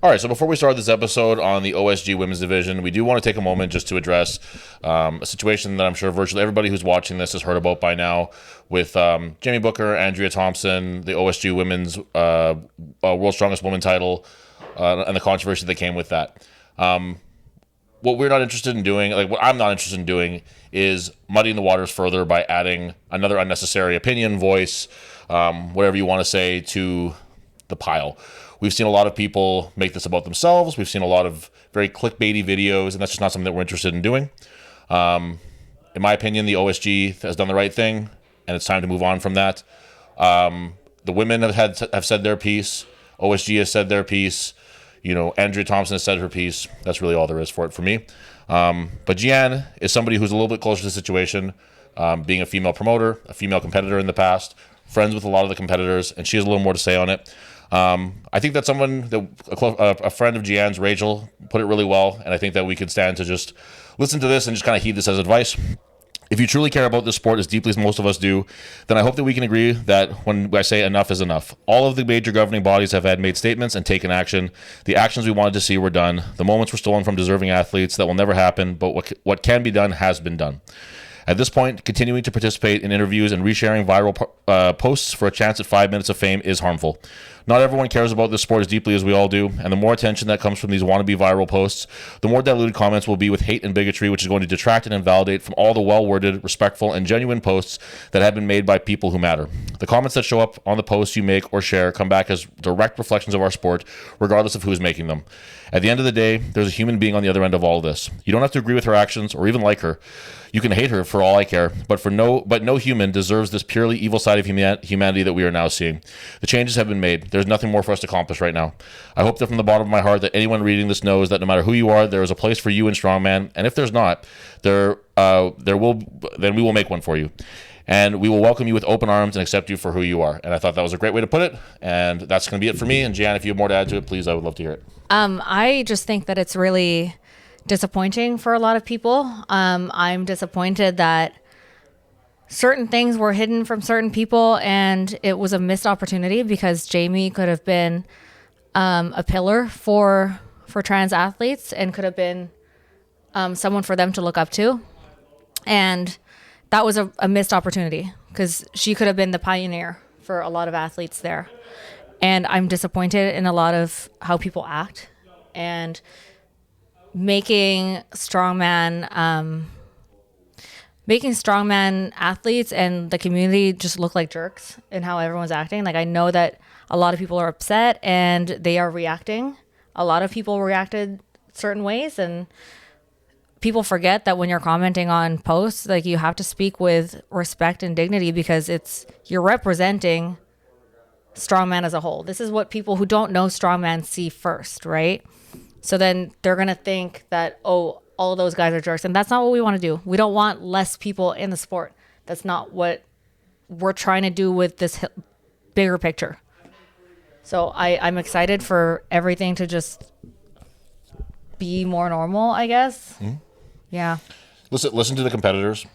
All right, so before we start this episode on the OSG Women's Division, we do want to take a moment just to address a situation that I'm sure virtually everybody who's watching this has heard about by now with Jamie Booker, Andrea Thompson, the OSG Women's World's Strongest Woman title, and the controversy that came with that. What we're not interested in doing, like what I'm not interested in doing, is muddying the waters further by adding another unnecessary opinion, voice, whatever you want to say, to the pile. We've seen a lot of people make this about themselves. We've seen a lot of very clickbaity videos, and that's just not something that we're interested in doing. In my opinion, the OSG has done the right thing, and it's time to move on from that. The women have said their piece. OSG has said their piece. You know, Andrea Thompson has said her piece. That's really all there is for it for me. But Jian is somebody who's a little bit closer to the situation, being a female promoter, a female competitor in the past, friends with a lot of the competitors, and she has a little more to say on it. I think that a friend of Jian's, Rachel, put it really well, and I think that we could stand to just listen to this and just kind of heed this as advice. If you truly care about this sport as deeply as most of us do, then I hope that we can agree that when I say enough is enough. All of the major governing bodies have made statements and taken action. The actions we wanted to see were done. The moments were stolen from deserving athletes. That will never happen, but what can be done has been done. At this point, continuing to participate in interviews and resharing viral posts for a chance at 5 minutes of fame is harmful. Not everyone cares about this sport as deeply as we all do, and the more attention that comes from these wannabe viral posts, the more diluted comments will be with hate and bigotry, which is going to detract and invalidate from all the well-worded, respectful, and genuine posts that have been made by people who matter. The comments that show up on the posts you make or share come back as direct reflections of our sport, regardless of who is making them. At the end of the day, there's a human being on the other end of all of this. You don't have to agree with her actions or even like her. You can hate her for all I care, but no human deserves this purely evil side of humanity that we are now seeing. The changes have been made. There's nothing more for us to accomplish right now. I hope that from the bottom of my heart that anyone reading this knows that no matter who you are, there is a place for you in Strongman, and if there's not, then we will make one for you. And we will welcome you with open arms and accept you for who you are. And I thought that was a great way to put it, and that's going to be it for me. And Jian, if you have more to add to it, please, I would love to hear it. I just think that it's really disappointing for a lot of people. I'm disappointed that certain things were hidden from certain people, and it was a missed opportunity because Jamie could have been a pillar for trans athletes and could have been someone for them to look up to. And that was a missed opportunity because she could have been the pioneer for a lot of athletes there. And I'm disappointed in a lot of how people act and making strongman athletes and the community just look like jerks in how everyone's acting. Like, I know that a lot of people are upset and they are reacting. A lot of people reacted certain ways, and people forget that when you're commenting on posts, like, you have to speak with respect and dignity because you're representing strongman as a whole. This is what people who don't know strongman see first, right? So then they're going to think that, oh, all of those guys are jerks. And that's not what we want to do. We don't want less people in the sport. That's not what we're trying to do with this bigger picture. So I'm excited for everything to just be more normal, I guess. Mm-hmm. Yeah. Listen to the competitors.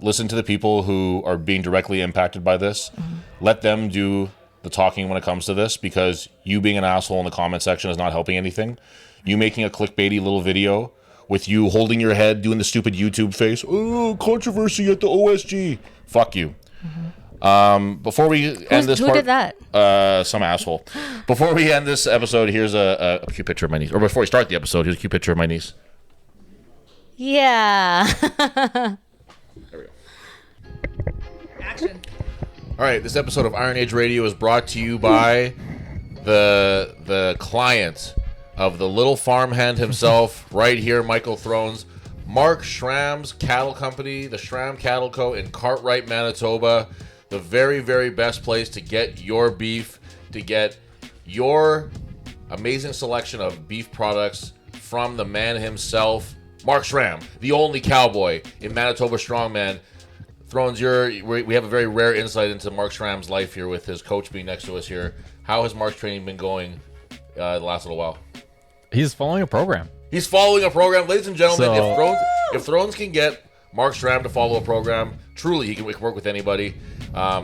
Listen to the people who are being directly impacted by this. Mm-hmm. Let them do the talking when it comes to this, because you being an asshole in the comment section is not helping anything. You making a clickbaity little video with you holding your head, doing the stupid YouTube face, oh, controversy at the OSG. Fuck you. Mm-hmm. Before we end this part, who did that? Some asshole. Before we end this episode, here's a cute picture of my niece. Or before we start the episode, here's a cute picture of my niece. Yeah. There we go. Action. All right, this episode of Iron Age Radio is brought to you by the client of the little farmhand himself, right here, Michael Thrones, Mark Schram's Cattle Company, the Schram Cattle Co. in Cartwright, Manitoba, the very, very best place to get your beef, to get your amazing selection of beef products from the man himself, Mark Schram, the only cowboy in Manitoba Strongman. Thrones, we have a very rare insight into Mark Schram's life here with his coach being next to us here. How has Mark's training been going the last little while? He's following a program. He's following a program. Ladies and gentlemen, if Thrones can get Mark Schram to follow a program, truly he can work with anybody.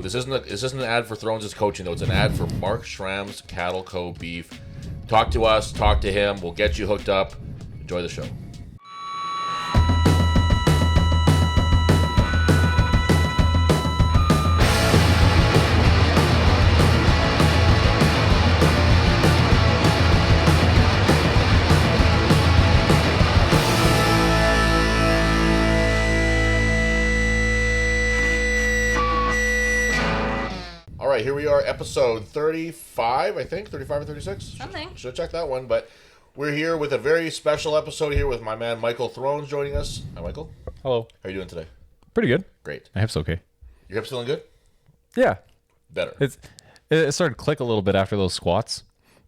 This isn't an ad for Thrones' coaching, though. It's an ad for Mark Schram's Cattle Co. beef. Talk to us, talk to him. We'll get you hooked up. Enjoy the show. All right, here we are, episode 35, I think, 35 or 36? Something. Should have checked that one, but we're here with a very special episode here with my man Michael Thrones joining us. Hi, Michael. Hello. How are you doing today? Pretty good. Great. My hip's okay. Your hip's feeling good? Yeah. Better. It started to click a little bit after those squats,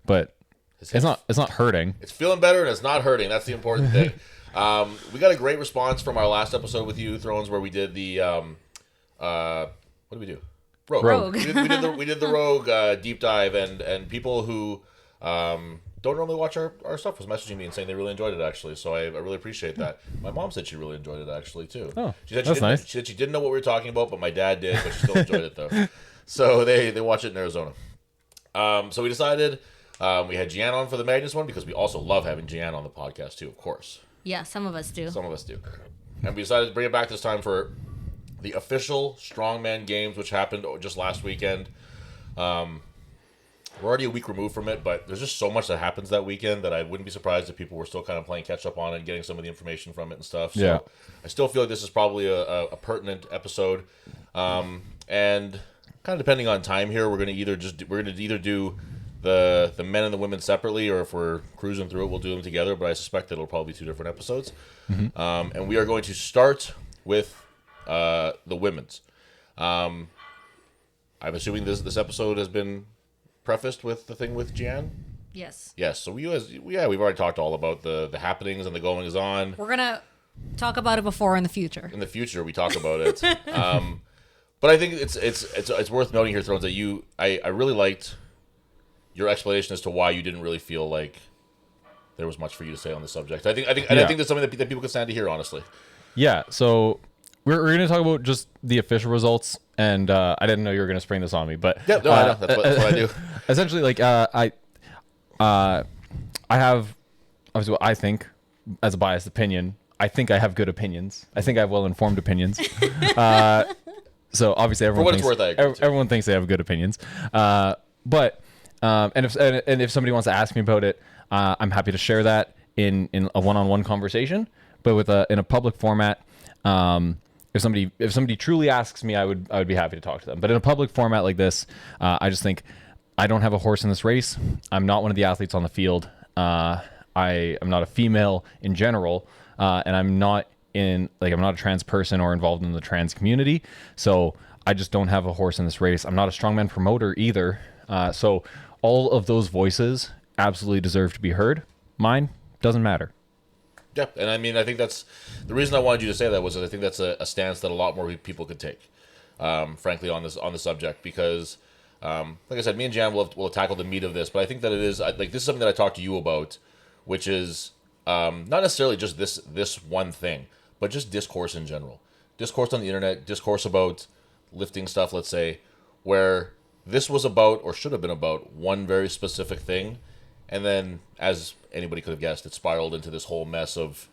but it's not hurting. It's feeling better and it's not hurting. That's the important thing. We got a great response from our last episode with you, Thrones, where we did the what did we do? Rogue. we did the Rogue deep dive, and people who don't normally watch our stuff was messaging me and saying they really enjoyed it, actually. So I really appreciate that. My mom said she really enjoyed it, actually, too. Oh, she said that's nice. She said she didn't know what we were talking about, but my dad did, but she still enjoyed it, though. So they watch it in Arizona. So we decided we had Jian on for the Magnus one because we also love having Jian on the podcast, too, of course. Yeah, some of us do. Some of us do. And we decided to bring it back this time for the official Strongman Games, which happened just last weekend. We're already a week removed from it, but there's just so much that happens that weekend that I wouldn't be surprised if people were still kind of playing catch up on it and getting some of the information from it and stuff. So Yeah. I still feel like this is probably a pertinent episode. And kind of depending on time here, we're gonna either do the men and the women separately, or if we're cruising through it, we'll do them together. But I suspect that it'll probably be two different episodes. Mm-hmm. And we are going to start with the women's. I'm assuming this episode has been prefaced with the thing with Jian. Yes. Yes. So we've already talked all about the happenings and the goings on. We're gonna talk about it before in the future. In the future, we talk about it. But I think it's worth noting here, Thrones, that I really liked your explanation as to why you didn't really feel like there was much for you to say on the subject. I think that's something that people can stand to hear, honestly. Yeah. So we're going to talk about just the official results, and I didn't know you were going to spring this on me, but Yeah, no, I know. That's what I do. Essentially, like I have obviously what I think as a biased opinion. I think I have good opinions. I think I have well-informed opinions. So obviously everyone For what thinks, it's worth, I agree, too. everyone thinks they have good opinions. But if somebody wants to ask me about it, I'm happy to share that in a one-on-one conversation. But in a public format, if somebody truly asks me, I would be happy to talk to them. But in a public format like this, I just think I don't have a horse in this race. I'm not one of the athletes on the field. I am not a female in general, and I'm not a trans person or involved in the trans community. So I just don't have a horse in this race. I'm not a strongman promoter either. So all of those voices absolutely deserve to be heard. Mine doesn't matter. Yeah, and I mean, I think that's the reason I wanted you to say that was that I think that's a stance that a lot more people could take, frankly, on the subject, because, like I said, me and Jan will tackle the meat of this, but I think that it is like this is something that I talked to you about, which is not necessarily just this one thing, but just discourse in general, discourse on the internet, discourse about lifting stuff, let's say, where this was about or should have been about one very specific thing. And then, as anybody could have guessed, it spiraled into this whole mess of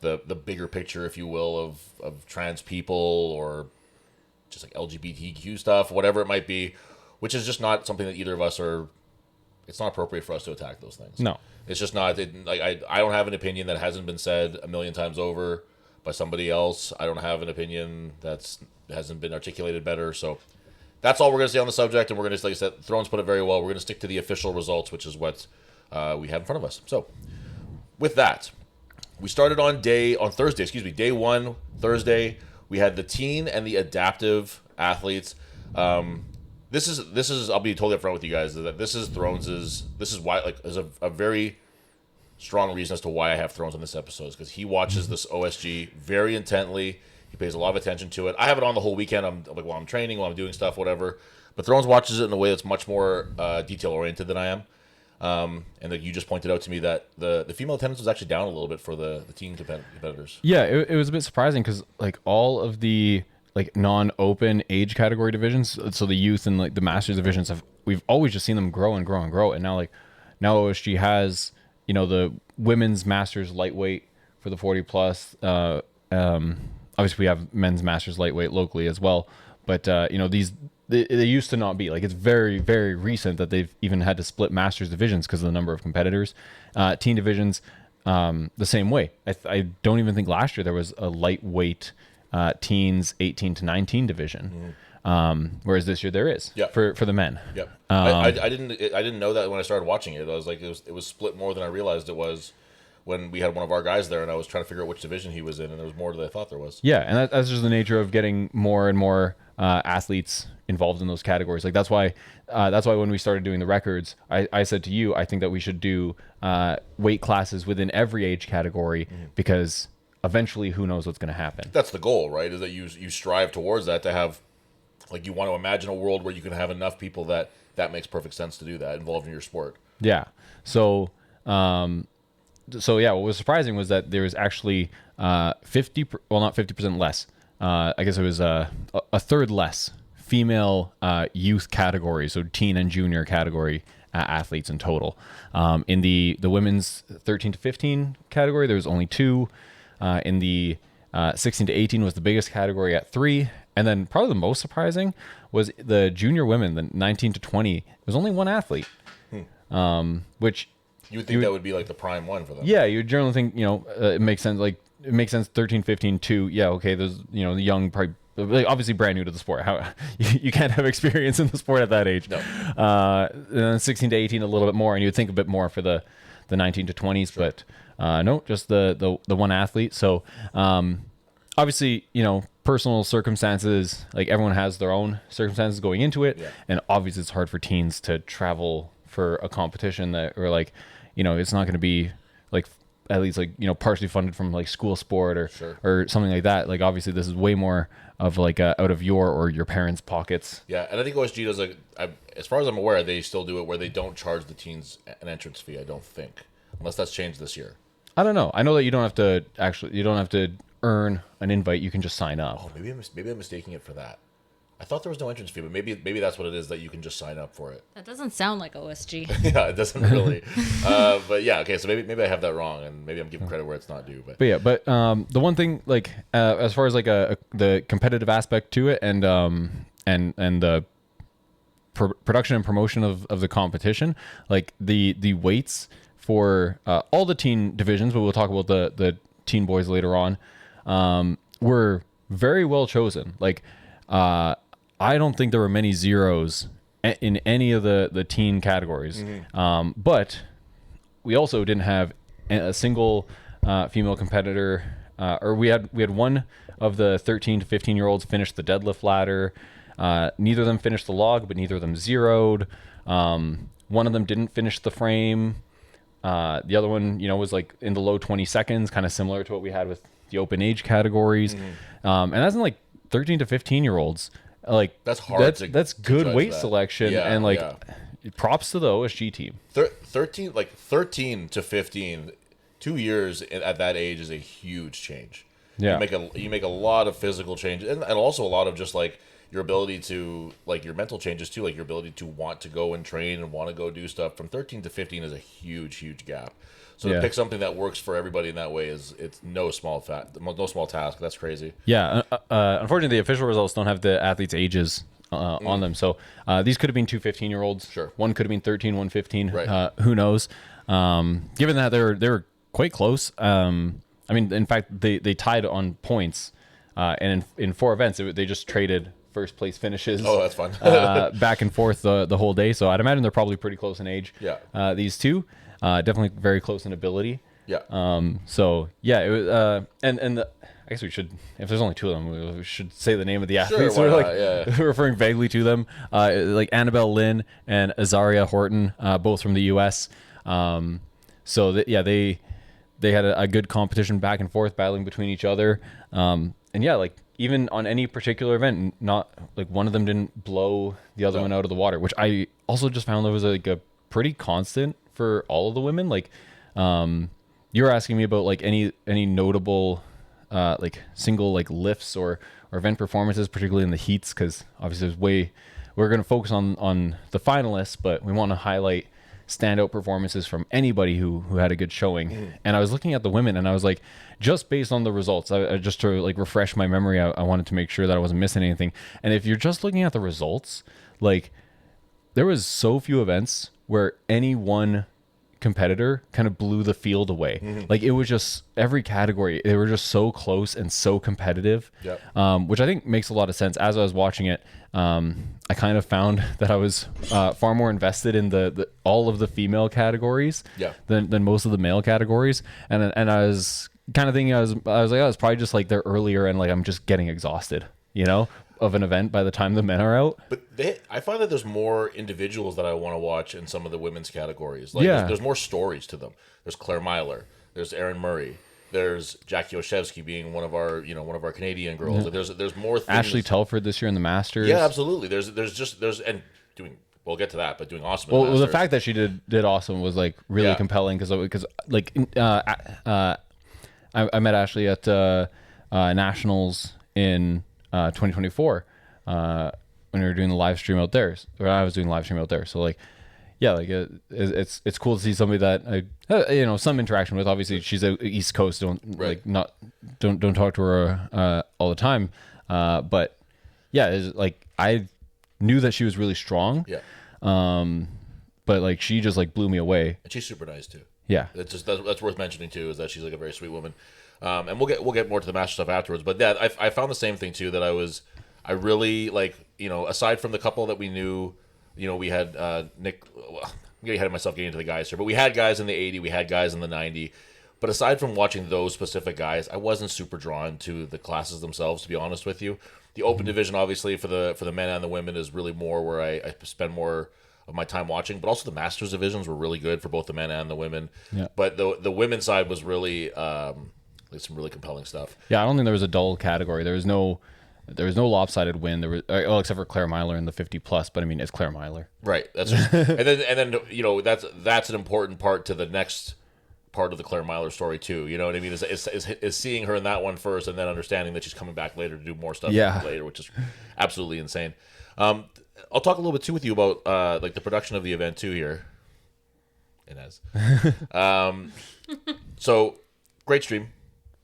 the bigger picture, if you will, of trans people or just like LGBTQ stuff, whatever it might be, which is just not something that either of us are. It's not appropriate for us to attack those things. No, it's just not. I don't have an opinion that hasn't been said a million times over by somebody else. I don't have an opinion that hasn't been articulated better. So that's all we're going to say on the subject, and we're going to, like I said, Thrones put it very well. We're going to stick to the official results, which is what we have in front of us. So, with that, we started on day one, Thursday. We had the teen and the adaptive athletes. This is I'll be totally upfront with you guys that this is why, like, is a very strong reason as to why I have Thrones on this episode, because he watches this OSG very intently. He pays a lot of attention to it. I have it on the whole weekend. I'm like, while I'm training, while I'm doing stuff, whatever. But Thrones watches it in a way that's much more detail oriented than I am. And that you just pointed out to me that the female attendance was actually down a little bit for the teen competitors. Yeah, it was a bit surprising because like all of the like non-open age category divisions, so the youth and like the masters divisions, we've always just seen them grow and grow and grow, and now like now OSG has, you know, the women's masters lightweight for the 40 plus. Obviously we have men's masters lightweight locally as well, but you know, they used to not be. Like, it's very, very recent that they've even had to split masters divisions because of the number of competitors. Teen divisions, the same way. I don't even think last year there was a lightweight teens 18 to 19 division. Whereas this year there is for the men. Yep. I didn't know that when I started watching it. I was like, it was split more than I realized it was when we had one of our guys there, and I was trying to figure out which division he was in, and there was more than I thought there was. Yeah, and that's just the nature of getting more and more athletes involved in those categories. Like, that's why when we started doing the records, I said to you, I think that we should do weight classes within every age category, because eventually, who knows what's going to happen. That's the goal, right? Is that you strive towards that, to have, like, you want to imagine a world where you can have enough people that makes perfect sense to do that involved in your sport. Yeah. So yeah, what was surprising was that there was actually not 50% less. I guess it was a third less female youth category, so teen and junior category athletes in total. In the women's 13 to 15 category, there was only 2. In the 16 to 18 was the biggest category at 3. And then probably the most surprising was the junior women, the 19 to 20. There was only 1 athlete, which you would think that would be like the prime one for them. Yeah, you would generally think, you know, it makes sense. Like, it makes sense. 13, 15, 2. Yeah, okay. There's, you know, the young, probably, like, obviously brand new to the sport. How you can't have experience in the sport at that age. No. And then 16 to 18 a little bit more, and you would think a bit more for the 19 to 20s, sure. But no, just the 1 athlete. So obviously, you know, personal circumstances, like, everyone has their own circumstances going into it, and obviously it's hard for teens to travel for a competition that, or, like, you know, it's not going to be like, at least, like, you know, partially funded from, like, school sport or something like that. Like, obviously this is way more of, like, out of your parents' pockets. Yeah, and I think OSG does, like, as far as I'm aware, they still do it where they don't charge the teens an entrance fee. I don't think, unless that's changed this year. I don't know. I know that you don't have to earn an invite. You can just sign up. Oh, maybe I'm mistaking it for that. I thought there was no entrance fee, but maybe that's what it is, that you can just sign up for it. That doesn't sound like OSG. Yeah, it doesn't really. But yeah, okay, so maybe I have that wrong, and maybe I'm giving credit where it's not due. But the one thing, like, as far as, like, the competitive aspect to it, and the production and promotion of the competition, like, the weights for all the teen divisions, but we'll talk about the teen boys later on, were very well chosen. Like, I don't think there were many zeros in any of the teen categories. But we also didn't have a single female competitor, or we had one of the 13 to 15 year olds finish the deadlift ladder. Neither of them finished the log, but neither of them zeroed. One of them didn't finish the frame. The other one, you know, was, like, in the low 20 seconds, kind of similar to what we had with the open age categories. And that's in, like, 13 to 15 year olds. Like, that's hard. That's good weight selection, and, like, props to the OSG team. 13 to 15, 2 years at that age is a huge change. Yeah, you make a lot of physical changes, and also a lot of just, like, your ability to, like, your mental changes too, like your ability to want to go and train and want to go do stuff. From 13 to 15 is a huge gap. So to pick something that works for everybody in that way it's no small task. That's crazy. Yeah. Unfortunately, the official results don't have the athletes' ages on them. So these could have been 2 15-year-olds. Sure. One could have been 13, one 15. Right. Who knows? Given that they were quite close. I mean, in fact, they tied on points, and in 4 events they just traded first place finishes. Oh, that's fun. Back and forth the whole day. So I'd imagine they're probably pretty close in age. Yeah. These two. Definitely very close in ability. Yeah. So yeah, it was, I guess we should, if there's only 2 of them, we should say the name of the athletes. Sure, why not? Yeah. Referring vaguely to them, like Annabelle Lynn and Azaria Horton, both from the U.S. So they had a good competition back and forth, battling between each other. And yeah, like, even on any particular event, not like one of them didn't blow the other one out of the water, which I also just found that was, like, a pretty constant for all of the women. Like, you were asking me about, like, any notable like single, like, lifts or event performances, particularly in the heats, because obviously we're going to focus on the finalists, but we want to highlight standout performances from anybody who had a good showing. And I was looking at the women, and I was like, just based on the results, just to like refresh my memory, I wanted to make sure that I wasn't missing anything. And if you're just looking at the results, like there was so few events where any one competitor kind of blew the field away. Like it was just every category, they were just so close and so competitive. Which I think makes a lot of sense. As I was watching it, I kind of found that I was far more invested in the all of the female categories than most of the male categories, and I was kind of thinking I was like, oh, it's probably just like they're earlier and like I'm just getting exhausted, you know, of an event by the time the men are out. But I find that there's more individuals that I want to watch in some of the women's categories. Like there's more stories to them. There's Claire Myler. There's Erin Murray. There's Jackie Oshevsky being one of our Canadian girls. Like there's more things. Ashley Telford this year in the Masters. Yeah, absolutely. There's and doing. We'll get to that, but doing awesome. Well, the fact that she did awesome was like really compelling because like I met Ashley at Nationals in 2024 when we were doing the live stream out there, or I was doing live stream out there. So like, yeah, like it's cool to see somebody that I some interaction with. Obviously, she's a East Coast. Don't talk to her all the time. But yeah, it's like I knew that she was really strong. Yeah. But like she just like blew me away. And she's super nice too. Yeah. That's worth mentioning too, is that she's like a very sweet woman. And we'll get more to the master stuff afterwards. But yeah, I found the same thing too, that I really like, aside from the couple that we knew, we had Nick. Well, I'm getting ahead of myself getting into the guys here, but we had guys in the 80, we had guys in the 90. But aside from watching those specific guys, I wasn't super drawn to the classes themselves, to be honest with you. The open division, obviously, for the men and the women is really more where I spend more of my time watching. But also the masters divisions were really good for both the men and the women. Yeah. But the women's side was really some really compelling stuff. Yeah, I don't think there was a dull category. There was no lopsided win. There was except for Claire Myler in the 50 plus. But I mean, it's Claire Myler. Right. That's just, and then that's an important part to the next part of the Claire Myler story too. You know what I mean? Is seeing her in that one first, and then understanding that she's coming back later to do more stuff later, which is absolutely insane. I'll talk a little bit too with you about like the production of the event too here. Inez. So great stream.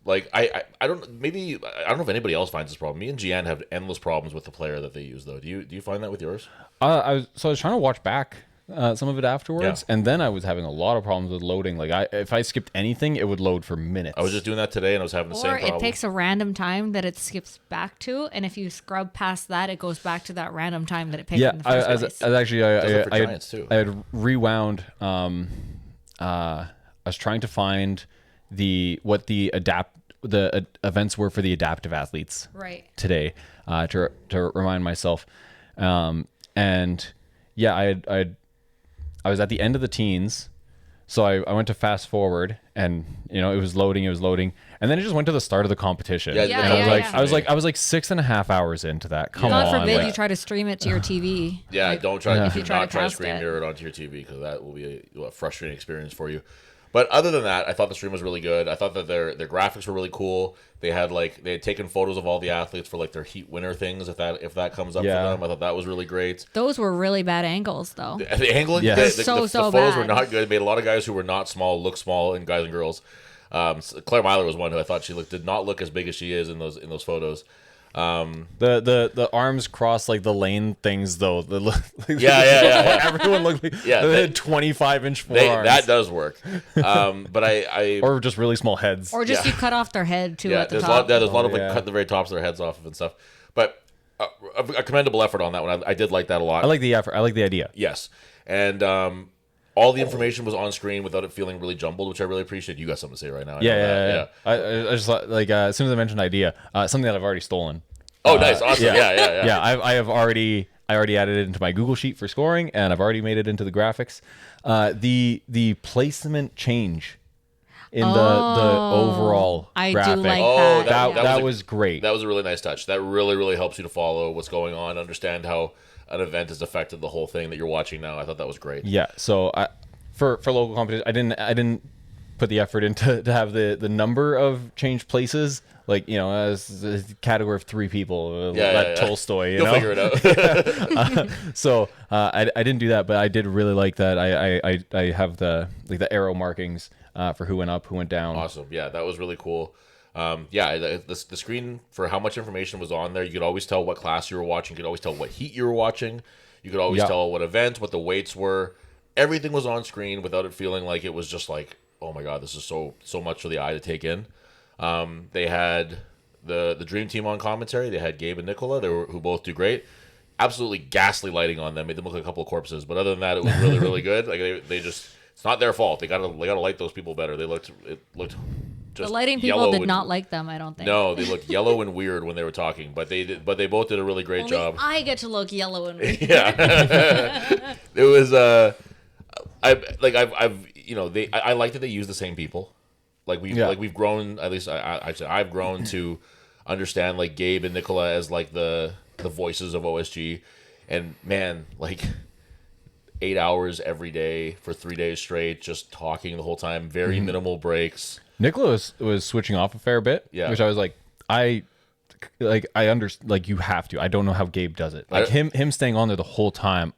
Like I don't know if anybody else finds this problem. Me and Jian have endless problems with the player that they use though. Do you find that with yours? I was trying to watch back some of it afterwards, and then I was having a lot of problems with loading. Like if I skipped anything, it would load for minutes. I was just doing that today, and I was having the same problem. Or it picks a random time that it skips back to, and if you scrub past that, it goes back to that random time that it picked in the first place. I had rewound. I was trying to find the events were for the adaptive athletes today to remind myself, and yeah, I was at the end of the teens, so I went to fast forward, and it was loading, and then it just went to the start of the competition. I was like 6.5 hours into that. Come on, God forbid you try to stream it to your TV. Yeah, don't try. If you try to stream it onto your TV, because that will be a frustrating experience for you. But other than that, I thought the stream was really good. I thought that their graphics were really cool. They had taken photos of all the athletes for like their heat winner things. If that comes up for them, I thought that was really great. Those were really bad angles, though. The angling, the photos bad. were not good. It made a lot of guys who were not small look small, and guys and girls. Claire Myler was one who I thought did not look as big as she is in those photos. The arms cross like the lane things though. Yeah. Everyone looked like they had 25-inch forearms. That does work. But I or just really small heads. Or just you cut off their head too at the top. There's a lot of cutting the very tops of their heads off of and stuff. But a commendable effort on that one. I did like that a lot. I like the effort. I like the idea. Yes, and all the information was on screen without it feeling really jumbled, which I really appreciate. You got something to say right now. Yeah. I just like as soon as I mentioned idea, something that I've already stolen. Oh, nice, awesome. Yeah. Yeah, I already added it into my Google sheet for scoring, and I've already made it into the graphics. The placement change in the overall graphic. I do like that. That was great. That was a really nice touch. That really, really helps you to follow what's going on, understand how an event has affected the whole thing that you're watching now. I thought that was great. Yeah. So for local competition, I didn't put the effort into to have the number of change places, like, you know, as a category of 3 people, Tolstoy, You'll figure it out. So I didn't do that, but I did really like that. I have the arrow markings for who went up, who went down. Awesome. Yeah, that was really cool. The screen for how much information was on there, you could always tell what class you were watching. You could always tell what heat you were watching. You could always tell what event, what the weights were. Everything was on screen without it feeling like it was just like, oh my God, this is so much for the eye to take in. They had the Dream Team on commentary. They had Gabe and Nicola, who both do great. Absolutely ghastly lighting on them. Made them look like a couple of corpses. But other than that, it was really, really good. Like they just, it's not their fault. They gotta light those people better. It looked just the lighting people did not like them, I don't think. No, they looked yellow and weird when they were talking, but they both did a really great job. I get to look yellow and weird. Yeah. It was I like that they use the same people. We've grown, at least I've grown to understand like Gabe and Nicola as like the voices of OSG, and man, like 8 hours every day for 3 days straight, just talking the whole time, very minimal breaks. Nicola was switching off a fair bit, which I was like, you have to. I don't know how Gabe does it. Like him staying on there the whole time.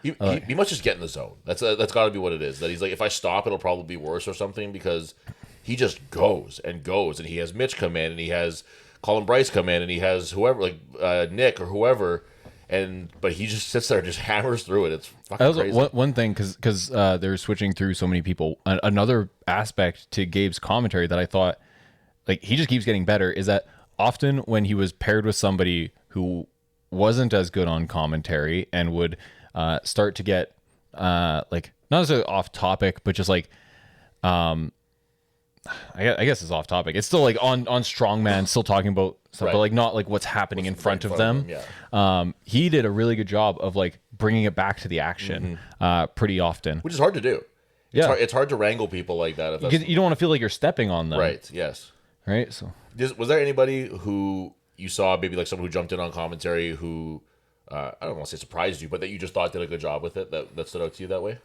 He must just get in the zone. That's got to be what it is. That he's like, if I stop, it'll probably be worse or something, because he just goes and goes, and he has Mitch come in, and he has Colin Bryce come in, and he has whoever, like Nick or whoever, but he just sits there and just hammers through it. It's fucking crazy. One thing, because they're switching through so many people. Another aspect to Gabe's commentary that I thought, like, he just keeps getting better, is that often when he was paired with somebody who wasn't as good on commentary and would start to get like, not necessarily off topic, but just like I guess it's off topic. It's still like on Strongman, still talking about stuff, but like not like what's happening in front of them. He did a really good job of like bringing it back to the action pretty often, which is hard to do. It's hard to wrangle people like that. If you don't want to feel like you're stepping on them. Right. Yes. Right. So was there anybody who you saw, maybe like someone who jumped in on commentary who I don't want to say surprised you, but that you just thought did a good job with it, that stood out to you that way?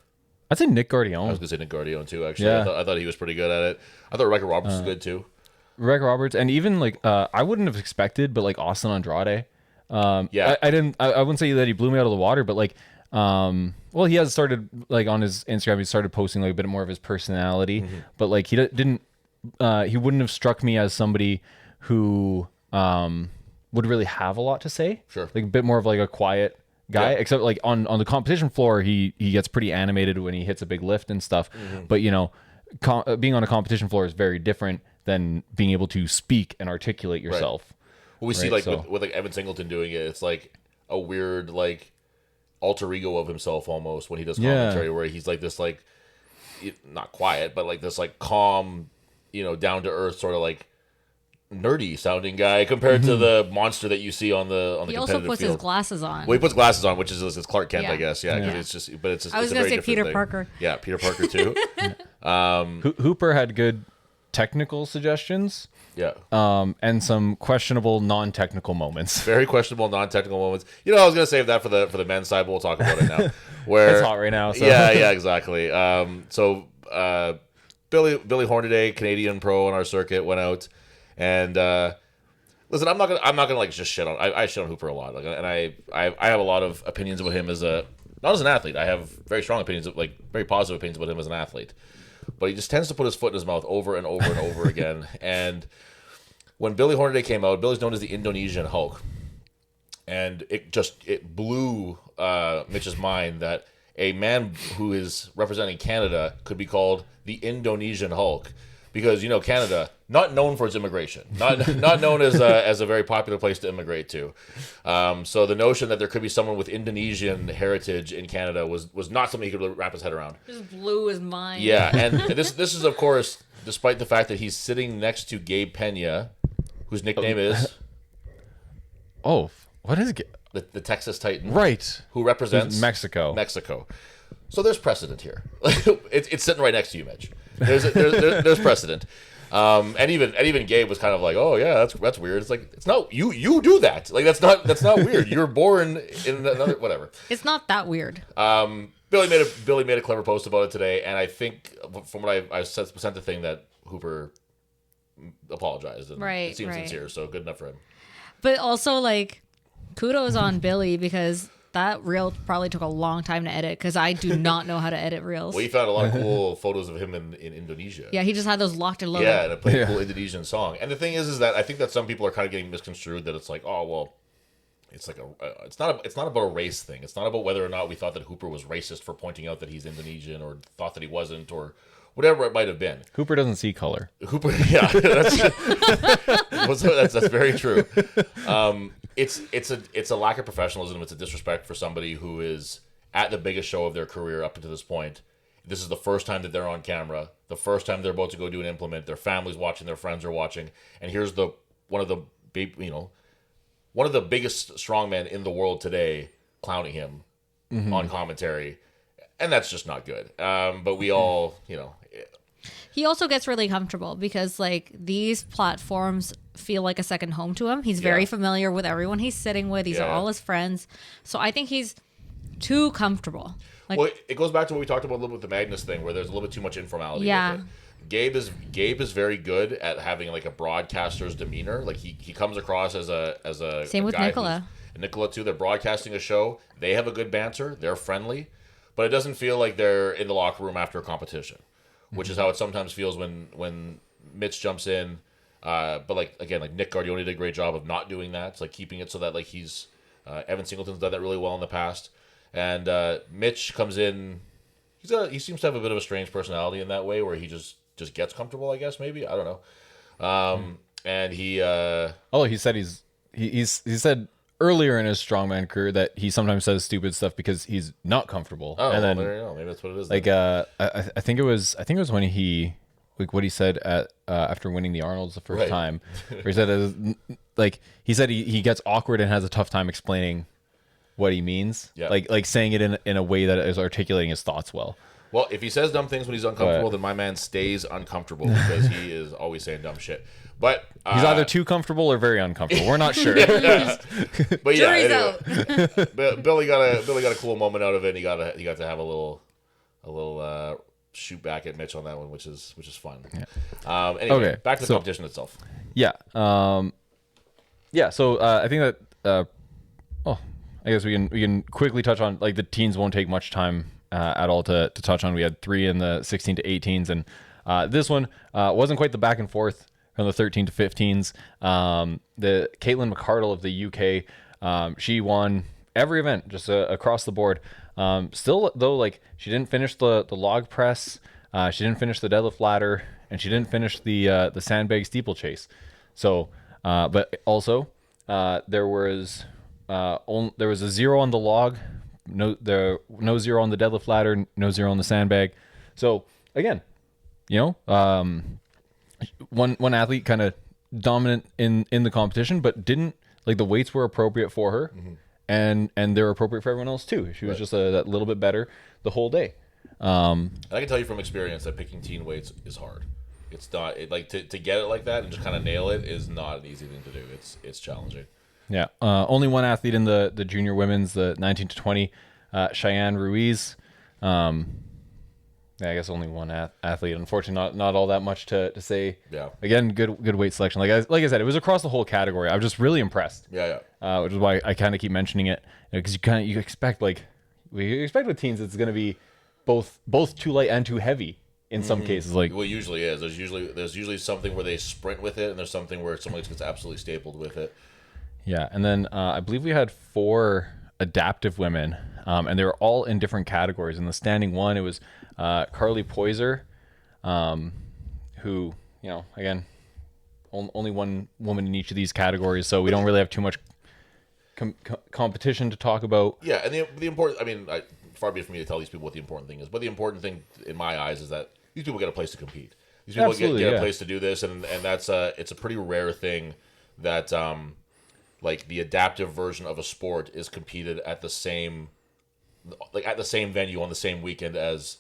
I'd say Nick Guardione. I was going to say Nick Guardione too, actually. Yeah. I thought he was pretty good at it. I thought Rebecca Roberts was good too. Rebecca Roberts, and even like I wouldn't have expected, but like Austin Andrade. I wouldn't say that he blew me out of the water, but like he has started like on his Instagram, he started posting like a bit more of his personality, but like he wouldn't have struck me as somebody who would really have a lot to say. Sure. Like a bit more of like a quiet guy, except like on the competition floor, he gets pretty animated when he hits a big lift and stuff. But you know, being on a competition floor is very different than being able to speak and articulate yourself. Right. Well, we see like with like Evan Singleton doing it, it's like a weird like alter ego of himself almost when he does commentary, where he's like this like not quiet, but like this like calm, down to earth sort of like nerdy sounding guy compared to the monster that you see on the competitive field. He also puts his glasses on. Well, he puts glasses on, which is Clark Kent, I guess. Yeah, it's just. I was going to say Peter Parker. Yeah, Peter Parker too. Hooper had good technical suggestions. Yeah. And some questionable non-technical moments. Very questionable non-technical moments. I was going to save that for the men's side, but we'll talk about it now. Where it's hot right now. So. Yeah, exactly. Billy Hornaday, Canadian pro on our circuit, went out. And listen, I'm not gonna like just shit on. I shit on Hooper a lot, and I have a lot of opinions about him not as an athlete. I have very strong opinions, like very positive opinions about him as an athlete. But he just tends to put his foot in his mouth over and over and over again. And when Billy Hornaday came out, Billy's known as the Indonesian Hulk, and it blew Mitch's mind that a man who is representing Canada could be called the Indonesian Hulk. Because Canada, not known for its immigration, not known as a very popular place to immigrate to. So the notion that there could be someone with Indonesian heritage in Canada was not something he could really wrap his head around. Just blew his mind. Yeah, and this is of course despite the fact that he's sitting next to Gabe Pena, whose nickname is what is the Texas Titan, right? Who represents Mexico. So there's precedent here. It's sitting right next to you, Mitch. There's precedent. And even Gabe was kind of like, oh yeah, that's weird. It's like, it's not you do that. Like that's not weird. You're born in another whatever. It's not that weird. Billy Billy made a clever post about it today, and I think from what I sent the thing that Hooper apologized. And it seems sincere, so good enough for him. But also, like, kudos on Billy because that reel probably took a long time to edit because I do not know how to edit reels. Well, he found a lot of cool photos of him in Indonesia. Yeah, he just had those locked and loaded. Yeah, and it played a cool Indonesian song. And the thing is that I think that some people are kind of getting misconstrued that it's like, oh, well, it's like it's not about a race thing. It's not about whether or not we thought that Hooper was racist for pointing out that he's Indonesian or thought that he wasn't or whatever it might have been. Hooper doesn't see color. Hooper, yeah, that's very true. It's a lack of professionalism. It's a disrespect for somebody who is at the biggest show of their career up until this point. This is the first time that they're on camera. The first time they're about to go do an implement. Their family's watching. Their friends are watching. And here's one of the biggest strongmen in the world today clowning him on commentary. And that's just not good. But we all, He also gets really comfortable because, like, these platforms feel like a second home to him. He's very familiar with everyone he's sitting with. These are all his friends. So I think he's too comfortable. Like, well, it goes back to what we talked about a little bit with the Magnus thing, where there's a little bit too much informality with it. Gabe is very good at having like a broadcaster's demeanor. Like he comes across as a same with Nicola. And Nicola too. They're broadcasting a show. They have a good banter. They're friendly, but it doesn't feel like they're in the locker room after a competition, which is how it sometimes feels when Mitch jumps in. But like again, like Nick Guardioni did a great job of not doing that. It's like keeping it so that like he's Evan Singleton's done that really well in the past, and Mitch comes in. He seems to have a bit of a strange personality in that way, where he just gets comfortable. I guess maybe I don't know. And he he said he said earlier in his strongman career that he sometimes says stupid stuff because he's not comfortable. Oh, and then there you go. Maybe that's what it is. Like I think it was when he like what he said at after winning the Arnolds the first time, where he said he gets awkward and has a tough time explaining what he means. Yeah. Like saying it in a way that is articulating his thoughts well. Well, if he says dumb things when he's uncomfortable, then my man stays uncomfortable because he is always saying dumb shit. But he's either too comfortable or very uncomfortable. We're not sure. But yeah, anyway. Billy got a cool moment out of it. And he got to have a little shoot back at Mitch on that one, which is fun. Yeah. Anyway, okay, back to the competition itself. Yeah. So I think that I guess we can quickly touch on, like, the teens won't take much time at all to touch on. We had 3 in the 16 to 18s, and this one wasn't quite the back and forth from the 13 to 15s. The Caitlin McCardle of the UK, she won every event just across the board. Still, though, like, she didn't finish the log press, she didn't finish the deadlift ladder, and she didn't finish the sandbag steeplechase. So, but also there was a 0 on the log, no 0 on the deadlift ladder, no 0 on the sandbag. So again, one athlete kind of dominant in the competition, but didn't, like, the weights were appropriate for her, and they're appropriate for everyone else too. She was just that little bit better the whole day. And I can tell you from experience that picking teen weights is hard. It's not to get it like that and just kind of nail it is not an easy thing to do. It's challenging. Yeah. Only one athlete in the junior women's, the 19 to 20, Cheyenne Ruiz. I guess only one athlete. Unfortunately, not all that much to say. Yeah. Again, good weight selection. Like I said, it was across the whole category. I was just really impressed. Yeah. Which is why I kind of keep mentioning it, because you expect, like, we expect with teens it's going to be both too light and too heavy in some cases. Like, well, it usually is. There's usually something where they sprint with it, and there's something where someone gets absolutely stapled with it. Yeah, and then I believe we had 4 adaptive women, and they were all in different categories. In the standing one, it was Carly Poyser, who, again, only one woman in each of these categories, so we don't really have too much competition to talk about. Yeah, and the important, far be it for me to tell these people what the important thing is, but the important thing in my eyes is that these people get a place to compete. These people get a place to do this, and that's it's a pretty rare thing that like the adaptive version of a sport is competed at the same venue on the same weekend as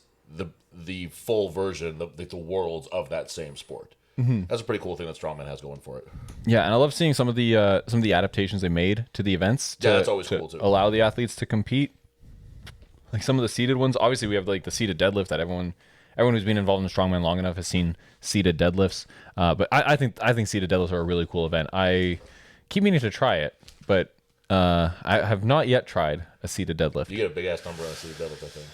the full version, the worlds of that same sport. That's a pretty cool thing that Strongman has going for it. Yeah, and I love seeing some of the adaptations they made to the events. That's always cool too. Allow the athletes to compete. like some of the seated ones. Obviously, we have like the seated deadlift that everyone who's been involved in strongman long enough has seen seated deadlifts. But I think seated deadlifts are a really cool event. I keep meaning to try it, but I have not yet tried a seated deadlift. You get a big ass number on a seated deadlift, I think.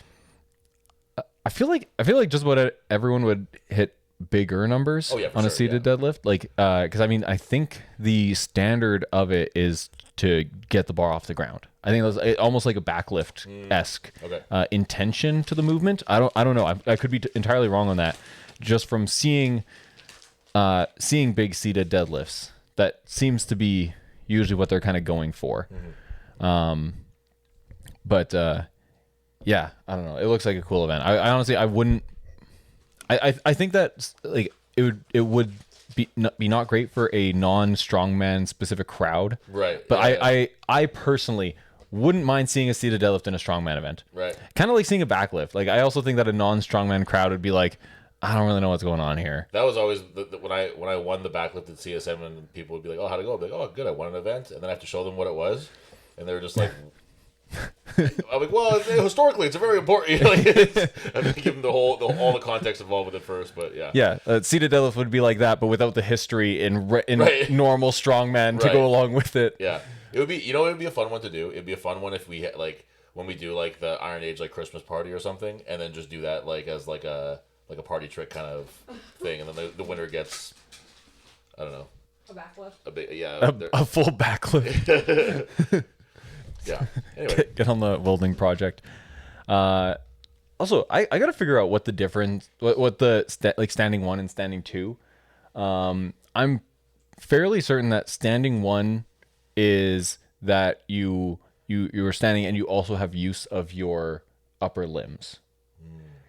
I feel like just about everyone would hit bigger numbers on a seated deadlift. Like, because I mean, I think the standard of it is to get the bar off the ground. I think that's almost like a backlift esque intention to the movement. I don't know. I could be entirely wrong on that. Just from seeing big seated deadlifts, that seems to be usually what they're kind of going for. But yeah, I don't know. It looks like a cool event. I honestly, I wouldn't. I think that like it would be not great for a non-strongman specific crowd. Right. But I personally wouldn't mind seeing a seated deadlift in a strongman event. Right. Kind of like seeing a backlift. Like I also think that a non-strongman crowd would be like, I don't really know what's going on here. That was always when I won the backlift at CSM, and people would be like, "Oh, how'd it go?" I'd be like, "Oh, good, I won an event," and then I have to show them what it was, and they were just like. I'm like, well, historically, it's a very important. Like, I have to give them all the context involved with it first, but yeah. Yeah, seated deadlift would be like that, but without the history in normal strongman to go along with it. Yeah, it would be. You know, it would be a fun one to do. It'd be a fun one if we like when we do like the Iron Age like Christmas party or something, and then just do that like as like a party trick kind of thing, and then the winner gets, I don't know, a backlift. A big a full backlift. Yeah. Anyway, get on the welding project. Also, I got to figure out what the difference, what the standing one and standing two. I'm fairly certain that standing one is that you are standing and you also have use of your upper limbs.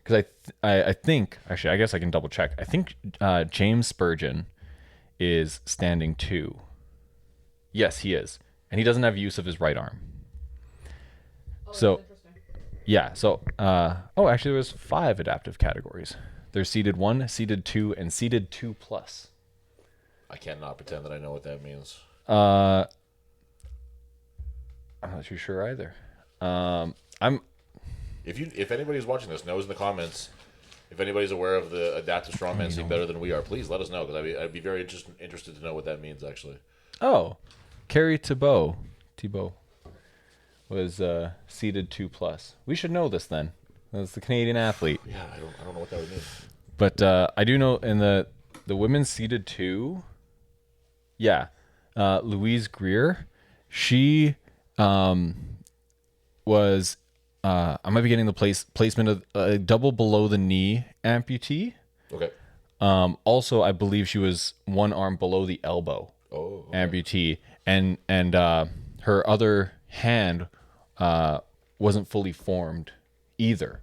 Because I think actually I guess I can double check. I think James Spurgeon is standing two. Yes, he is, and he doesn't have use of his right arm. So, yeah. So, actually, there was 5 adaptive categories. There's seated 1, seated 2, and seated 2+. I cannot pretend that I know what that means. I'm not too sure either. If anybody's watching this knows in the comments, if anybody's aware of the adaptive strongman scene better than we are, please let us know, because I'd be very interested to know what that means actually. Oh, Carrie Thibault was seated 2+. We should know this then. That's the Canadian athlete. Yeah, I don't know what that would mean. But I do know in the women's seated 2. Yeah, Louise Greer. She was. I might be getting the placement of a double below the knee amputee. Okay. Also, I believe she was one arm below the elbow. Oh. Okay. Amputee, and her other hand wasn't fully formed either.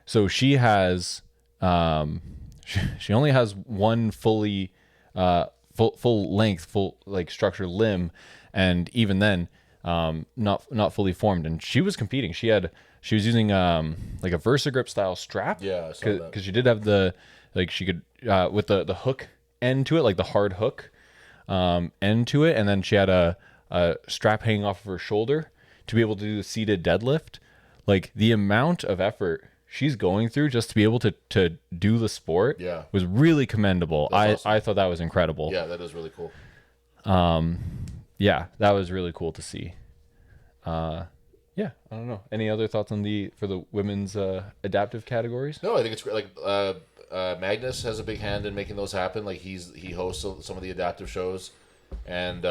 So she has she only has one fully full length, full like structured limb, and even then not fully formed. And she was competing. She was using like a VersaGrip style strap. Yeah, I saw that. Because she did have she could with the hook end to it, like the hard hook end to it, and then she had a strap hanging off of her shoulder to be able to do the seated deadlift. Like the amount of effort she's going through just to be able to do the sport was really commendable. That's awesome. I thought that was incredible. Yeah, that is really cool. Yeah, that was really cool to see. Yeah, I don't know. Any other thoughts on for the women's adaptive categories? No, I think it's great. Like Magnus has a big hand in making those happen. Like he hosts some of the adaptive shows, and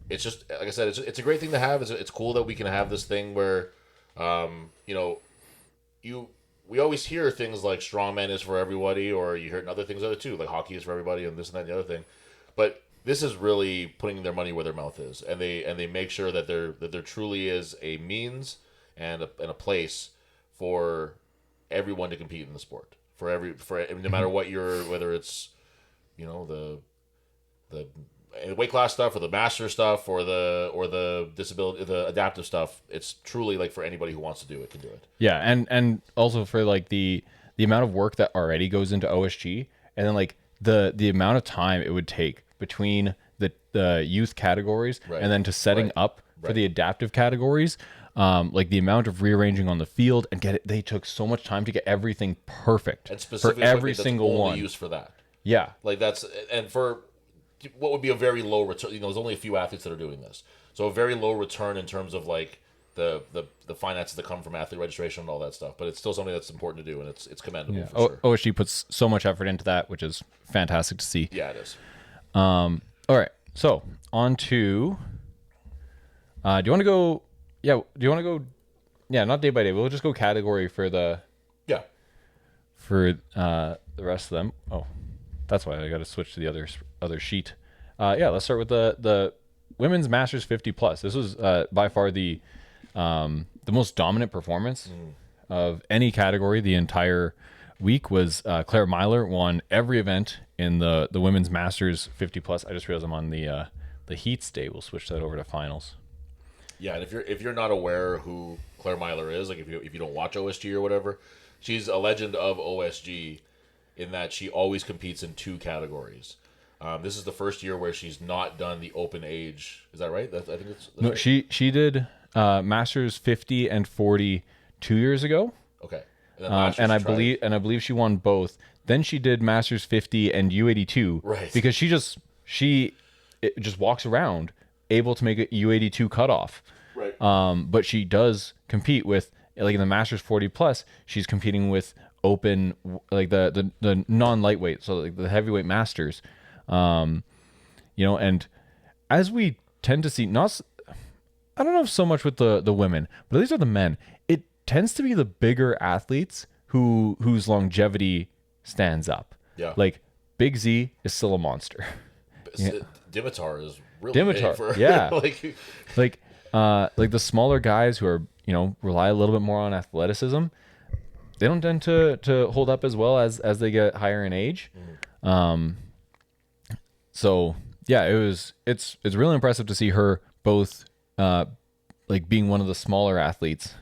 it's just like I said, it's a great thing to have. It's cool that we can have this thing where, we always hear things like strongman is for everybody, or you hear other things other too, like hockey is for everybody, and this and that and the other thing. But this is really putting their money where their mouth is, and they make sure that there truly is a means and a place for everyone to compete in the sport. For no matter what whether it's the weight class stuff or the master stuff or the disability, the adaptive stuff, it's truly like for anybody who wants to do it can do it. Yeah, and also for like the amount of work that already goes into OSG, and then like the amount of time it would take between the youth categories and then to setting up for the adaptive categories. like the amount of rearranging on the field and get it. They took so much time to get everything perfect And for specifically every that's single only one. used for that. Yeah. Like that's and for what would be a very low return. There's only a few athletes that are doing this, so a very low return in terms of like the finances that come from athlete registration and all that stuff. But it's still something that's important to do, and it's commendable Yeah. for sure. OSG puts so much effort into that, which is fantastic to see. Yeah, it is. All right. So on to. Do you want to go? Yeah. Do you want to go? Yeah, not day by day. We'll just go category for the rest of them. Oh, that's why I got to switch to the other sheet. Yeah, let's start with the women's Masters 50 plus. This was by far the most dominant performance of any category the entire week. Was Claire Myler won every event in the women's Masters 50 plus. I just realized I'm on the heats day. We'll switch that over to finals. Yeah, and if you're not aware who Claire Myler is, like if you don't watch OSG or whatever, she's a legend of OSG in that she always competes in 2 categories. This is the first year where she's not done the open age. Is that right? I think that's No, right. she did Masters 50 and 40 2 years ago. Okay. And, then last year And I she believe she won both. Then she did Masters 50 and U82. Right. Because she just walks around able to make a U82 cutoff. Right. But she does compete with, like in the Masters 40 plus, she's competing with open, like the non-lightweight, so like the heavyweight Masters. And as we tend to see, I don't know if so much with the women, but at least with the men, it tends to be the bigger athletes whose longevity stands up. Yeah. Like Big Z is still a monster. Dimitar is really big for yeah. like like the smaller guys who are, rely a little bit more on athleticism, they don't tend to hold up as well as they get higher in age. So yeah, it's really impressive to see her both like being one of the smaller athletes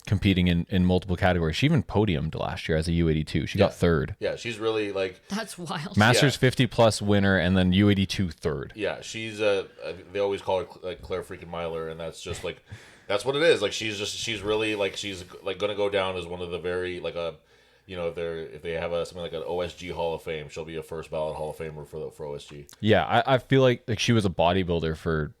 competing in multiple categories. She even podiumed last year as a U82. She got third. Yeah, she's really like That's wild. Masters 50 plus winner and then U82 third. yeah, she's they always call her like Claire freaking Myler, and that's just like that's what it is. Like she's really like she's like gonna go down as one of the very like a if they have something like an OSG Hall of Fame, she'll be a first ballot Hall of Famer for OSG. Yeah, I feel like she was a bodybuilder for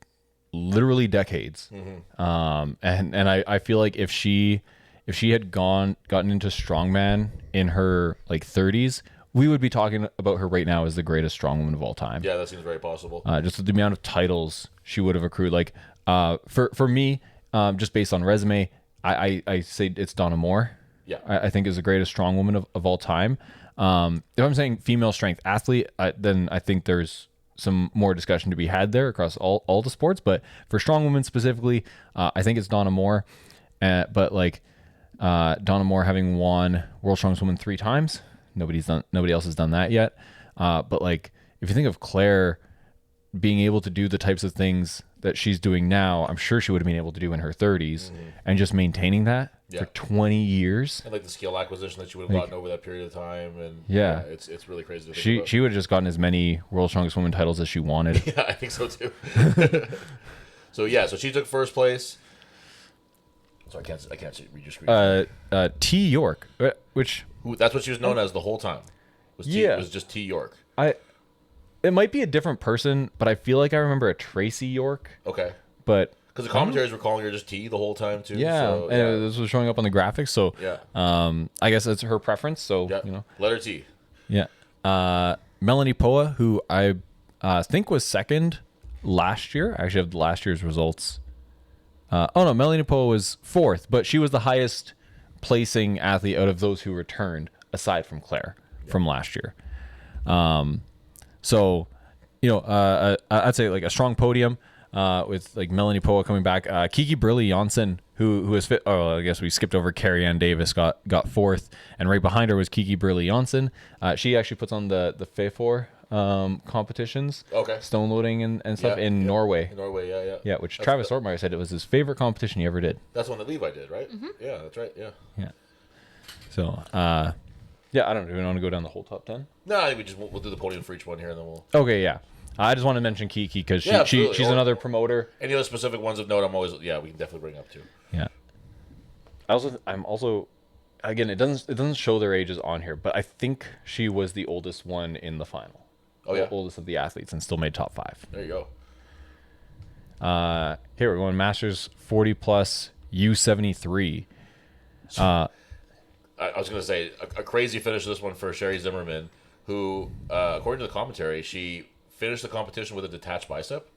literally decades. And I feel like if she had gotten into strongman in her like 30s, we would be talking about her right now as the greatest strongwoman of all time. Yeah, that seems very possible. Just the amount of titles she would have accrued. Like for me, just based on resume, I say it's Donna Moore. Yeah. I think is the greatest strongwoman of all time. If I'm saying female strength athlete, then I think there's some more discussion to be had there across all the sports. But for strongwomen specifically, I think it's Donna Moore. But like Donna Moore having won World Strongest Woman 3 times, nobody else has done that yet. But like if you think of Claire being able to do the types of things that she's doing now, I'm sure she would have been able to do in her 30s, and just maintaining that for 20 years. And like the skill acquisition that she would have gotten over that period of time, and yeah it's really crazy to think about. She would have just gotten as many World Strongest Woman titles as she wanted. Yeah, I think so too. So she took first place. So I can't read your screen. T York, which That's what she was known as the whole time. Was just T York. it might be a different person, but I feel like I remember a Tracy York. Okay. But Because the commentaries were calling her just T the whole time too. yeah, So, and this was showing up on the graphics. So Yeah. I guess it's her preference. So Yeah. Letter T. yeah. Melanie Poa, who I think was second last year. I actually have last year's results. Melanie Poa was fourth, but she was the highest placing athlete out of those who returned, aside from Claire from last year. So, I'd say like a strong podium with like Melanie Poa coming back. Kiki Brilli Janssen, who was fit. Oh, I guess we skipped over Carrie Ann Davis, got fourth, and right behind her was Kiki Brilli Janssen. She actually puts on the FEFOR competitions, stone loading and stuff in Norway. In Norway, yeah. Which Travis Ortmeyer said it was his favorite competition he ever did. That's one that Levi did, right? Mm-hmm. Yeah, that's right. Yeah. So, I don't know. Do we want to go down the whole top 10? No, I think we'll do the podium for each one here, and then we'll. Okay, yeah. I just want to mention Kiki because Yeah, she's another promoter. Any other specific ones of note? We can definitely bring up too. Yeah. I'm also, again, it doesn't show their ages on here, but I think she was the oldest one in the final. Oh yeah, oldest of the athletes, and still made top 5. There you go. Here we're going Masters 40 plus U73. I was going to say a crazy finish of this one for Sherry Zimmerman, who, according to the commentary, she finished the competition with a detached bicep.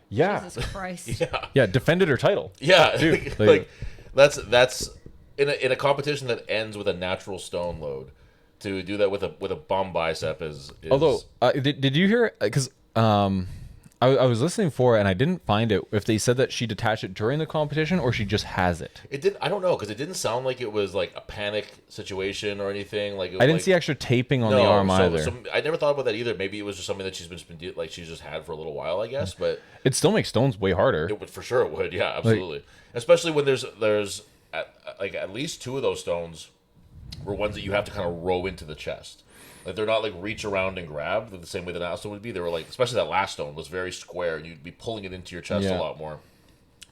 Yeah. Jesus Christ. Yeah, defended her title. Yeah, Dude, like that's in a competition that ends with a natural stone load. To do that with a bum bicep is Although, did you hear? Because I was listening for it and I didn't find it if they said that she detached it during the competition or she just has it. It did. I don't know because it didn't sound like it was like a panic situation or anything. Like I didn't see extra taping on the arm either. So I never thought about that either. Maybe it was just something that she's just had for a little while, I guess. But it still makes stones way harder. it would for sure. It would. Yeah, absolutely. Especially when there's at least 2 of those stones were ones that you have to kind of row into the chest. Like they're not like reach around and grab the same way the last stone would be. They were like, especially that last stone was very square, and you'd be pulling it into your chest a lot more.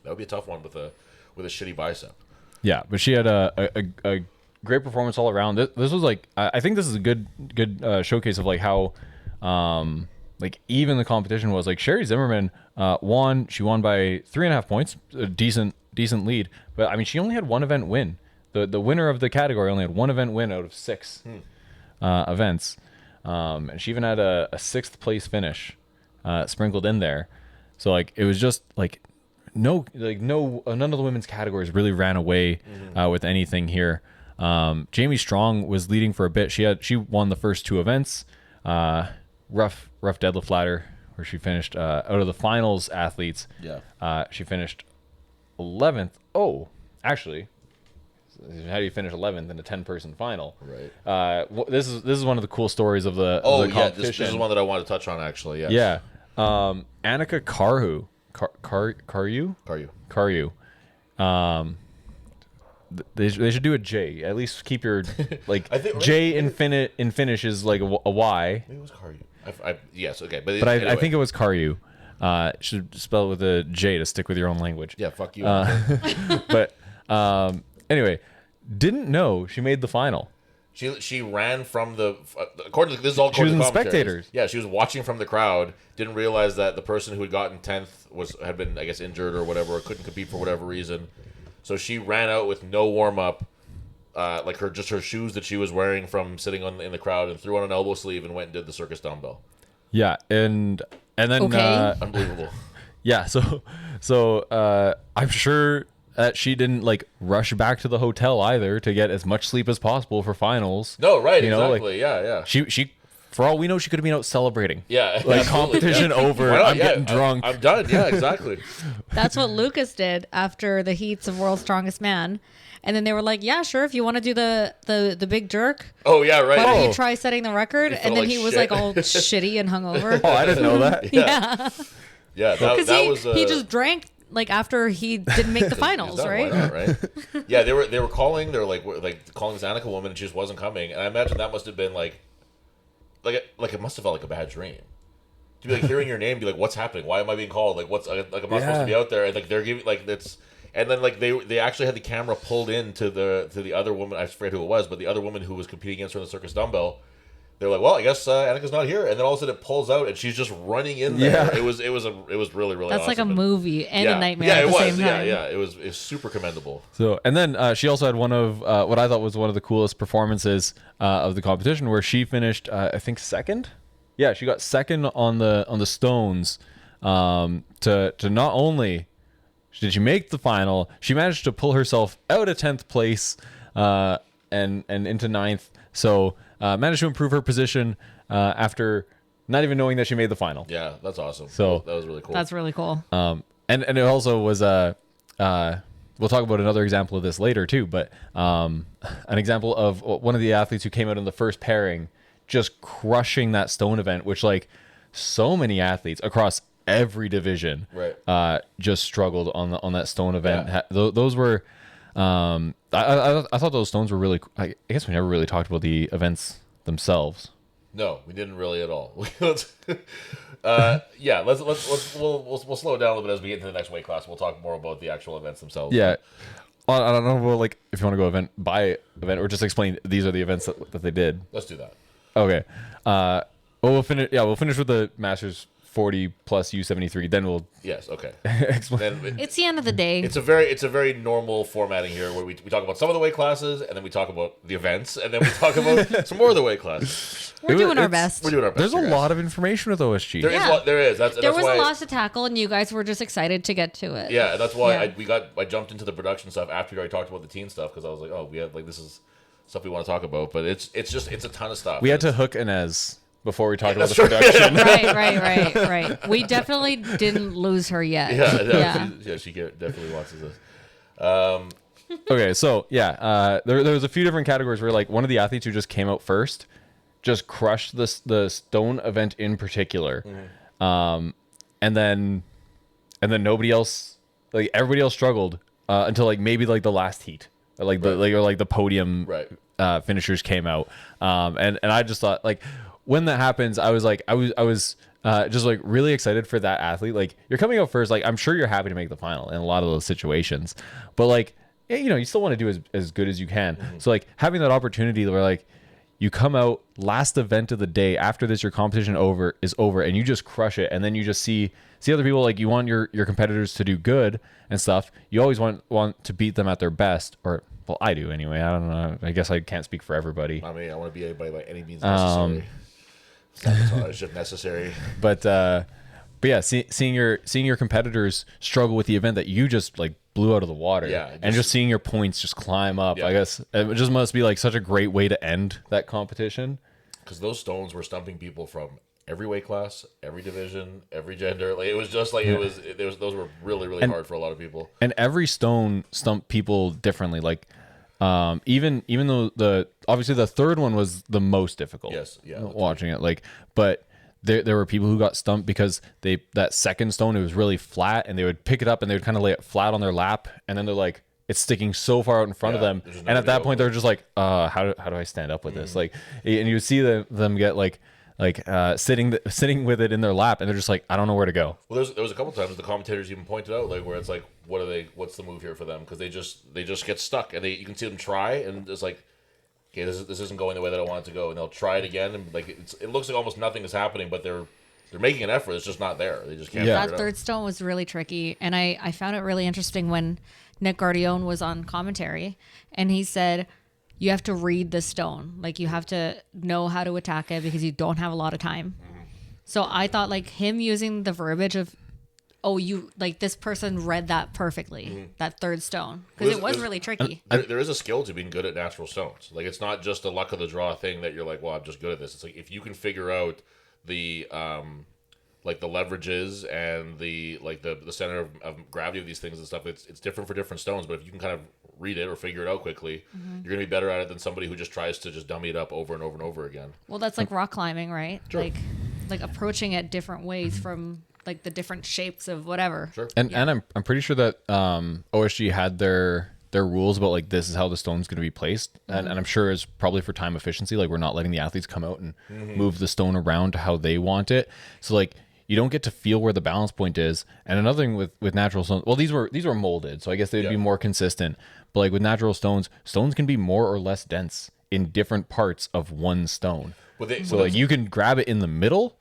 That would be a tough one with a shitty bicep. Yeah, but she had a great performance all around. This was like I think this is a good showcase of like how like even the competition was. Like Sherry Zimmerman won. She won by 3.5 points, a decent lead. But I mean, she only had one event win. The winner of the category only had one event win out of 6 events, and she even had a 6th place finish sprinkled in there. So like it was just like none of the women's categories really ran away with anything here. Jamie Strong was leading for a bit. She won the first 2 events. Rough deadlift ladder where she finished out of the finals athletes. Yeah, she finished 11th. Oh, actually. How do you finish 11th in a 10-person final? Right. This is one of the cool stories of the competition. This is one that I wanted to touch on actually. Yes. Yeah. Annika Karhu. Karyu. They should do a J. At least keep your like J in Finnish is like a Y. Maybe it was Karyu. Yes. Okay. But anyway. I think it was Karyu. Should spell it with a J to stick with your own language. Yeah. Fuck you. But anyway, didn't know she made the final. She ran from the according to this is all according she was to in spectators. Yeah, she was watching from the crowd. Didn't realize that the person who had gotten 10th had been, I guess, injured or whatever, or couldn't compete for whatever reason. So she ran out with no warm up, like her shoes that she was wearing from sitting in the crowd, and threw on an elbow sleeve and went and did the circus dumbbell. Yeah, and then Unbelievable. Yeah, so I'm sure that she didn't like rush back to the hotel either to get as much sleep as possible for finals. No, right, exactly. Yeah. She for all we know, she could have been out celebrating. Yeah, like competition over. I'm getting drunk. I'm done. Yeah, exactly. That's what Lucas did after the heats of World's Strongest Man. And then they were like, yeah, sure, if you want to do the big jerk. Oh, yeah, right. Why don't you try setting the record? And then he was like all shitty and hungover. Oh, I didn't know that. Yeah. Yeah, that was... he just drank like after he didn't make the finals, right? Why not, right? Yeah, they were calling. They were like calling this Annika woman, and she just wasn't coming. And I imagine that must have been like it must have felt like a bad dream. To be like hearing your name, be like, what's happening? Why am I being called? Like, what's like I'm not supposed to be out there? And like they're giving like that's. And then like they actually had the camera pulled in to the other woman. I forget who it was, but the other woman who was competing against her in the circus dumbbell. They're like, well, I guess Annika's not here, and then all of a sudden it pulls out, and she's just running in there. Yeah. It was really That's awesome. like a movie and a nightmare at the same time. Yeah, it was super commendable. So, and then she also had one of what I thought was one of the coolest performances of the competition, where she finished, I think, second. Yeah, she got second on the stones. To not only did she make the final, she managed to pull herself out of 10th place and into 9th. So managed to improve her position after not even knowing that she made the final. Yeah, that's awesome. So that was really cool. That's really cool. And it also was we'll talk about another example of this later too, but an example of one of the athletes who came out in the first pairing just crushing that stone event, which like so many athletes across every division just struggled on that stone event. Yeah. Those were I thought those stones were really I guess we never really talked about the events themselves. No, we didn't really at all. Yeah, we'll slow it down a little bit as we get into the next weight class. We'll talk more about the actual events themselves. Yeah. I don't know, well, like, if you want to go event by event or just explain these are the events that they did. Let's do that. Okay. Well, we'll finish. Yeah, we'll finish with the Masters 40 plus U73. Then we'll Yes. Okay. explain. Then It's the end of the day. it's a very normal formatting here where we talk about some of the weight classes and then we talk about the events and then we talk about some more of the weight classes. We're doing our it's- best. We're doing our best. There's a here, guys. lot of information with OSG. There is. Yeah. There is. That's There was why, a lot to tackle, and you guys were just excited to get to it. Yeah, and that's why Yeah. I jumped into the production stuff after we already talked about the teen stuff because I was like, oh, we had like this is stuff we want to talk about, but it's a ton of stuff. We had to hook Inez before we talked about the that's true. production. Right. We definitely didn't lose her yet. Yeah. She definitely watches this. Okay, so yeah, there was a few different categories where like one of the athletes who just came out first just crushed the stone event in particular, and then nobody else, like everybody else struggled until like maybe like the last heat, like the podium finishers came out, and I just thought like when that happens, I was just like really excited for that athlete. Like you're coming out first, like I'm sure you're happy to make the final in a lot of those situations, but like you know you still want to do as good as you can. So like having that opportunity where like you come out last event of the day after this, your competition is over and you just crush it, and then you just see other people, like you want your competitors to do good and stuff. You always want to beat them at their best, or well I do anyway. I don't know, I guess I can't speak for everybody. I mean, I want to be anybody by any means necessary. Sabotage if necessary. But yeah, seeing your competitors struggle with the event that you just like blew out of the water, and just seeing your points just climb up, I guess it just must be like such a great way to end that competition. Because those stones were stumping people from every weight class, every division, every gender. Like it was just like those were really hard for a lot of people. And every stone stumped people differently. Like even though obviously the third one was the most difficult. Yes, yeah. Watching it, like, but there were people who got stumped because that second stone, it was really flat, and they would pick it up and they would kind of lay it flat on their lap, and then they're like, it's sticking so far out in front of them, and at that point they're just like, how do I stand up with this? Like, and you see them get like sitting with it in their lap, and they're just like, I don't know where to go. Well, there was a couple times the commentators even pointed out like where it's like, what's the move here for them? Because they just get stuck, and you can see them try, and it's like, okay, this isn't going the way that I want it to go, and they'll try it again, and like it looks like almost nothing is happening, but they're making an effort. It's just not there. They just can't. That third stone was really tricky, and I found it really interesting when Nick Guardione was on commentary, and he said, you have to read the stone. Like, you have to know how to attack it because you don't have a lot of time. So I thought, like, him using the verbiage of, this person read that perfectly, that third stone. Because it was really tricky. There is a skill to being good at natural stones. Like, it's not just a luck of the draw thing that you're like, well, I'm just good at this. It's like, if you can figure out the like the leverages and the center of gravity of these things and stuff, it's different for different stones, but if you can kind of read it or figure it out quickly, you're gonna be better at it than somebody who just tries to just dummy it up over and over and over again. Well, that's like rock climbing, right? Sure. Like approaching it different ways from like the different shapes of whatever. Sure. And I'm pretty sure that OSG had their rules about like this is how the stone's going to be placed, and I'm sure it's probably for time efficiency, like we're not letting the athletes come out and move the stone around to how they want it, so like you don't get to feel where the balance point is. And another thing with natural stones, well, these were molded, so I guess they'd be more consistent, but like with natural stones can be more or less dense in different parts of one stone. So like you can grab it in the middle,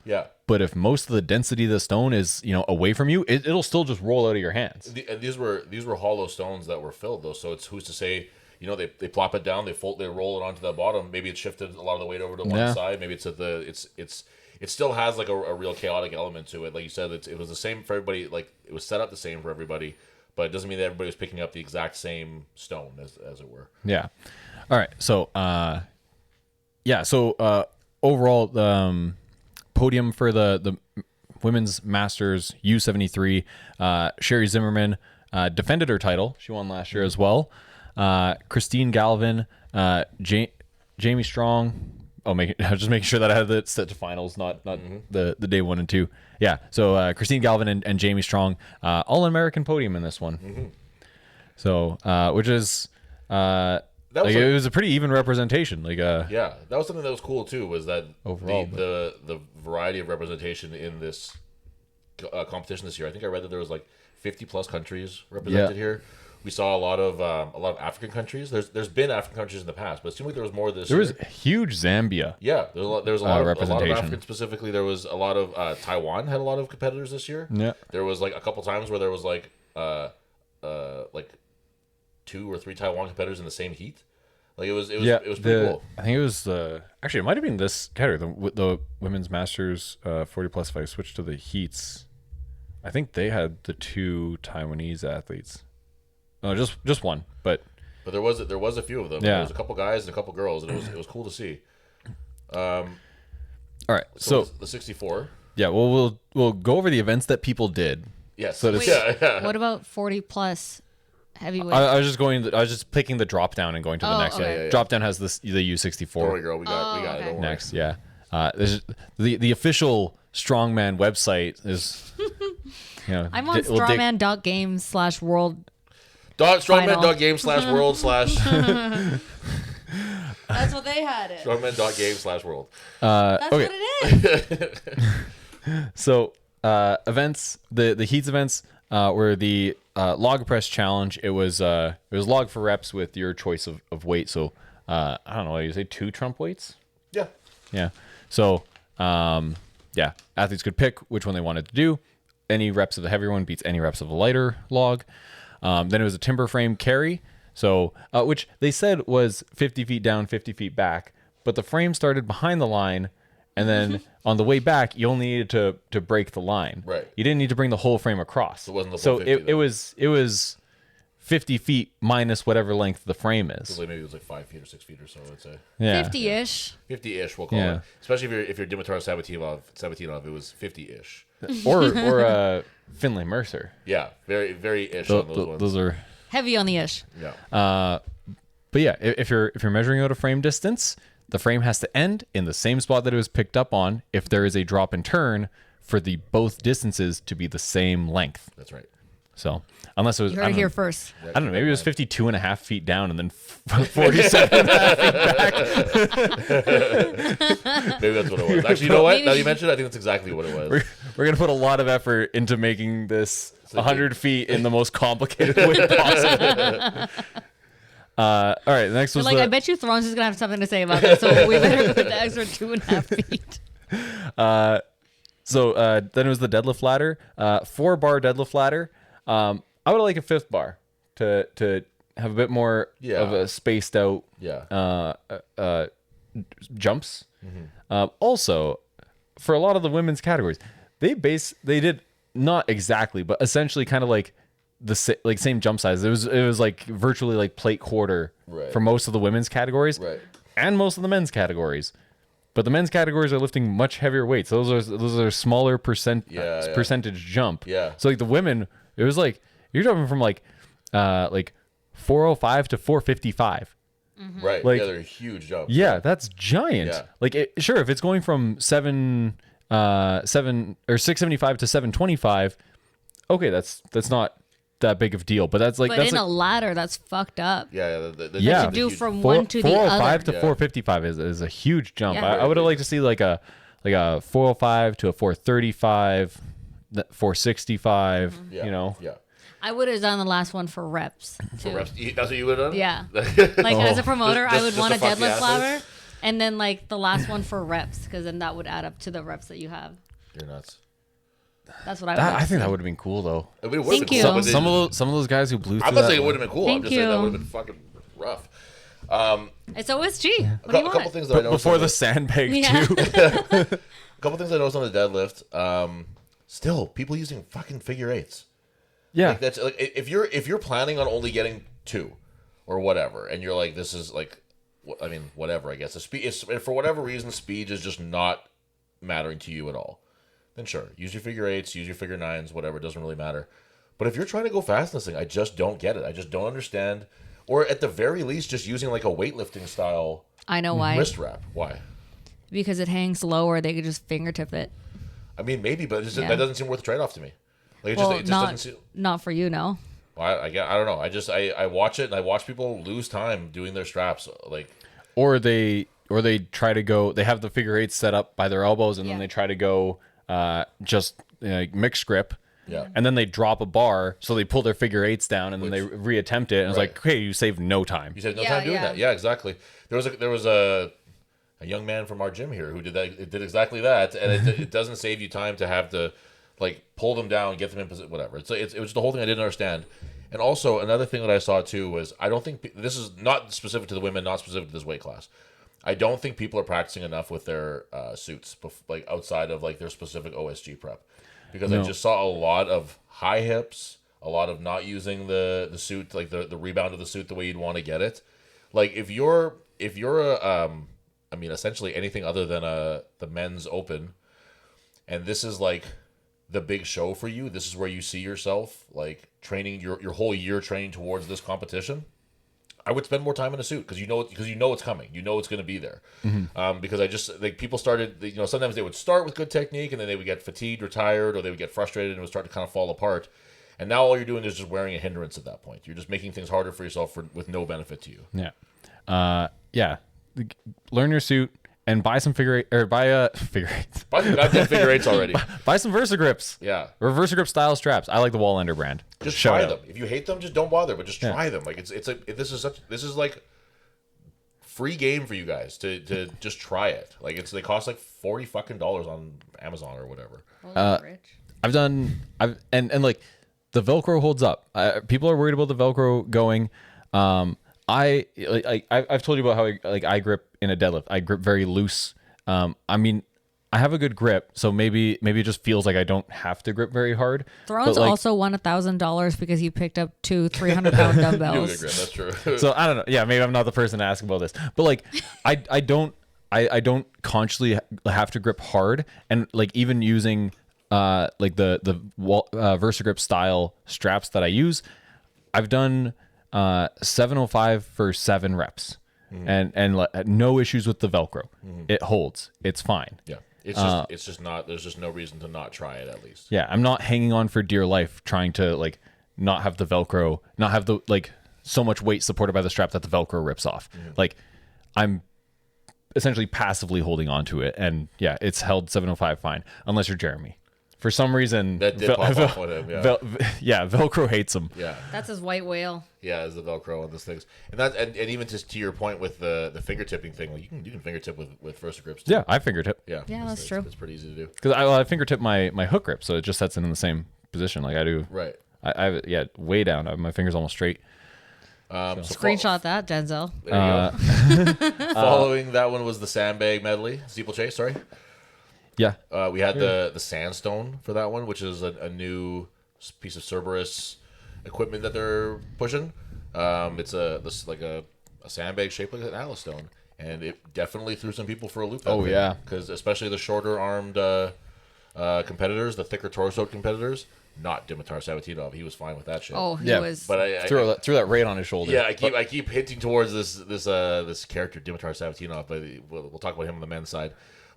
but if most of the density of the stone is away from you, it'll still just roll out of your hands. And these were hollow stones that were filled though, so it's who's to say, they plop it down, they roll it onto the bottom, maybe it shifted a lot of the weight over to one side, maybe it's at it still has like a real chaotic element to it. Like you said, it was the same for everybody, like it was set up the same for everybody, but it doesn't mean that everybody was picking up the exact same stone as it were. Yeah. All right. So overall, podium for the women's masters U73, Sherry Zimmerman defended her title. She won last year as well. Christine Galvin, Jamie Strong. Just making sure that I had it set to finals, not the day 1 and 2. Yeah. So Christine Galvin and Jamie Strong, all American podium in this one. So which is that was Like, it was a pretty even representation. Like, yeah, that was something that was cool too. Was that Overall, the variety of representation in this competition this year? I think I read that there was like 50 plus countries represented here. We saw a lot of African countries. There's been African countries in the past, but it seemed like there was more this year. there was huge Zambia. Yeah, there was a lot of representation. African specifically. There was a lot of Taiwan had a lot of competitors this year. Yeah. There was like a couple times where there was like 2 or 3 Taiwan competitors in the same heat. Like it was pretty cool. I think it was actually it might have been this category, the women's masters 40 plus fight switched to the heats. I think they had the 2 Taiwanese athletes. No, just one, but there was a few of them. Yeah. There was a couple guys and a couple girls, and it was cool to see. All right. So the 64. yeah, well we'll go over the events that people did. Yes. So Wait, yeah. what about 40 plus heavyweight? I was just picking the drop down and going to the next one. okay. Drop down has the Don't U64 worry, girl. We got it. okay. Don't worry. next. Yeah. This is the official Strongman website is. I'm on strongman.games/world. Strongman.game/world/ That's what they had it. Strongman.game/world. That's okay. what it is. So events, the heats events were the log press challenge. It was log for reps with your choice of weight. So I don't know, you say 2 Trump weights? Yeah. Yeah. So athletes could pick which one they wanted to do. Any reps of the heavier one beats any reps of the lighter log. Then it was a timber frame carry. So which they said was 50 feet down, 50 feet back, but the frame started behind the line. And then on the way back, you only needed to break the line. Right. You didn't need to bring the whole frame across. So it wasn't the full 50 it was 50 feet minus whatever length the frame is. Maybe it was like 5 feet or 6 feet or so. I'd say Yeah. 50-ish. 50-ish. We'll call Yeah. it. Especially if you're Dimitar Sabatinov, it was 50-ish. or Finlay Mercer. Yeah, very very ish on those ones. Those are. Heavy on the ish. Yeah. But yeah, if you're measuring out a frame distance, the frame has to end in the same spot that it was picked up on. If there is a drop and turn, for the both distances to be the same length. That's right. So unless it was, You heard it here first. I don't know, maybe it was 52.5 feet down and then 47.5 feet back. Maybe that's what it was. Actually, you know what? Now you mentioned it, I think that's exactly what it was. We're gonna put a lot of effort into making this 100 feet in the most complicated way possible. All right, the next was I bet you Thrones is gonna have something to say about this, so we better go with the extra 2.5 feet. So then it was the deadlift ladder, 4-bar deadlift ladder. I would like a 5th bar to have a bit more of a spaced out jumps. Also, for a lot of the women's categories, they did not exactly, but essentially kind of like the same jump size. It was like virtually like plate quarter for most of the women's categories, and most of the men's categories. But the men's categories are lifting much heavier weights. Those are smaller percentage jump. Yeah. So like the women, it was like you're jumping from like 405 to 455. Right. Like, yeah, they're a huge jump. Yeah, that's giant. Yeah. Like sure, if it's going from 7 or 675 to 725, okay, that's not that big of a deal. But that's like But in a ladder, that's fucked up. Yeah. Yeah. To do from 4, one to the 405 other. to 455 is a huge jump. Yeah. I would have liked to see like a 405 to a 435, 465. Yeah. You know. Yeah. I would have done the last one for reps. For Too. reps, that's what you would have done? Yeah. Like as a promoter, Just- I would just want a to fuck the deadlift ladder, athletes? and then like the last one for reps, because then that would add up to the reps that you have. You're nuts. That's what I would. I think that would have been cool though. I mean, it Thank been you. cool, but Some of those guys who blew through I'm not that saying it would have been cool. I'm Thank just saying that you. would have been fucking rough. It's OSG. What do you A couple want? things that I noticed before on the sandbag Yeah. too. a couple things I noticed on the deadlift. Still, people using fucking figure eights. Yeah. Like that's like if you're planning on only getting 2 or whatever, and you're like, this is like, I mean, whatever. I guess the speed is, for whatever reason, speed is just not mattering to you at all. Then sure, use your figure eights, use your figure nines, whatever. It doesn't really matter. But if you're trying to go fast in this thing, I just don't get it. I just don't understand. Or at the very least, just using like a weightlifting style I know why. wrist wrap. Why? Because it hangs lower, they could just fingertip it. I mean, maybe, but Yeah. that doesn't seem worth the trade off to me. Like Well, it just not doesn't seem. not for you, no. I don't know. I watch it and I watch people lose time doing their straps. Like, Or they try to go. They have the figure eight set up by their elbows, and then they try to go just mixed grip. Yeah. And then they drop a bar, so they pull their figure eights down, and then they reattempt it. And it's Right. like, okay, you saved no time. you said no time doing that. Yeah, exactly. There was a young man from our gym here who did that. It did exactly that, and it doesn't save you time to have to like pull them down, get them in position, whatever. It was the whole thing I didn't understand. And also another thing that I saw too was I don't think this is not specific to the women, not specific to this weight class. I don't think people are practicing enough with their suits, like outside of like their specific OSG prep, because I just saw a lot of high hips, a lot of not using the suit, like the rebound of the suit the way you'd want to get it. Like if you're I mean essentially anything other than the men's open, and this is like the big show for you. This is where you see yourself like training your whole year training towards this competition. I would spend more time in a suit because you know it's coming. You know it's going to be there. Because I just like people started. Sometimes they would start with good technique and then they would get fatigued or tired or they would get frustrated and it would start to kind of fall apart. And now all you're doing is just wearing a hindrance at that point. You're just making things harder for yourself with no benefit to you. Yeah. Learn your suit and buy some figure eight or buy figure eights. Buy some goddamn figure eights already. Buy some VersaGrips. Yeah. Or VersaGrip style straps. I like the Wall Ender brand. Just Shout try out. them. If you hate them, just don't bother. But just try them. Like this is like free game for you guys to just try it. Like they cost like $40 fucking on Amazon or whatever. And like the Velcro holds up. People are worried about the Velcro going. I've told you about how I grip in a deadlift. I grip very loose. I mean, I have a good grip, so maybe it just feels like I don't have to grip very hard. Throne's But, like, also won $1,000 because he picked up two 300-pound You do a good dumbbells. grip, that's true. So I don't know. Yeah, maybe I'm not the person to ask about this, but like, I don't consciously have to grip hard, and like even using like the VersaGrip style straps that I use, I've done 705 for 7 reps, and no issues with the Velcro. It holds. It's fine. Yeah. It's just not. There's just no reason to not try it at least. Yeah, I'm not hanging on for dear life trying to like not have the Velcro, not have the like so much weight supported by the strap that the Velcro rips off. Like I'm essentially passively holding on to it, and yeah, it's held 705 fine unless you're Jeremy. For some reason, That did pop off on him. Yeah. Velcro hates him. Yeah. That's his white whale. Yeah, as the Velcro on those things, and even to your point with the fingertipping thing, like you can fingertip with VersaGrips too. Yeah, I fingertip. Yeah, that's true. It's pretty easy to do. Because I fingertip my hook grip, so it just sets it in the same position like I do. Right. I have it, way down. I have my fingers almost straight. Screenshot that, Denzel. There you go. Following that one was the sandbag medley, steeplechase. Sorry. Yeah. We had the sandstone for that one, which is a new piece of Cerberus equipment that they're pushing. It's a sandbag shaped like an Atlas stone, and it definitely threw some people for a loop. Oh, yeah. Because especially the shorter armed competitors, the thicker torso competitors, not Dimitar Savatinov. He was fine with that shit. Oh, he Yeah, was. but I Threw that right on his shoulder. yeah, I keep hinting towards this character Dimitar Savatinov, but we'll talk about him on the men's side.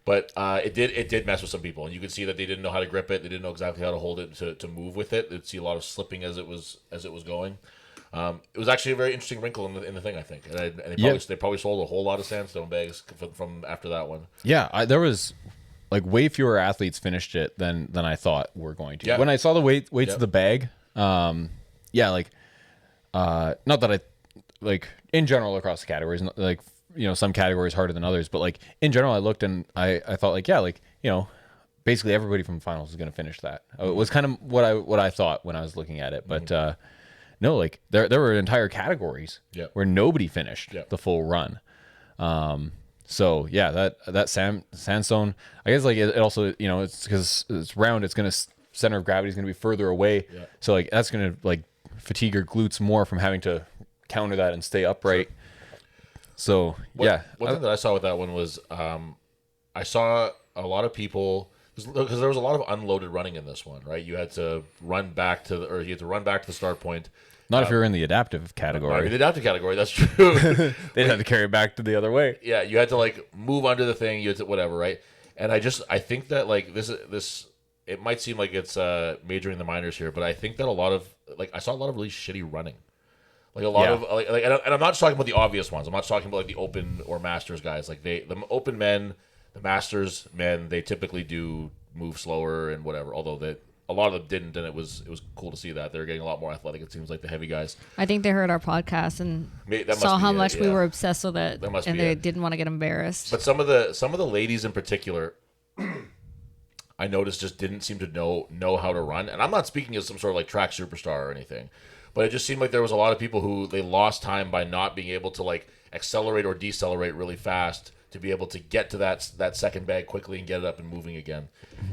But it did mess with some people, and you could see that they didn't know how to grip it. They didn't know exactly how to hold it to move with it. They'd see a lot of slipping as it was going. It was actually a very interesting wrinkle in the thing, I think, and they probably sold a whole lot of sandstone bags from after that one. Yeah, there was like way fewer athletes finished it than I thought were going to. Yeah. When I saw the weights of the bag, yeah, like not that I like in general across the categories, like some categories harder than others, but like in general, I looked and I thought like yeah, like basically everybody from finals is going to finish that. It was kind of what I thought when I was looking at it, but no, like there were entire categories where nobody finished the full run. So yeah, that sandstone, I guess like it also it's because it's round, it's gonna center of gravity is gonna be further away. Yeah. So like that's gonna like fatigue your glutes more from having to counter that and stay upright. Sure. So One thing that I saw with that one was I saw a lot of people because there was a lot of unloaded running in this one, right? You had to run back to the start point. Not if you're in the adaptive category. In the adaptive category, that's true. They'd have to carry it back to the other way. Yeah, you had to like move under the thing. You had to whatever, right? And I think that like this it might seem like it's majoring the minors here, but I think that a lot of I saw a lot of really shitty running. Like a lot of and I'm not just talking about the obvious ones. I'm not talking about like the open or masters guys. Like the open men, the masters men, they typically do move slower and whatever. Although a lot of them didn't, and it was cool to see that they're getting a lot more athletic. It seems like the heavy guys. I think they heard our podcast and saw how much we were obsessed with it, and they didn't want to get embarrassed. But some of the ladies in particular, I noticed just didn't seem to know how to run. And I'm not speaking as some sort of like track superstar or anything. But it just seemed like there was a lot of people who they lost time by not being able to like accelerate or decelerate really fast to be able to get to that second bag quickly and get it up and moving again.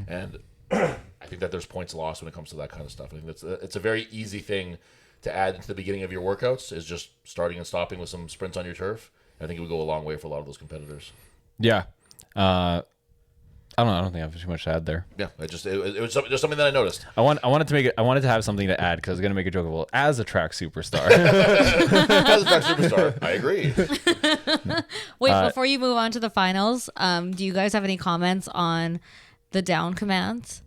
And I think that there's points lost when it comes to that kind of stuff. I think it's a very easy thing to add to the beginning of your workouts is just starting and stopping with some sprints on your turf. I think it would go a long way for a lot of those competitors. Yeah. I don't think I have too much to add there. Yeah, it was just something that I noticed. I wanted to have something to add because I was going to make a joke of, well, as a track superstar. As a track superstar, I agree. Wait, before you move on to the finals, do you guys have any comments on the down commands?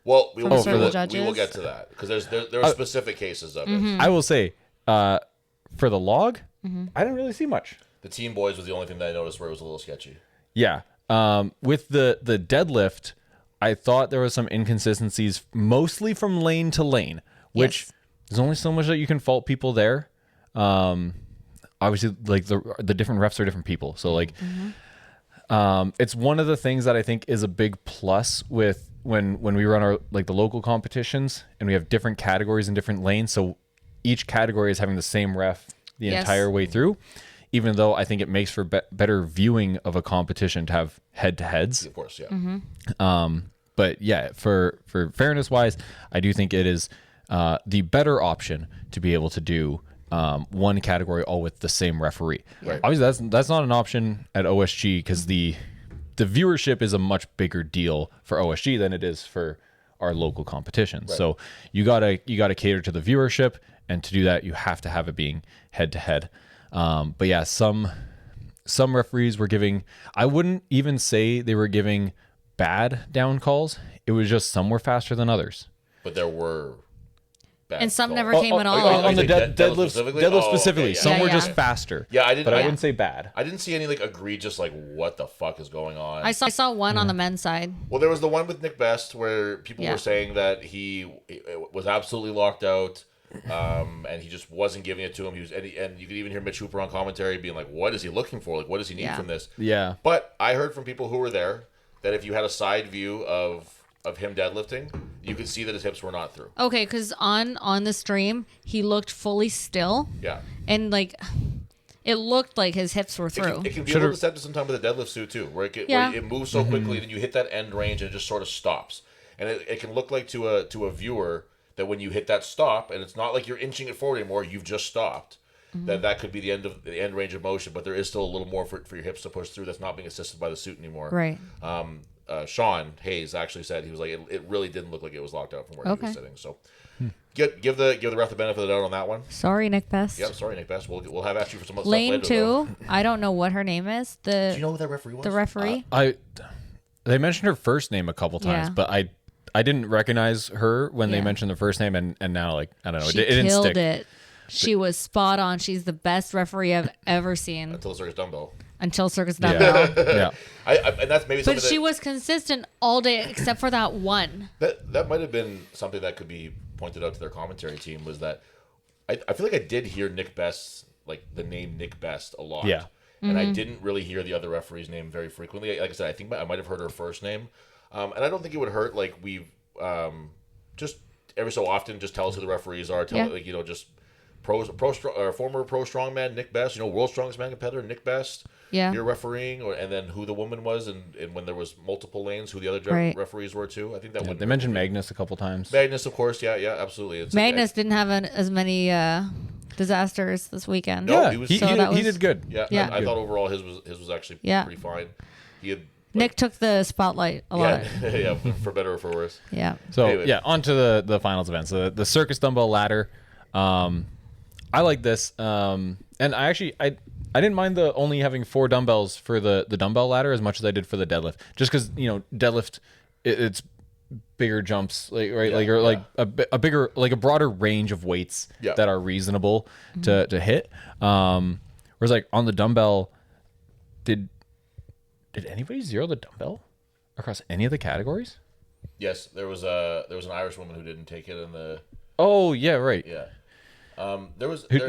Well, we will judges? get to that because there are specific cases of it. I will say, for the log, I didn't really see much. The team boys was the only thing that I noticed where it was a little sketchy. Yeah. With the deadlift, I thought there was some inconsistencies, mostly from lane to lane, which there's only so much that you can fault people there. Obviously, like the different refs are different people, so like, it's one of the things that I think is a big plus with when we run our like the local competitions and we have different categories in different lanes, so each category is having the same ref the entire way through. Even though I think it makes for better viewing of a competition to have head-to-heads. Of course, yeah. But yeah, for fairness wise, I do think it is the better option to be able to do one category all with the same referee. Right. Obviously, that's not an option at OSG because the viewership is a much bigger deal for OSG than it is for our local competitions. Right. So you gotta cater to the viewership, and to do that, you have to have it being head-to-head. But yeah, some referees were giving, I wouldn't even say they were giving bad down calls. It was just some were faster than others. But there were bad and some calls. never came at all. On the deadlift specifically. Okay, yeah. Some were just faster. Yeah, but I wouldn't say bad. I didn't see any like egregious like what the fuck is going on. I saw one on the men's side. Well, there was the one with Nick Best where people were saying that he was absolutely locked out. And he just wasn't giving it to him. He was, and you could even hear Mitch Hooper on commentary being like, "What is he looking for? Like, what does he need from this?" Yeah. But I heard from people who were there that if you had a side view of him deadlifting, you could see that his hips were not through. Okay, because on the stream he looked fully still. Yeah. And like, it looked like his hips were through. It can be a little deceptive sometimes with a deadlift suit too, where it moves so quickly that you hit that end range and it just sort of stops, and it can look like to a viewer that when you hit that stop, and it's not like you're inching it forward anymore, you've just stopped. That could be the end range of motion, but there is still a little more for your hips to push through that's not being assisted by the suit anymore. Right. Sean Hayes actually said he was like it really didn't look like it was locked out from where he was sitting. So give the ref the benefit of the doubt on that one. Sorry, Nick Best. Yep, sorry, Nick Best. We'll have at you for some other lane stuff later, 2. I don't know what her name is. Do you know who that referee was? The referee. They mentioned her first name a couple times, but I didn't recognize her when they mentioned the first name, and now like I don't know, she it didn't killed stick. it. She was spot on. She's the best referee I've ever seen. Until Circus Dumbbell. Yeah. And that's maybe something. But she was consistent all day except for that one. That might have been something that could be pointed out to their commentary team, was that I feel like I did hear Nick Best, like the name Nick Best, a lot. Yeah. And I didn't really hear the other referee's name very frequently. Like I said, I think I might have heard her first name. And I don't think it would hurt. Like we've just every so often just tell us who the referees are. Like just former pro strongman Nick Best. World's strongest man competitor Nick Best. Yeah. You're refereeing, and then who the woman was, and when there was multiple lanes, who the other referees were too. I think that they mentioned Magnus a couple times. Magnus, of course. Yeah, absolutely. Magnus didn't have as many disasters this weekend. No, he did good. Yeah. I thought overall his was actually pretty fine. He had. Nick took the spotlight a lot. Yeah, for better or for worse. Yeah. So anyway. On to the finals event. So the circus dumbbell ladder. I like this. And I didn't mind the only having 4 dumbbells for the dumbbell ladder as much as I did for the deadlift. Just because deadlift, it's bigger jumps, like right, like or like a bigger, like a broader range of weights that are reasonable to hit. Whereas like on the dumbbell, did anybody zero the dumbbell across any of the categories? Yes, there was an Irish woman who didn't take it in the. Oh yeah, right. Yeah.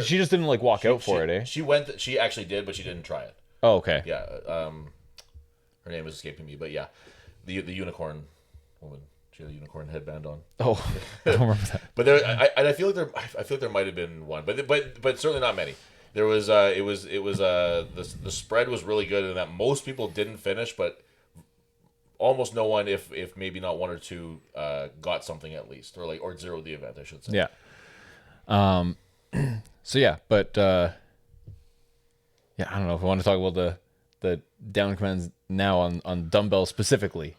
She just didn't like walk out for it, eh? She went. She actually did, but she didn't try it. Oh, okay. Yeah. Her name is escaping me, but yeah, the unicorn woman. She had a unicorn headband on. Oh, I don't remember that. But I feel like there might have been one, but certainly not many. There was the spread was really good in that most people didn't finish, but almost no one, if maybe not one or two, got something at least, or zeroed the event, I should say. Yeah. So yeah, but yeah, I don't know if I want to talk about the down commands now on dumbbell specifically.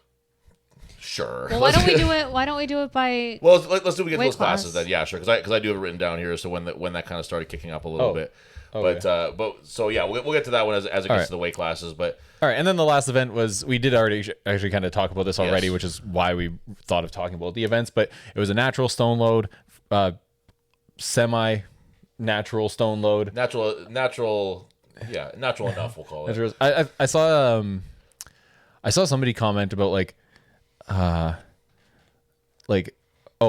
Sure. Well, why don't we do it? Why don't we do it by? Well, let's do we get weight those classes class? then. Yeah, sure. Because I do have it written down here. So when that kind of started kicking up a little bit, okay. but so yeah, we'll get to that one as it gets to the weight classes. But All right, and then the last event was, we did already actually kind of talk about this already, Yes. which is why we thought of talking about the events. But it was a natural stone load, semi-natural stone load. natural, yeah, natural enough. We'll call it. I saw somebody comment about like, oh,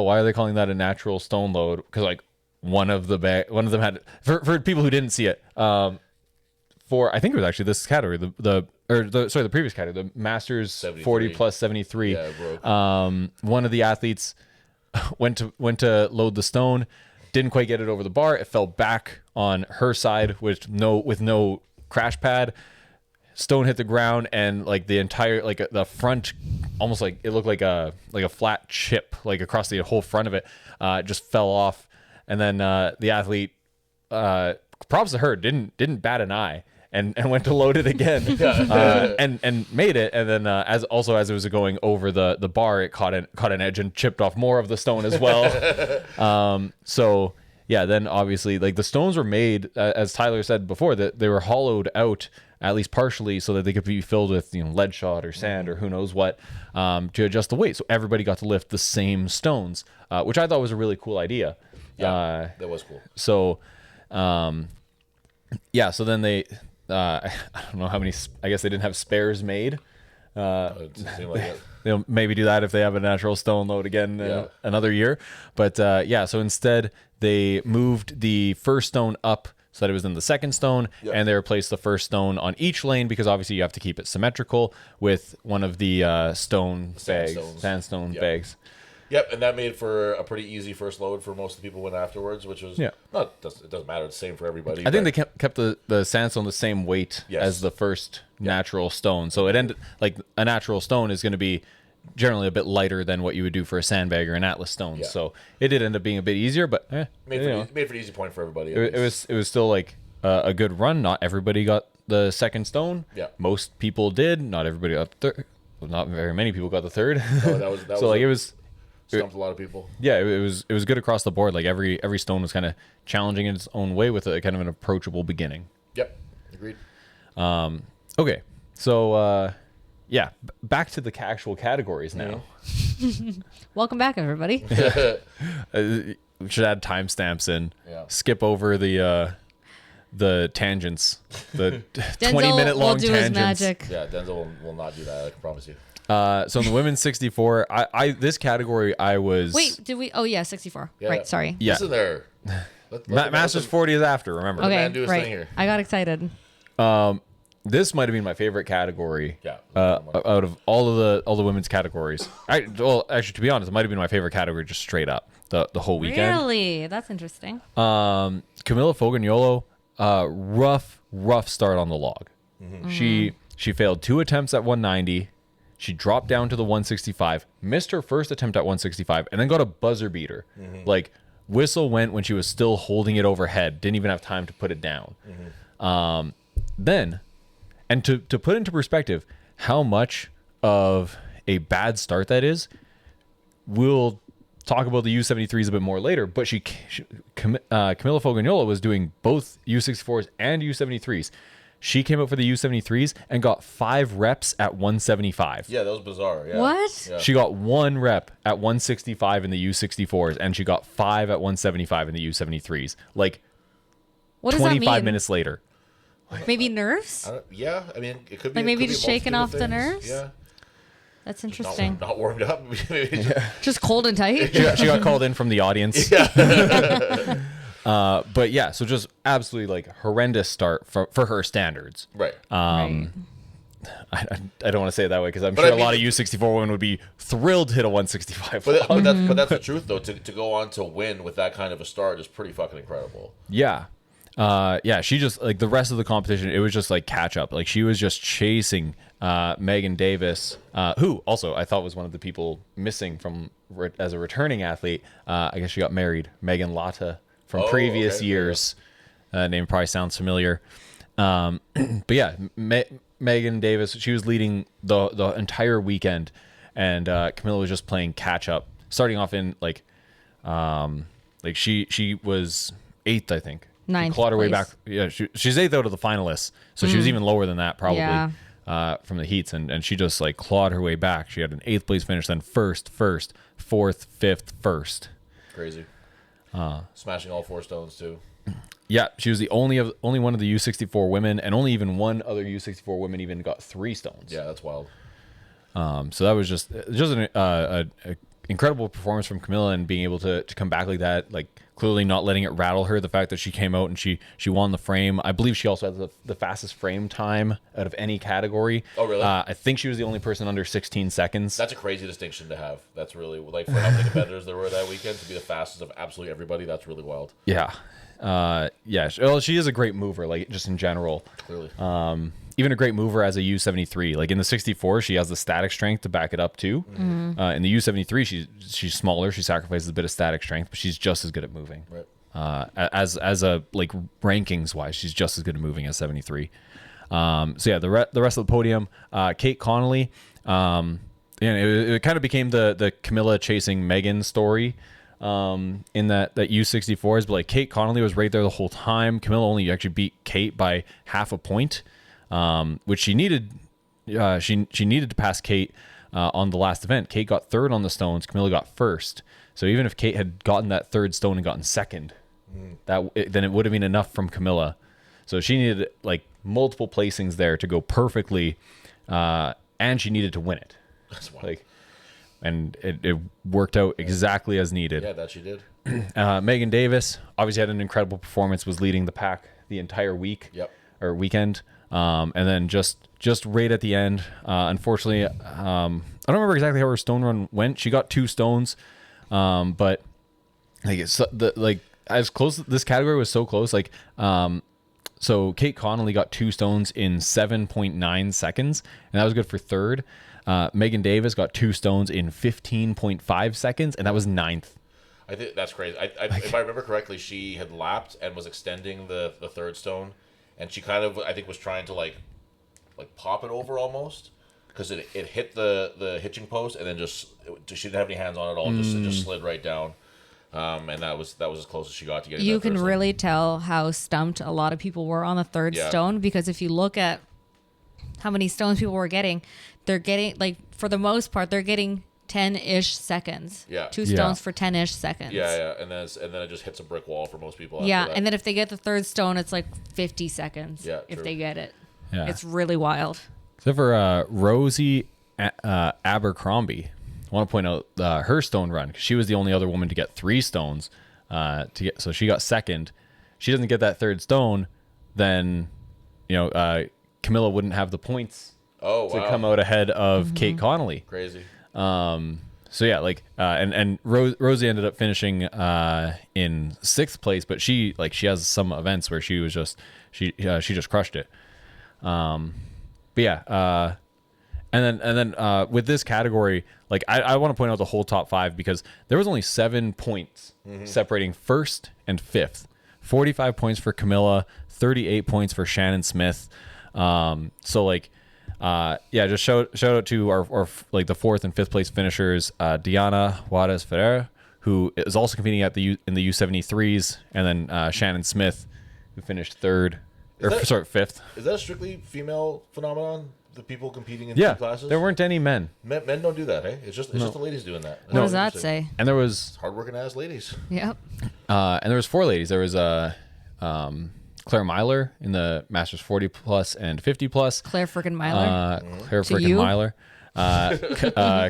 why are they calling that a natural stone load? Because like one of them had, for people who didn't see it, for I think it was actually this category, the previous category, the Masters 73. 40 plus 73. Yeah, it broke. One of the athletes went to load the stone, didn't quite get it over the bar. It fell back on her side with no crash pad. Stone hit the ground, and like the entire, like the front, almost like it looked like a flat chip like across the whole front of it, just fell off. And then the athlete, props to her, didn't bat an eye and went to load it again, and made it. And then as it was going over the bar, it caught an edge and chipped off more of the stone as well. So yeah, then obviously like the stones were made, as Tyler said before, that they were hollowed out at least partially so that they could be filled with lead shot or sand or who knows what, to adjust the weight. So everybody got to lift the same stones, which I thought was a really cool idea. Yeah, that was cool. So, yeah. So then they, I don't know how many. I guess they didn't have spares made. It seemed like it. They'll maybe do that if they have a natural stone load again another year. But yeah, so instead they moved the first stone up so that it was in the second stone, and they replaced the first stone on each lane because obviously you have to keep it symmetrical with one of the sandstone bags. Yep, and that made for a pretty easy first load for most of the people who went afterwards, which was it doesn't matter. It's the same for everybody. I think they kept the sandstone the same weight as the first natural stone. So it ended like a natural stone is going to be generally a bit lighter than what you would do for a sandbag or an Atlas stone. Yeah. So it did end up being a bit easier, but made for an easy point for everybody. it was still like a good run. Not everybody got the second stone. Yeah, most people did. Not everybody got the third. Well, not very many people got the third. No, that was so like it was. Stumped a lot of people. Yeah, it was good across the board. Like every stone was kind of challenging in its own way with a kind of an approachable beginning. Yep, agreed. Okay, so yeah, back to the actual categories now. Welcome back, everybody. We should add timestamps in. Yeah. Skip over the tangents, the Denzel 20-minute long will do his tangents. magic. Yeah, Denzel will not do that. I can promise you. So in the women's 64, I this category I was. Wait, did we? Oh yeah, 64. Yeah. Right, sorry. Yeah. Listen there. Masters 40 is after. Remember. Okay, man do his right. thing here. I got excited. This might have been my favorite category. Yeah. Out of all the women's categories. Well, actually, to be honest, it might have been my favorite category just straight up the whole weekend. Really, that's interesting. Camila Fogagnolo, rough start on the log. Mm-hmm. She failed 2 attempts at 190. She dropped down to the 165, missed her first attempt at 165, and then got a buzzer beater. Mm-hmm. Like, whistle went when she was still holding it overhead. Didn't even have time to put it down. Mm-hmm. Then, and to put into perspective how much of a bad start that is, we'll talk about the U73s a bit more later, but Camila Fogagnolo was doing both U64s and U73s. She came out for the U73s and got 5 reps at 175. Yeah, that was bizarre. Yeah. What? Yeah. She got 1 rep at 165 in the U64s, and she got 5 at 175 in the U73s. Like, What does that 25 mean? minutes later. Maybe nerves? Yeah, I mean, it could be Like maybe it could just be a shaking multitude off of the things. nerves? Yeah. That's interesting. Not warmed up. Maybe just- Just cold and tight? She got called in from the audience. But yeah, so just absolutely like horrendous start for her standards. Right. Right. I don't want to say it that way because I'm But sure I a lot mean- of U64 women would be thrilled to hit a 165. But that's the truth though. To go on to win with that kind of a start is pretty fucking incredible. Yeah. Yeah, she just like the rest of the competition, it was just like catch up. Like she was just chasing Megan Davis, who also I thought was one of the people missing from as a returning athlete. I guess she got married, Megan Latta from previous okay. years. Name probably sounds familiar. But yeah, Megan Davis, she was leading the entire weekend, and Camilla was just playing catch up, starting off in like she was 8th, I think. Ninth She clawed her way place. back. Yeah, she's 8th out of the finalists, so she was even lower than that probably from the heats, and she just like clawed her way back. She had an 8th place finish, then first, 4th, 5th, 1st. Crazy. Smashing all 4 stones too. Yeah, she was the only one of the U64 women, and only even one other U64 woman even got 3 stones. Yeah, that's wild. So that was just an incredible performance from Camilla, and being able to come back like that, like clearly not letting it rattle her. The fact that she came out and she won the frame. I believe she also had the fastest frame time out of any category. Oh, really? I think she was the only person under 16 seconds. That's a crazy distinction to have. That's really like for how many competitors there were that weekend to be the fastest of absolutely everybody. That's really wild. Yeah. Well, she is a great mover, like just in general. Clearly. Even a great mover as a U73. Like in the 64, she has the static strength to back it up too. In the U73, she's smaller. She sacrifices a bit of static strength, but she's just as good at moving. Right. As a like rankings wise, she's just as good at moving as 73. So yeah, the rest of the podium, Kate Connolly. It kind of became the Camilla chasing Megan story. In that U64s, but like Kate Connolly was right there the whole time. Camilla only actually beat Kate by half a point, which she needed. She needed to pass Kate on the last event. Kate got 3rd on the stones. Camilla got 1st. So even if Kate had gotten that 3rd stone and gotten 2nd, then it would have been enough from Camilla. So she needed like multiple placings there to go perfectly, and she needed to win it. That's wild. Like. And it worked out exactly as needed. Yeah, that she did. Megan Davis obviously had an incredible performance, was leading the pack the entire week or weekend. And then just right at the end, unfortunately, I don't remember exactly how her stone run went. She got 2 stones, but like as close, this category was so close. Like, so Kate Connolly got 2 stones in 7.9 seconds, and that was good for 3rd. Megan Davis got 2 stones in 15.5 seconds, and that was 9th. I think that's crazy. If I remember correctly, she had lapped and was extending the 3rd stone, and she kind of, I think, was trying to like pop it over almost, because it hit the hitching post, and then she didn't have any hands on it at all. It just slid right down. And that was as close as she got to getting. You that can first really tell how stumped a lot of people were on the 3rd stone, because if you look at how many stones people were getting, they're getting, like, for the most part, they're getting 10-ish seconds. Yeah. 2 stones for 10-ish seconds. Yeah, and then it just hits a brick wall for most people. Yeah, after that. and then if they get the 3rd stone, it's like 50 seconds. Yeah, if true. they get it. Yeah. It's really wild. Except for Rosie Abercrombie. I want to point out her stone run, because she was the only other woman to get 3 stones. So she got 2nd. She doesn't get that 3rd stone, then Camilla wouldn't have the points to come out ahead of Kate Connolly. Crazy. So yeah, like and Rosie ended up finishing in 6th place, but she has some events where she was just she just crushed it. But yeah, and then with this category, like I want to point out the whole top 5, because there was only 7 points separating 1st and 5th. 45 points for Camilla, 38 points for Shannon Smith. So like, just shout out to our like the 4th and 5th place finishers, Diana Juarez Ferrer, who is also competing in the U73s, and then Shannon Smith, who finished 3rd Sorry, 5th. Is that a strictly female phenomenon? The people competing in Yeah, two classes? there weren't any men. Men don't do that, hey? It's just the ladies doing that. What does that say? And there was Hardworking ass ladies. Yep. and there was 4 ladies. There was Claire Myler in the Masters 40 plus and 50 plus. Claire freaking Myler. Claire To freaking you? Myler.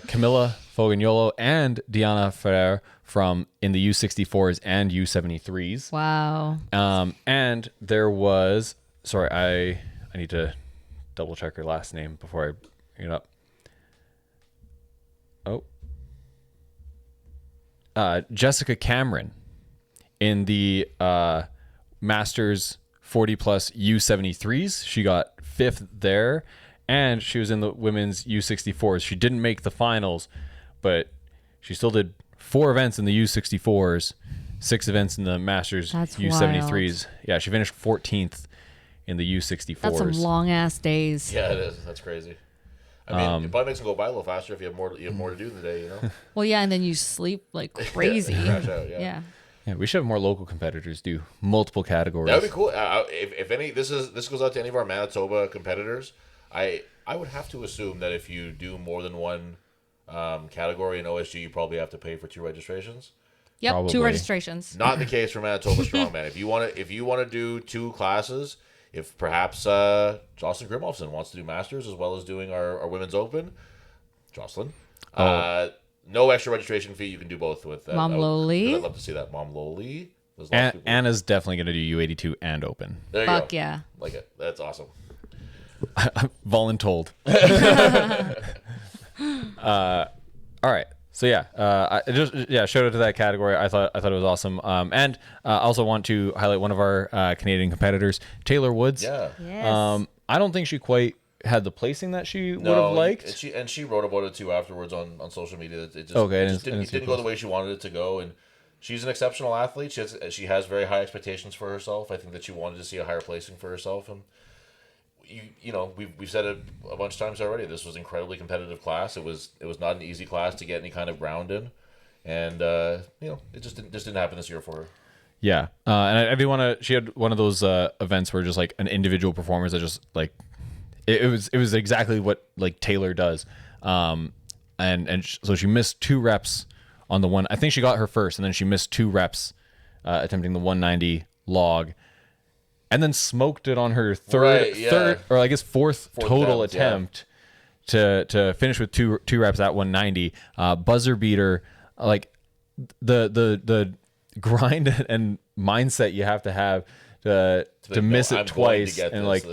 Camilla Fogagnolo and Diana Ferrer from in the U64s and U73s. Wow. And there was, sorry, I need to double check her last name before I bring it up. Jessica Cameron in the Masters 40 plus U73s. She got 5th there, and she was in the women's U64s. She didn't make the finals, but she still did 4 events in the U64s, 6 events in the Masters That's U73s. wild. Yeah, she finished 14th in the U64s. That's some long ass days. Yeah, it is. That's crazy. I mean, it probably makes them go by a little faster if you have more to do in the day, you know? Well, yeah, and then you sleep like crazy. Crash out, Yeah. Yeah, we should have more local competitors do multiple categories. That would be cool. If any, this goes out to any of our Manitoba competitors. I would have to assume that if you do more than one category in OSG, you probably have to pay for 2 registrations. Yep. Probably. 2 registrations. Not the case for Manitoba Strongman. If you want to do 2 classes, if perhaps Jocelyn Grimolfson wants to do Masters as well as doing our Women's Open, Jocelyn, no extra registration fee. You can do both with Mom Loli. I'd love to see that. Mom Loli. There's lots of people. Anna's definitely going to do U82 and Open. There you Fuck go. yeah. Like it. That's awesome. Voluntold. All right. So shout out to that category. I thought it was awesome. And I also want to highlight one of our Canadian competitors, Taylor Woods. Yeah. Yes. I don't think she quite had the placing that she would have liked. She wrote about it too afterwards on social media. It just, Okay, it didn't go the way she wanted it to go, and she's an exceptional athlete. She has very high expectations for herself. I think that she wanted to see a higher placing for herself, and we've said it a bunch of times already. This was an incredibly competitive class. It was not an easy class to get any kind of ground in, and it just didn't happen this year for her. Yeah, and I do want to. She had one of those events where just like an individual performance that just like it was exactly what like Taylor does, so she missed 2 reps on the one. I think she got her first, and then she missed 2 reps attempting the 190 log, and then smoked it on her third or I guess fourth total attempt to finish with two reps at 190. Buzzer beater, like the grind and mindset you have to have to miss it twice, and like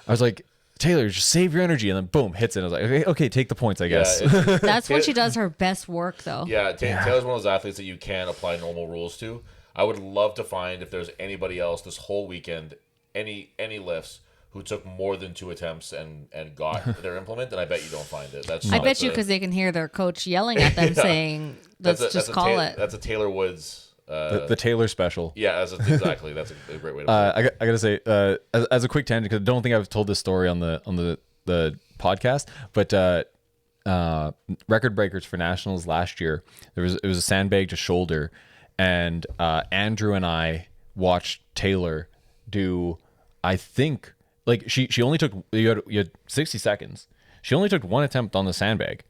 I was like, Taylor, just save your energy, and then boom, hits it. I was like, okay, take the points, I guess. That's when she does her best work, though. Yeah, Taylor's one of those athletes that you can apply normal rules to. I would love to find if there's anybody else this whole weekend, any lifts who took more than 2 attempts and got their implement, and I bet you don't find it. I bet you because they can hear their coach yelling at them saying, "Let's just call it." That's a Taylor Woods. The Taylor special. Yeah, exactly. That's a great way to put it. I gotta say, as a quick tangent, because I don't think I've told this story on the podcast, but record breakers for nationals last year, it was a sandbag to shoulder, and Andrew and I watched Taylor do. I think like she only took you had 60 seconds. She only took 1 attempt on the sandbag.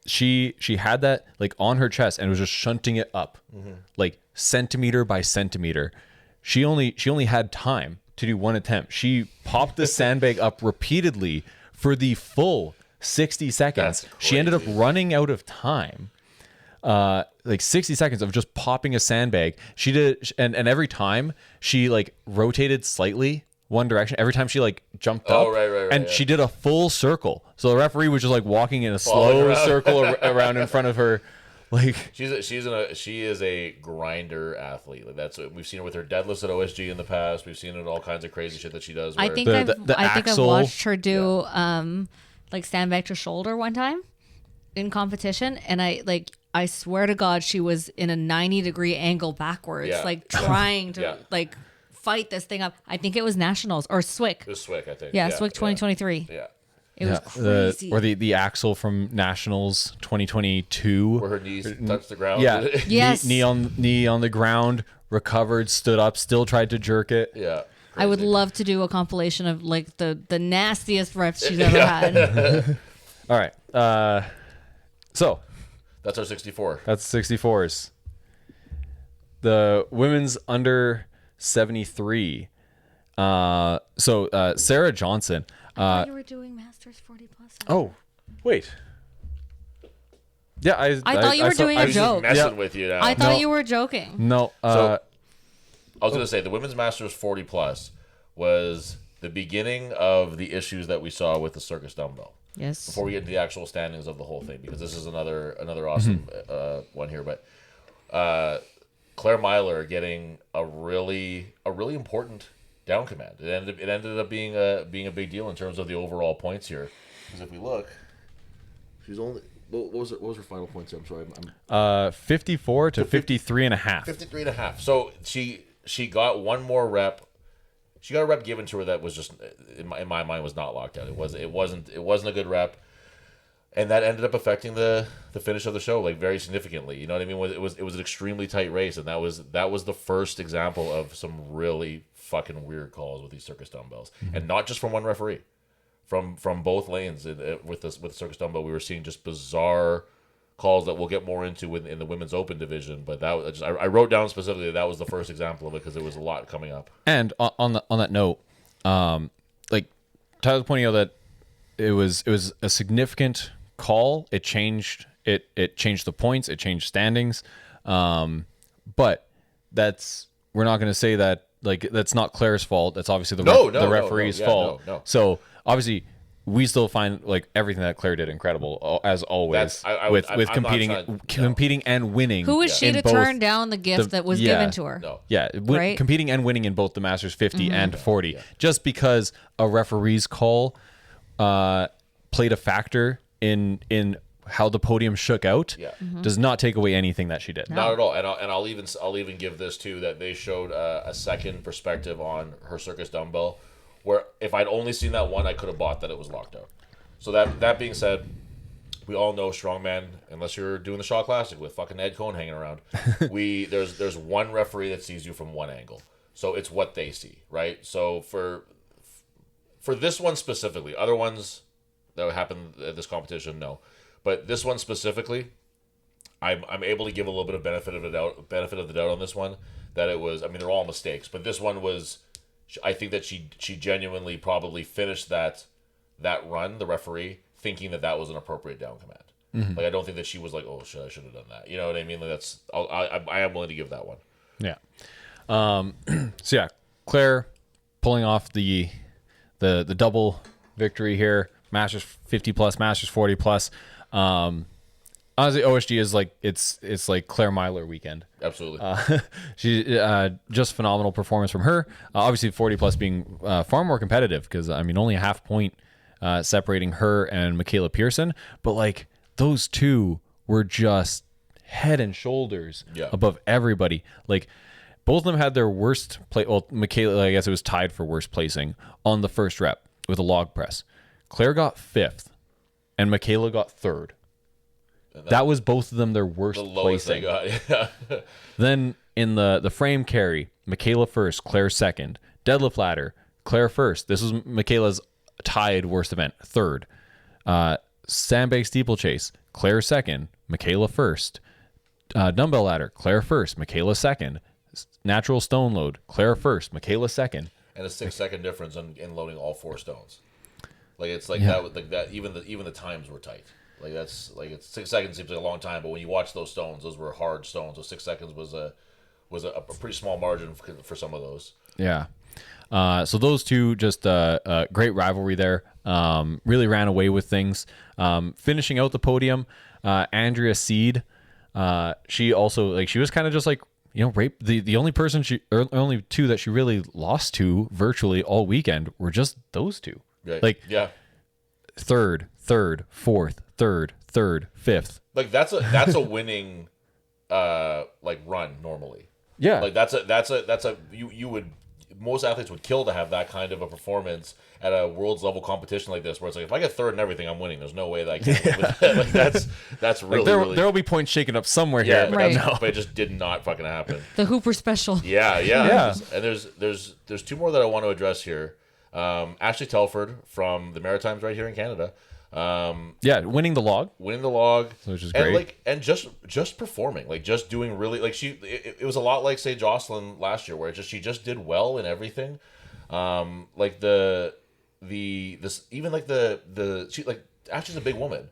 She had that like on her chest and was just shunting it up, like centimeter by centimeter. She only had time to do 1 attempt. She popped the sandbag up repeatedly for the full 60 seconds. She ended up running out of time. Like 60 seconds of just popping a sandbag. She did, and every time she like rotated slightly one direction. Every time she like jumped up, and she did a full circle. So the referee was just like walking in a slow circle around in front of her. Like she is a grinder athlete. Like that's we've seen her with her deadlifts at OSG in the past. We've seen it all kinds of crazy shit that she does. I think I've watched her do like sandbag to shoulder one time in competition, and I swear to God, she was in a 90-degree angle backwards, like trying to like fight this thing up. I think it was nationals or SWIC. It was SWIC, I think. Yeah, SWIC 2023. Yeah. It was crazy. Or the axle from Nationals 2022, where her knees touched the ground. Yeah. Yes. Knee on the ground, recovered, stood up, still tried to jerk it. Yeah. I would love to do a compilation of like the nastiest refs she's ever had. All right. So that's our 64. That's 64s. The women's under 73. Sarah Johnson. I thought you were doing Masters 40 plus. Oh, wait. Yeah, I thought you were doing a joke. Messing with you now. I thought you were joking. No. I was going to say the women's Masters 40 plus was the beginning of the issues that we saw with the circus dumbbell. Yes. Before we get into the actual standings of the whole thing, because this is another awesome one here, but Claire Myler getting a really important down command. It ended up being a big deal in terms of the overall points here. Because if we look, she's only what was her final points? I'm sorry. 54 to 53 and a half. 53 and a half. So she got one more rep. She got a rep given to her that was just in my mind was not locked out. It wasn't a good rep, and that ended up affecting the finish of the show like very significantly. You know what I mean? It was an extremely tight race, and that was the first example of some really fucking weird calls with these circus dumbbells, and not just from one referee, from both lanes. With the circus dumbbell, we were seeing just bizarre calls that we'll get more into in the women's open division, but I wrote down specifically that was the first example of it because there was a lot coming up. And on that note, like Tyler's pointing out that it was a significant call. It changed the points, it changed standings, but we're not going to say that like that's not Claire's fault. That's obviously the referee's fault. No. So obviously we still find like everything that Claire did incredible as always. With competing and winning. Who was she to turn down the gift that was given to her? No. Yeah, right? Competing and winning in both the Masters 50 and 40. Just because a referee's call played a factor in how the podium shook out does not take away anything that she did. Not at all. And I'll even give this too, that they showed a second perspective on her circus dumbbell, where if I'd only seen that one, I could have bought that it was locked out. So that being said, we all know Strongman, unless you're doing the Shaw Classic with fucking Ed Cohn hanging around, there's one referee that sees you from one angle. So it's what they see, right? So for this one specifically, other ones that happened at this competition, no. But this one specifically, I'm able to give a little bit of benefit of the doubt on this one, that it was, I mean, they're all mistakes, but this one was, I think that she genuinely probably finished that run, the referee, thinking that was an appropriate down command. Like, I don't think that she was like, oh shit, I should have done that. You know what I mean? Like, I am willing to give that one. Yeah. So yeah, Claire pulling off the double victory here. Masters 50 plus, Masters 40 plus. Honestly, OSG is like it's like Claire Myler weekend. Absolutely. She just phenomenal performance from her. Obviously, 40 plus being far more competitive because I mean only a half point separating her and Michaela Pearson, but like those two were just head and shoulders above everybody. Like both of them had their worst play. Well, Michaela, I guess it was tied for worst placing on the first rep with a log press. Claire got 5th, and Michaela got 3rd. That was both of them their worst placing. They got. Then in the frame carry, Michaela 1st, Claire 2nd. Deadlift ladder, Claire 1st. This was Michaela's tied worst event, 3rd. Sandbag steeplechase, Claire 2nd, Michaela 1st. Dumbbell ladder, Claire 1st, Michaela 2nd. Natural stone load, Claire 1st, Michaela 2nd. And a 6-second difference in loading all 4 stones. Like it's like that. Like that. Even the times were tight. Like that's like it's 6 seconds seems like a long time, but when you watch those stones, those were hard stones. So 6 seconds was a pretty small margin for some of those. Yeah. So those two just great rivalry there. Really ran away with things. Finishing out the podium, Andrea Seed. She also like she was kind of just like rape. The only person only two that she really lost to virtually all weekend were just those two. Right. Like third, 4th, third, 5th. Like that's a winning like run normally. Yeah. Like that's a you would most athletes would kill to have that kind of a performance at a world's level competition like this, where it's like, if I get third in everything, I'm winning. There's no way that I can't win with that. Like that's really, really. There will be points shaken up somewhere Yeah, here. but, Right. but it just did not fucking happen. The Hooper special. Yeah. And there's two more that I want to address here. Ashley Telford from the Maritimes right here in Canada. Winning the log. Which is and great. and just performing, like just doing really, like it was a lot like, say, Jocelyn last year, where she just did well in everything. Like Ashley's a big woman.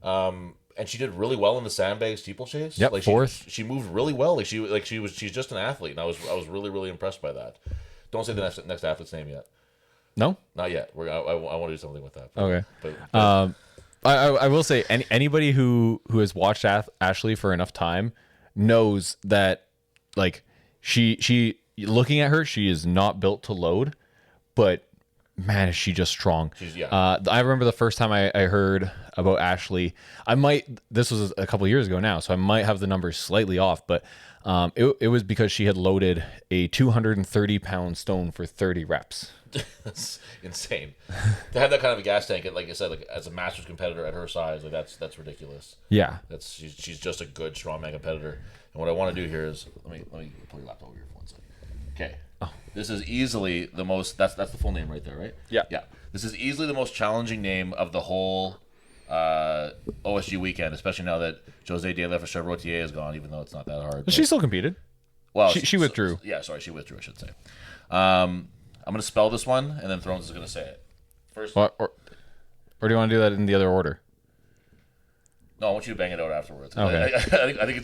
And she did really well in the sandbag steeplechase. Yep, like fourth. She moved really well. She's just an athlete, and I was really, really impressed by that. Don't say the next athlete's name yet. No, Not yet. I want to do something with that. okay. But I will say anybody who has watched Ashley for enough time knows that, like, she looking at her, she is not built to load, but man, is she just strong. I remember the first time I heard about Ashley, this was a couple years ago now, so I might have the numbers slightly off, but it was because she had loaded a 230-pound stone for 30 reps. That's insane. To have that kind of a gas tank, like I said, like as a Masters competitor at her size, like that's ridiculous. Yeah. She's just a good strongman competitor. And what I want to do here is let me pull your laptop over here for 1 second. Okay. Oh. This is easily the most. That's the full name right there, right? Yeah. Yeah. This is easily the most challenging name of the whole OSG weekend, especially now that Jose De La Rotier is gone, even though it's not that hard. She still competed. Well, she withdrew. She withdrew, I should say. I'm going to spell this one, and then Thrones is going to say it. First, Or do you want to do that in the other order? No, I want you to bang it out afterwards. Okay. I think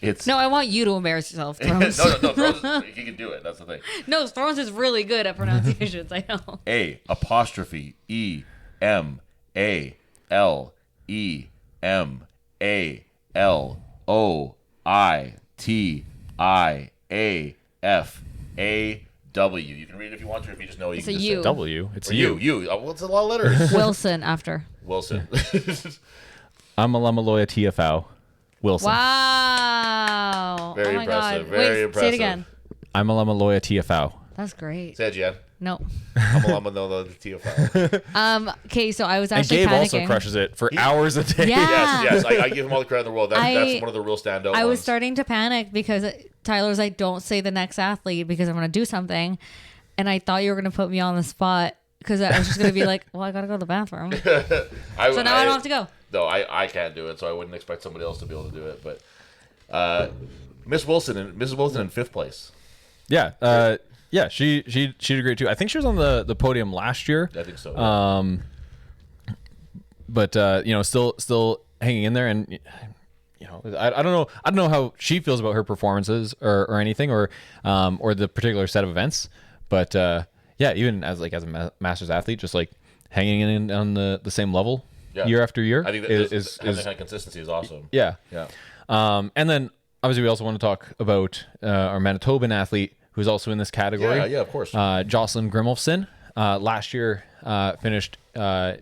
it's. No, I want you to embarrass yourself, Thrones. no. Thrones, he can do it. That's the thing. No, Thrones is really good at pronunciations. I know. A-AlemaloloitiaFA W. You can read it if you want to. If you just know, It's you a can U. just W. It's say you. You. Well, it's a lot of letters. Wilson after. Wilson. Amalamaloya TFO. Wilson. Wow. Very oh my impressive. God. Very Wait, impressive. Say it again. Amalamaloya TFO. That's great. Say it, Jian. No. Amalamaloya TFO. Okay, so I was And actually Gabe panicking. also crushes it for hours a day. Yeah. Yes. I give him all the credit in the world. That's one of the real standout I ones. was starting to panic because Tyler's like, don't say the next athlete because I'm going to do something. And I thought you were going to put me on the spot because I was just going to be like, well, I got to go to the bathroom. So now I don't have to go. No, I can't do it, so I wouldn't expect somebody else to be able to do it. But Mrs. Wilson in fifth place. Yeah. Yeah, she did great too. I think she was on the podium last year. I think so. Yeah. But still hanging in there, and I don't know how she feels about her performances or anything or the particular set of events. But even as a Masters athlete, just like hanging in on the same level year after year, I think that kind of consistency is awesome. Yeah. Yeah. And then obviously we also want to talk about our Manitoban athlete who's also in this category. Yeah, of course. Jocelyn Grimolfsson. Last year finished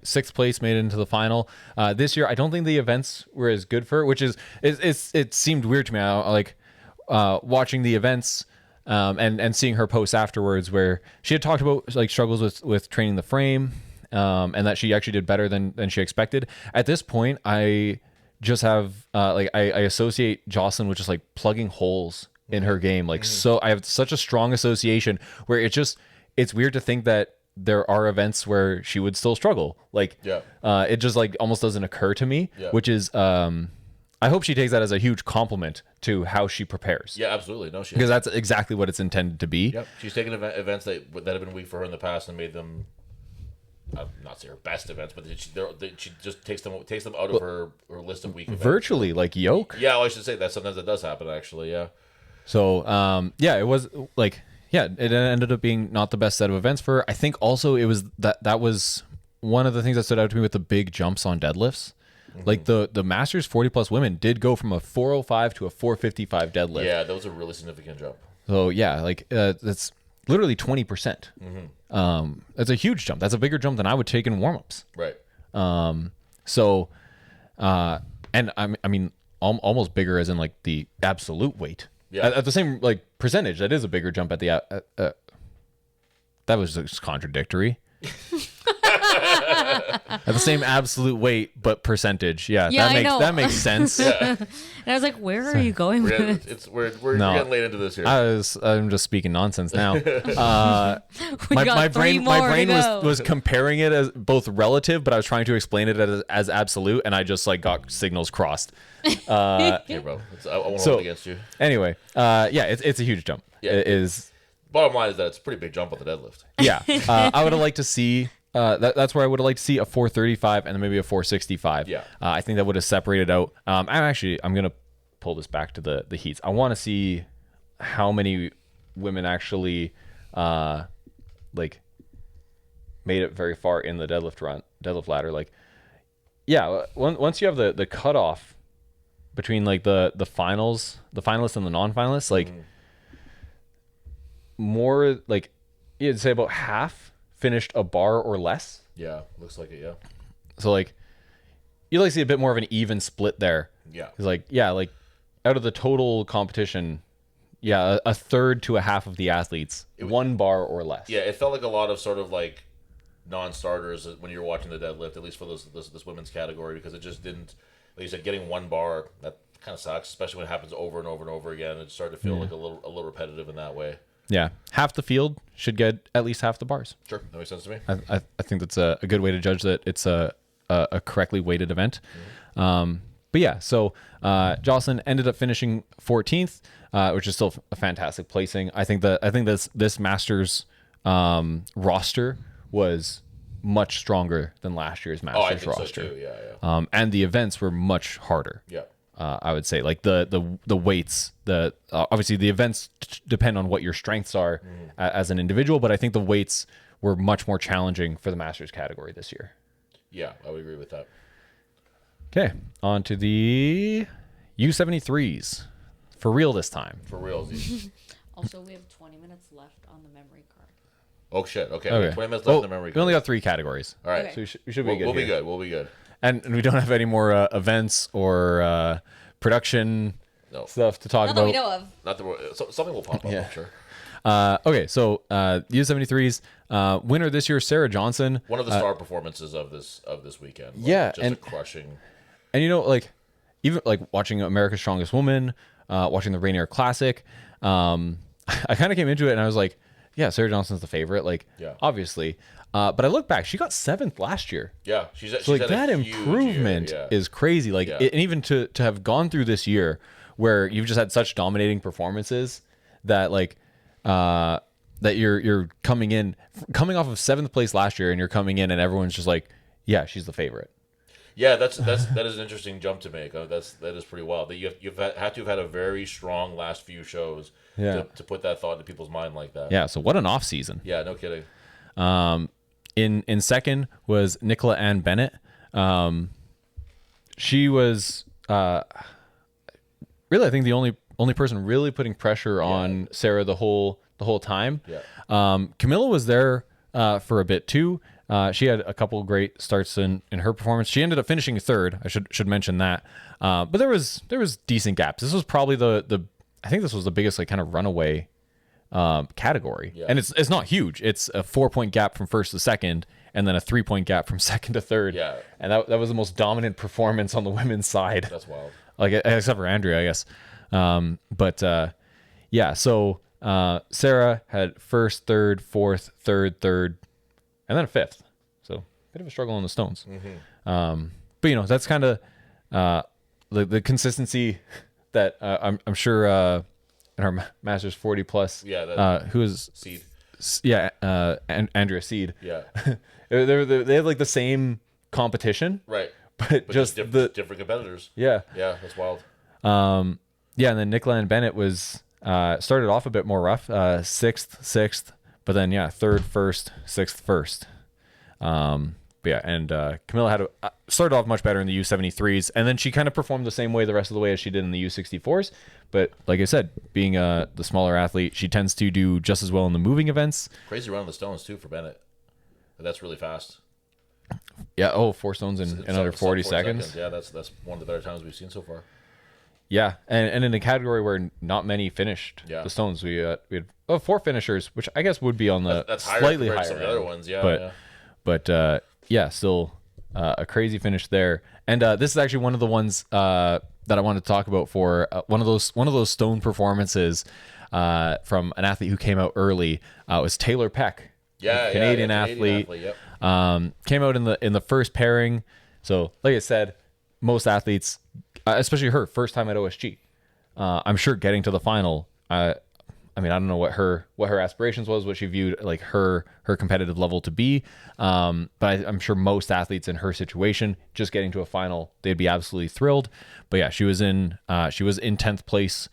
sixth place, made it into the final. This year, I don't think the events were as good for her, which it seemed weird to me. Watching the events and seeing her posts afterwards, where she had talked about like struggles with training the frame, and that she actually did better than she expected. At this point, I just have I associate Jocelyn with just like plugging holes in her game. So I have such a strong association where it's weird to think that there are events where she would still struggle. It just like almost doesn't occur to me, which is I hope she takes that as a huge compliment to how she prepares. Yeah, absolutely. No, because that's exactly what it's intended to be. Yep. She's taken events that have been weak for her in the past and made them, not say her best events, but she just takes them out of her list of weak events. Virtually, like yoke. Yeah, well, I should say that sometimes it does happen, actually, yeah. So, it was it ended up being not the best set of events for her. I think also it was that was one of the things that stood out to me with the big jumps on deadlifts. Mm-hmm. Like the Masters 40+ women did go from a 405 to a 455 deadlift. Yeah, that was a really significant jump. So, that's literally 20%. Mm-hmm. That's a huge jump. That's a bigger jump than I would take in warm-ups. Right. And I mean, almost bigger as in like the absolute weight. Yeah. At the same like percentage, that is a bigger jump at the that was just contradictory. At the same absolute weight, but percentage. Yeah, that makes sense. And I was like, where are you going with this? We're getting late into this here. I'm just speaking nonsense now. My brain was comparing it as both relative, but I was trying to explain it as absolute, and I just like got signals crossed. Hey, bro, I won't hold it against you. Anyway, it's a huge jump. Yeah, it is. Bottom line is that it's a pretty big jump on the deadlift. Yeah, I would have liked to see. That's where I would have liked to see a 435 and then maybe a 465. Yeah. I think that would have separated out. I'm gonna pull this back to the heats. I want to see how many women actually like made it very far in the deadlift ladder. Like, yeah, once you have the cutoff between like the finalists and the non-finalists, like more like you'd say about half finished a bar or less. Yeah, looks like it. Yeah. So like, you like see a bit more of an even split there. Yeah. It's like out of the total competition, a third to a half of the athletes one bar or less. Yeah, it felt like a lot of sort of like non-starters when you're watching the deadlift, at least for this women's category, because it just didn't. Like you said, getting one bar, that kind of sucks, especially when it happens over and over and over again. It started to feel like a little repetitive in that way. Yeah, half the field should get at least half the bars. Sure, that makes sense to me. I think that's a good way to judge that it's a correctly weighted event. But yeah, so Jocelyn ended up finishing 14th, which is still a fantastic placing. I think this Masters roster was much stronger than last year's Masters roster. So too. Yeah. And the events were much harder. Yeah. I would say like the weights, obviously the events depend on what your strengths are as an individual, but I think the weights were much more challenging for the Masters category this year. Yeah, I would agree with that. Okay, on to the U73s. For real this time. For real. Also, we have 20 minutes left on the memory card. Oh, shit. Okay. 20 minutes left in the memory card. We only got 3 categories. All right. Okay. So we should be good. We'll be good. And we don't have any more events or production stuff to talk Not about. that we know of. Not the something will pop up, I'm sure. Okay, so U73s winner this year, Sarah Johnson. One of the star performances of this weekend. Yeah, just a crushing. And like even like watching America's Strongest Woman, watching the Rainier Classic, I kind of came into it and I was like, yeah, Sarah Johnson's the favorite, like obviously. But I look back, she got 7th last year. Yeah, she's like had that a huge improvement year. is crazy. Like, and even to have gone through this year where you've just had such dominating performances that like that you're coming off of 7th place last year and you're coming in and everyone's just like, yeah, she's the favorite. Yeah, that is an interesting jump to make. That is pretty wild. That you've had to have had a very strong last few shows to put that thought into people's mind like that. Yeah. So what an off season. Yeah, no kidding. In second was Nicola Ann Bennett. She was really, I think, the only person really putting pressure on Sarah the whole time. Yeah. Camilla was there for a bit too. She had a couple great starts in her performance. She ended up finishing 3rd. I should mention that. But there was decent gaps. This was probably I think this was the biggest like kind of runaway category. And it's not huge. It's a 4-point gap from 1st to 2nd, and then a 3-point gap from 2nd to 3rd. Yeah. And that was the most dominant performance on the women's side. That's wild. Like except for Andrea, I guess. Yeah. So Sarah had 1st, 3rd, 4th, 3rd, and then a 5th. So bit of a struggle on the stones. But that's kind of the consistency that I'm sure in our Masters 40 plus. Yeah. Who is Seed. Yeah. Andrea Seed. Yeah. they have like the same competition. Right. But just different competitors. Yeah. Yeah, that's wild. Yeah, and then Nicola Ann Bennett was started off a bit more rough, 6th, but then 3rd, 1st, 6th, 1st. But yeah, and Camilla had started off much better in the U73s, and then she kind of performed the same way the rest of the way as she did in the U64s. But like I said, being the smaller athlete, she tends to do just as well in the moving events. Crazy run on the stones too for Bennett. That's really fast. Yeah. 4 stones in under 40 seconds. Yeah, that's one of the better times we've seen so far. Yeah, and in a category where not many finished Yeah. the stones, we had 4 finishers, which I guess would be on the That's higher slightly compared higher to some of the end. other ones. Yeah, but yeah. yeah, still a crazy finish there. And this is actually one of the ones that I wanted to talk about for one of those stone performances from an athlete who came out early. Was Taylor Peck, Yeah, Canadian yeah, athlete. Yep. Came out in the first pairing. So, like I said, most athletes, especially her first time at OSG, I'm sure getting to the final. I mean, I don't know what her aspirations was, what she viewed like her competitive level to be. But I'm sure most athletes in her situation, just getting to a final, they'd be absolutely thrilled. But yeah, she was in 10th place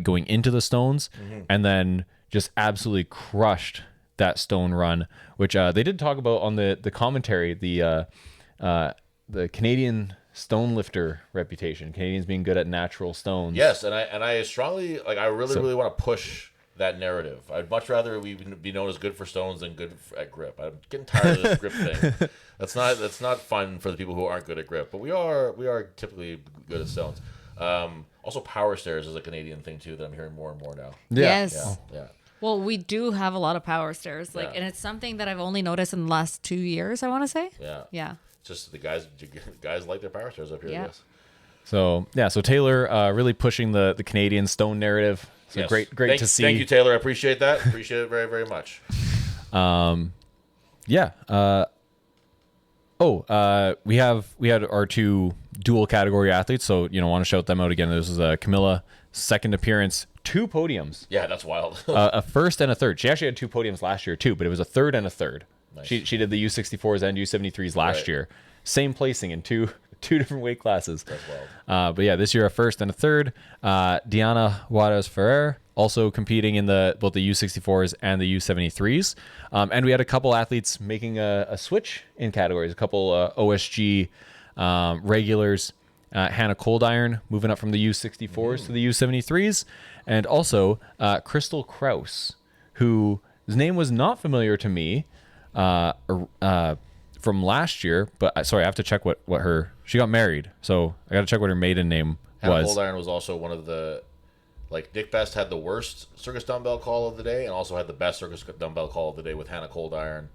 going into the stones, and then just absolutely crushed that stone run, which they did talk about on the commentary, the Canadian stone lifter reputation, Canadians being good at natural stones. Yes, and I strongly like. I really want to push that narrative. I'd much rather we be known as good for stones than good at grip. I'm getting tired of this grip thing. That's not fun for the people who aren't good at grip. But we are typically good at stones. Also, power stairs is a Canadian thing too that I'm hearing more and more now. Yes. Yeah. Well, we do have a lot of power stairs, Yeah. and it's something that I've only noticed in the last 2 years, I want to say. Yeah. Yeah. Just the guys like their power stairs up here. Yeah. I guess. So Taylor really pushing the Canadian stone narrative. So Yes. great to see. Thank you, Taylor. I appreciate that. Appreciate it very, very much. Yeah. We had our 2 dual category athletes, so want to shout them out again. This was Camilla, second appearance, 2 podiums, Yeah, that's wild. a first and a third. She actually had 2 podiums last year too, but it was a third and a third. Nice. She did the U64s and U73s last Right. year, same placing in two different weight classes. That's wild. But yeah, this year a first and a third. Diana Juarez Ferrer also competing in both the U64s and the U73s. And we had a couple athletes making a switch in categories. A couple OSG regulars. Hannah Coldiron moving up from the U64s to the U73s. And also Crystal Kraus, whose name was not familiar to me from last year. But sorry, I have to check what she got married. So I got to check what her maiden name Hannah was. Coldiron was also one of the, like, Nick Best had the worst circus dumbbell call of the day and also had the best circus dumbbell call of the day with Hannah Coldiron,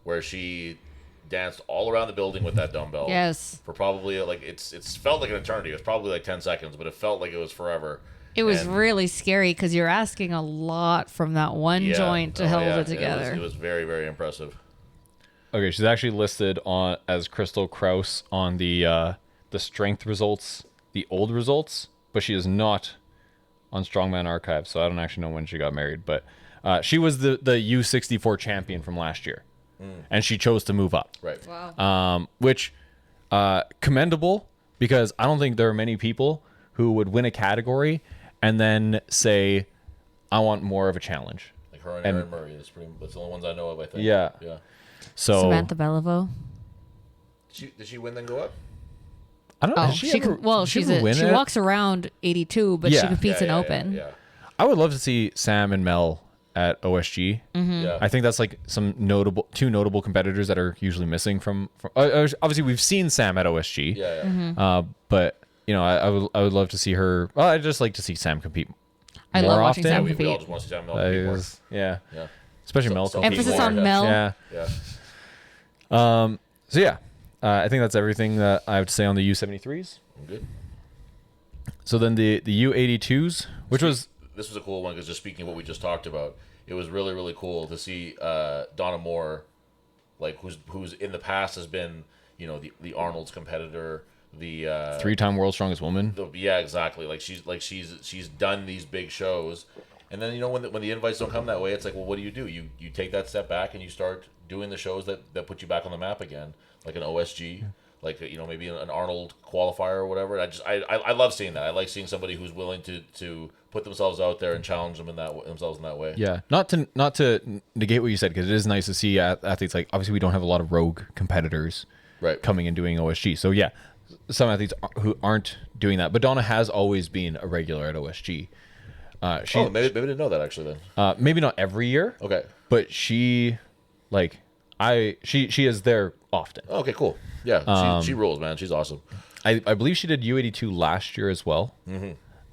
where she danced all around the building with that dumbbell. Yes. For probably, like, it's felt like an eternity. It was probably like 10 seconds, but it felt like it was forever. It was And- really scary because you're asking a lot from that one Yeah. joint to Oh, hold yeah. it together. It was very, very impressive. Okay, she's actually listed as Crystal Kraus on the strength results, the old results, but she is not on Strongman Archive, so I don't actually know when she got married. But she was the U64 champion from last year, and she chose to move up. Right. Wow. Which commendable, because I don't think there are many people who would win a category and then say, I want more of a challenge. Like her and Aaron Murray. That's the only ones I know of, I think. Yeah. Yeah. So Samantha Beliveau. Did she win then go up? I don't know. Oh, Did she ever, did she's ever win she it? walks around 82, but Yeah. she competes in open. Yeah. I would love to see Sam and Mel at OSG. Yeah. I think that's like two notable competitors that are usually missing from obviously we've seen Sam at OSG. Yeah. But I would love to see her. Well, I'd just like to see Sam compete. I more love watching often. Sam We all compete. just want to see Mel compete more. Yeah. Yeah. Especially Mel. compete Emphasis more. on Mel. Yeah. Yeah. So yeah, I think that's everything that I have to say on the U73s. I'm good. So then the U82s, which was This was a cool one because just speaking of what we just talked about, it was really, really cool to see Donna Moore, like who's in the past has been, the Arnold's competitor, the 3-time world's strongest woman. yeah, exactly. She's done these big shows, and then when the invites don't come that way, it's like, well, what do? You take that step back and you start doing the shows that put you back on the map again, like an OSG, like maybe an Arnold qualifier or whatever. I love seeing that. I like seeing somebody who's willing to put themselves out there and challenge themselves in that way. Yeah, not to negate what you said, because it is nice to see athletes, like obviously we don't have a lot of rogue competitors Right. coming and doing OSG. So yeah, some athletes who aren't doing that, but Donna has always been a regular at OSG. Maybe I didn't know that actually then. Maybe not every year, Okay. but she is there often. Okay, cool. Yeah, she rules, man. She's awesome. I believe she did U82 last year as well.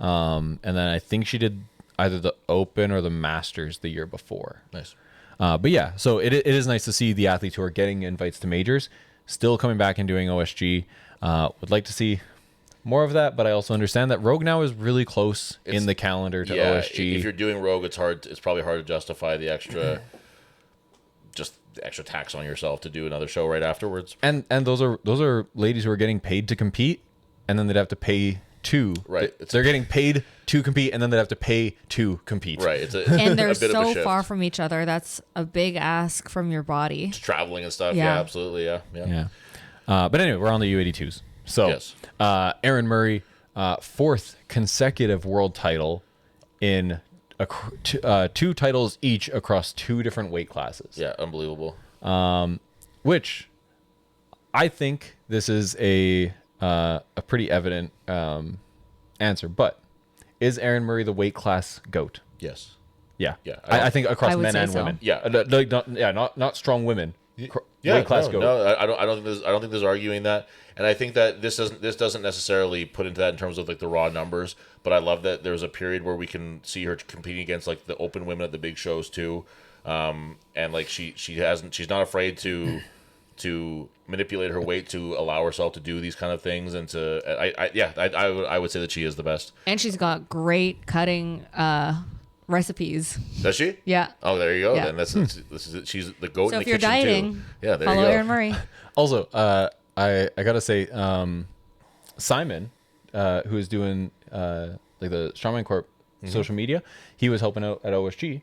And then I think she did either the Open or the Masters the year before. Nice. But yeah, so it is nice to see the athletes who are getting invites to majors still coming back and doing OSG. Would like to see more of that, but I also understand that Rogue now is really close in the calendar to OSG. If you're doing Rogue, it's hard. It's probably hard to justify the extra, just the extra tax on yourself to do another show right afterwards. And those are ladies who are getting paid to compete, and then they'd have to pay to. Right. They're getting paid to compete, and then they'd have to pay to compete. Right. It's And they're a bit of a so shift. far from each other. That's a big ask from your body. It's traveling and stuff. Yeah. Yeah, absolutely. Yeah. Yeah. But anyway, we're on the U82s. So, Yes. Aaron Murray, fourth consecutive world title in two titles each across two different weight classes. Yeah, unbelievable. Which I think this is a pretty evident answer. But is Aaron Murray the weight class GOAT? Yes. Yeah. Yeah, I think across I would men say and so. women. Yeah. Not strong women. Yeah, weight class no, GOAT. no, I don't think there's arguing that, and I think that this doesn't necessarily put into that in terms of like the raw numbers, but I love that there's a period where we can see her competing against like the open women at the big shows too, and like she's not afraid to manipulate her weight to allow herself to do these kind of things, and I would say that she is the best. And she's got great cutting recipes. Does she? Yeah. Oh, there you go. Yeah. Then she's the goat So in if the you're kitchen dieting, too. Yeah, there follow you go. Aaron Murray. Also, I gotta say, Simon, who is doing like the Strongman Corp social media, he was helping out at OSG.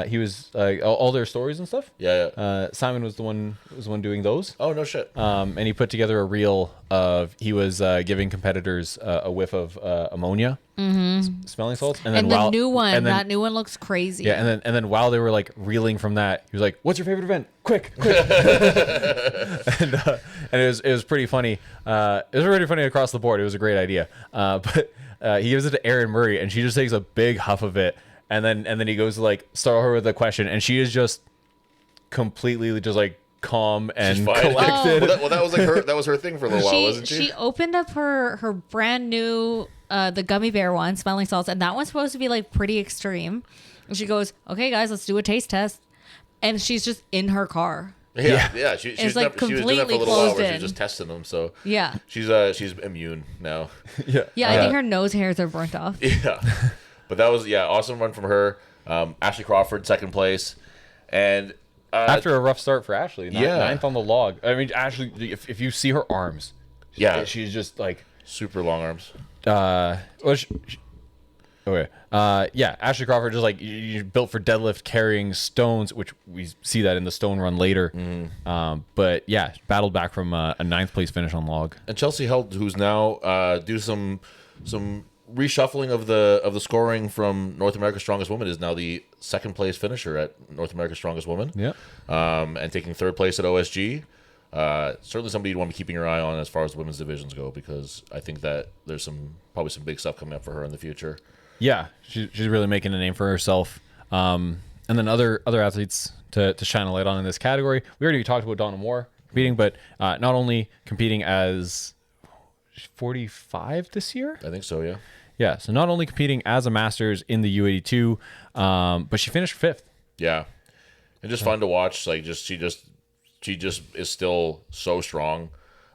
He was all their stories and stuff. Yeah. Simon was the one doing those. Oh, no shit. And he put together a reel of he was giving competitors a whiff of ammonia, smelling salts, And the new one, that new one looks crazy. yeah, and then while they were like reeling from that, he was like, "What's your favorite event? Quick!" and it was pretty funny. It was pretty funny across the board. It was a great idea. But he gives it to Erin Murray, and she just takes a big huff of it, and then he goes to like start her with a question, and she is just completely just like calm and She's fine. collected. Well, that was like her thing for a little while, wasn't she? She opened up her brand new the gummy bear one, smelling salts, and that one's supposed to be like pretty extreme. And she goes, "Okay, guys, let's do a taste test." And she's just in her car. Yeah. She was doing that for a completely little while closed where she in. was just testing them. So Yeah. she's immune now. Yeah, Yeah, I think her nose hairs are burnt off. Yeah, but that was awesome run from her. Ashley Crawford, second place, and after a rough start for Ashley, Yeah. ninth on the log. I mean, Ashley, if you see her arms, she's just like super long arms. Ashley Crawford just like you built for deadlift, carrying stones, which we see that in the stone run later. But yeah, battled back from a ninth place finish on log. And Chelsea Held, who's now due to some reshuffling of the scoring from North America's Strongest Woman, is now the second place finisher at North America's Strongest Woman. Yeah. And taking third place at OSG. Certainly somebody you'd want to be keeping your eye on as far as the women's divisions go, because I think that there's probably some big stuff coming up for her in the future. Yeah, she's really making a name for herself. And then other athletes to shine a light on in this category. We already talked about Donna Moore competing, but not only competing as 45 this year. I think so, yeah. Yeah, so not only competing as a Masters in the U82, but she finished fifth. Yeah, and just fun to watch. Like she just is still so strong,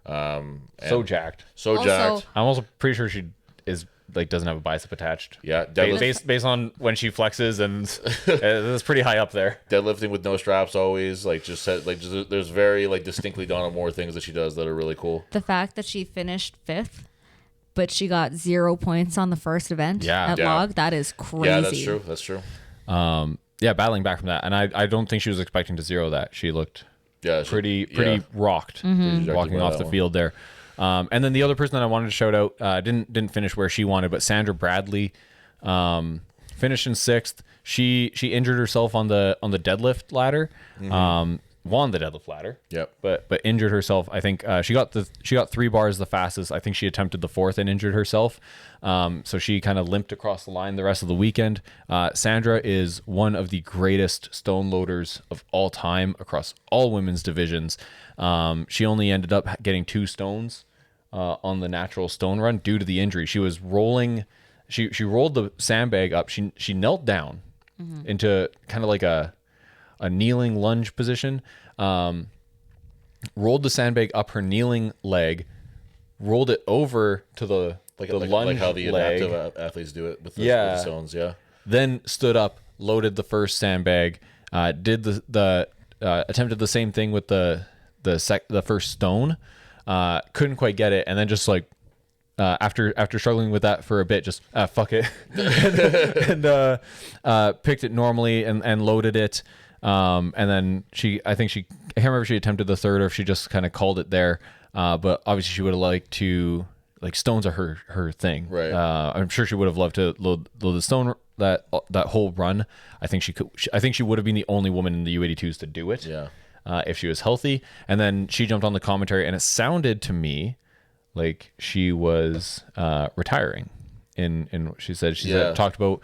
So jacked. so Also- jacked. I'm also pretty sure she is like doesn't have a bicep attached. Yeah, deadlift, Based on when she flexes, and it's pretty high up there. deadlifting with no straps always. There's very like distinctly Donna Moore things that she does that are really cool. The fact that she finished fifth, but she got 0 points on the first event at Yeah. log, that is crazy. Yeah, that's true. That's true. Battling back from that, and I don't think she was expecting to zero that. She looked Yeah, pretty rocked Dejected walking by off that the one. field there. And then the other person that I wanted to shout out didn't finish where she wanted, but Sandra Bradley finished in sixth. She injured herself on the deadlift ladder, won the deadlift ladder. Yep. But injured herself. I think she got 3 bars the fastest. I think she attempted the fourth and injured herself. So she kind of limped across the line the rest of the weekend. Sandra is one of the greatest stone loaders of all time across all women's divisions. She only ended up getting 2 stones on the natural stone run due to the injury. She was rolling she rolled the sandbag up. She knelt down into kind of like a kneeling lunge position. Rolled the sandbag up her kneeling leg, rolled it over to the lunge like how the leg. adaptive athletes do it with the stones. Yeah. Then stood up, loaded the first sandbag, did the attempted the same thing with the first stone, couldn't quite get it, and then just like after struggling with that for a bit, just fuck it, and picked it normally and loaded it, and then I can't remember if she attempted the third or if she just kind of called it there, but obviously she would have liked to, like, stones are her thing, right? I'm sure she would have loved to load the stone that whole run. I think she would have been the only woman in the U82s to do it. Yeah. If she was healthy. And then she jumped on the commentary, and it sounded to me like she was retiring. She said talked about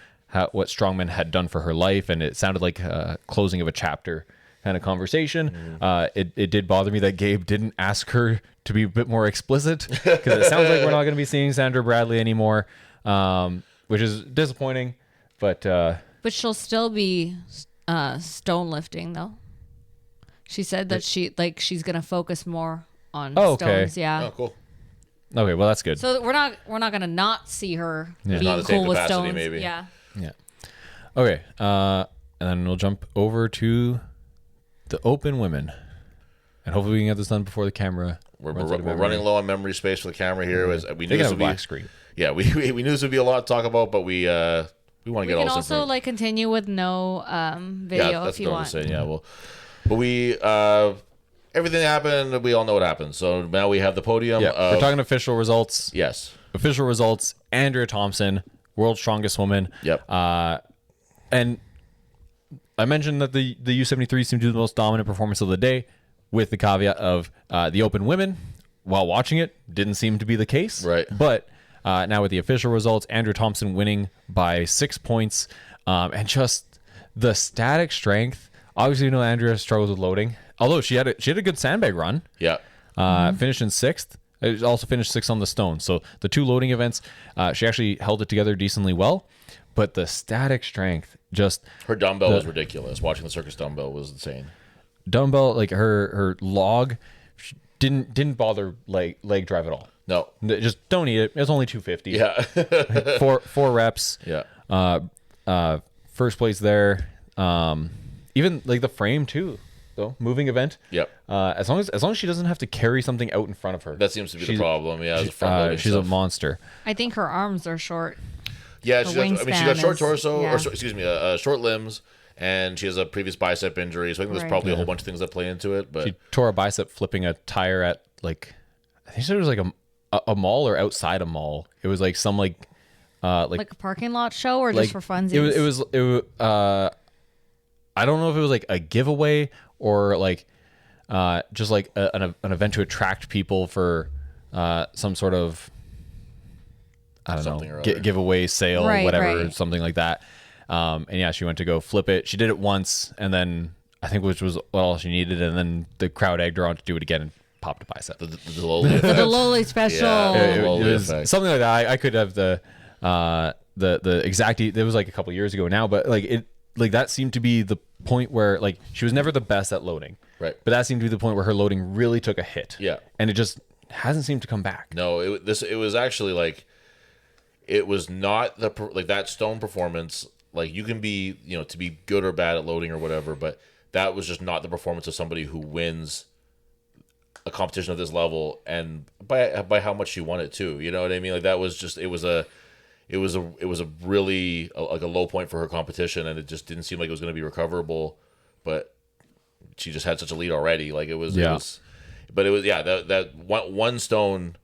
what Strongman had done for her life, and it sounded like a closing of a chapter kind of conversation. It did bother me that Gabe didn't ask her to be a bit more explicit, because it sounds like we're not going to be seeing Sandra Bradley anymore, which is disappointing. But she'll still be stone lifting though. She said that she's gonna focus more on stones. Yeah. Oh, cool. Okay, well, that's good. So we're not gonna not see her Not being the same cool with capacity, stones. maybe. Yeah. Yeah. Okay. And then we'll jump over to the open women, and hopefully we can get this done before the camera. We're running low on memory space for the camera here. As we knew They can this have a would be black screen. Yeah, we knew this would be a lot to talk about, but we want to get all We can this also information. continue with no video Yeah, that's if you what I'm want. saying. Yeah, well, but we everything that happened, we all know what happened. So now we have the podium. Yeah, of, we're talking official results. Yes. Official results: Andrea Thompson, world's strongest woman. Yep. And I mentioned that the U73 seemed to do the most dominant performance of the day, with the caveat of the open women, while watching it, didn't seem to be the case. Right. But now with the official results, Andrea Thompson winning by 6 points, and just the static strength. Obviously, Andrea struggles with loading, although she had a good sandbag run. Yeah. Finished in 6th. It also finished 6th on the stone. So the two loading events, she actually held it together decently well. But the static strength, just Her dumbbell was ridiculous. Watching the circus dumbbell was insane. dumbbell, like her log, didn't bother leg drive at all. No. Just don't eat it. It's only 250. Yeah. four reps. Yeah. First place there. Even like the frame too, though. Moving event. Yep. As long as she doesn't have to carry something out in front of her. That seems to be the problem. Yeah. It's front-loading She's stuff. a monster. I think her arms are short. Yeah. her She got wingspan short is- torso, yeah. short lims, and she has a previous bicep injury. So I think there's Right. probably a whole bunch of things that play into it. But She tore a bicep flipping a tire at I think it was like a mall or outside a mall. It was like some like Like a parking lot show or just for funsies? It was I don't know if it was like a giveaway or like just like an event to attract people for some sort of I don't Something know or other. giveaway sale, Right, whatever, right. something like that. And yeah, she went to go flip it. She did it once, and then I think which was all she needed, and then the crowd egged her on to do it again and popped a bicep. the lowly the Loli special. Yeah. It Lowly was effect. something like that. I could have the exact. It was like a couple years ago now, but that seemed to be the point where she was never the best at loading, Right. But that seemed to be the point where her loading really took a hit. Yeah. and it just hasn't seemed to come back. No, it was actually it was not that stone performance. You can be, to be good or bad at loading or whatever, but that was just not the performance of somebody who wins a competition of this level, and by how much she won it too. You know what I mean? That was just it was a really a low point for her competition, and it just didn't seem like it was going to be recoverable. But she just had such a lead already. It was, but it was that one stone.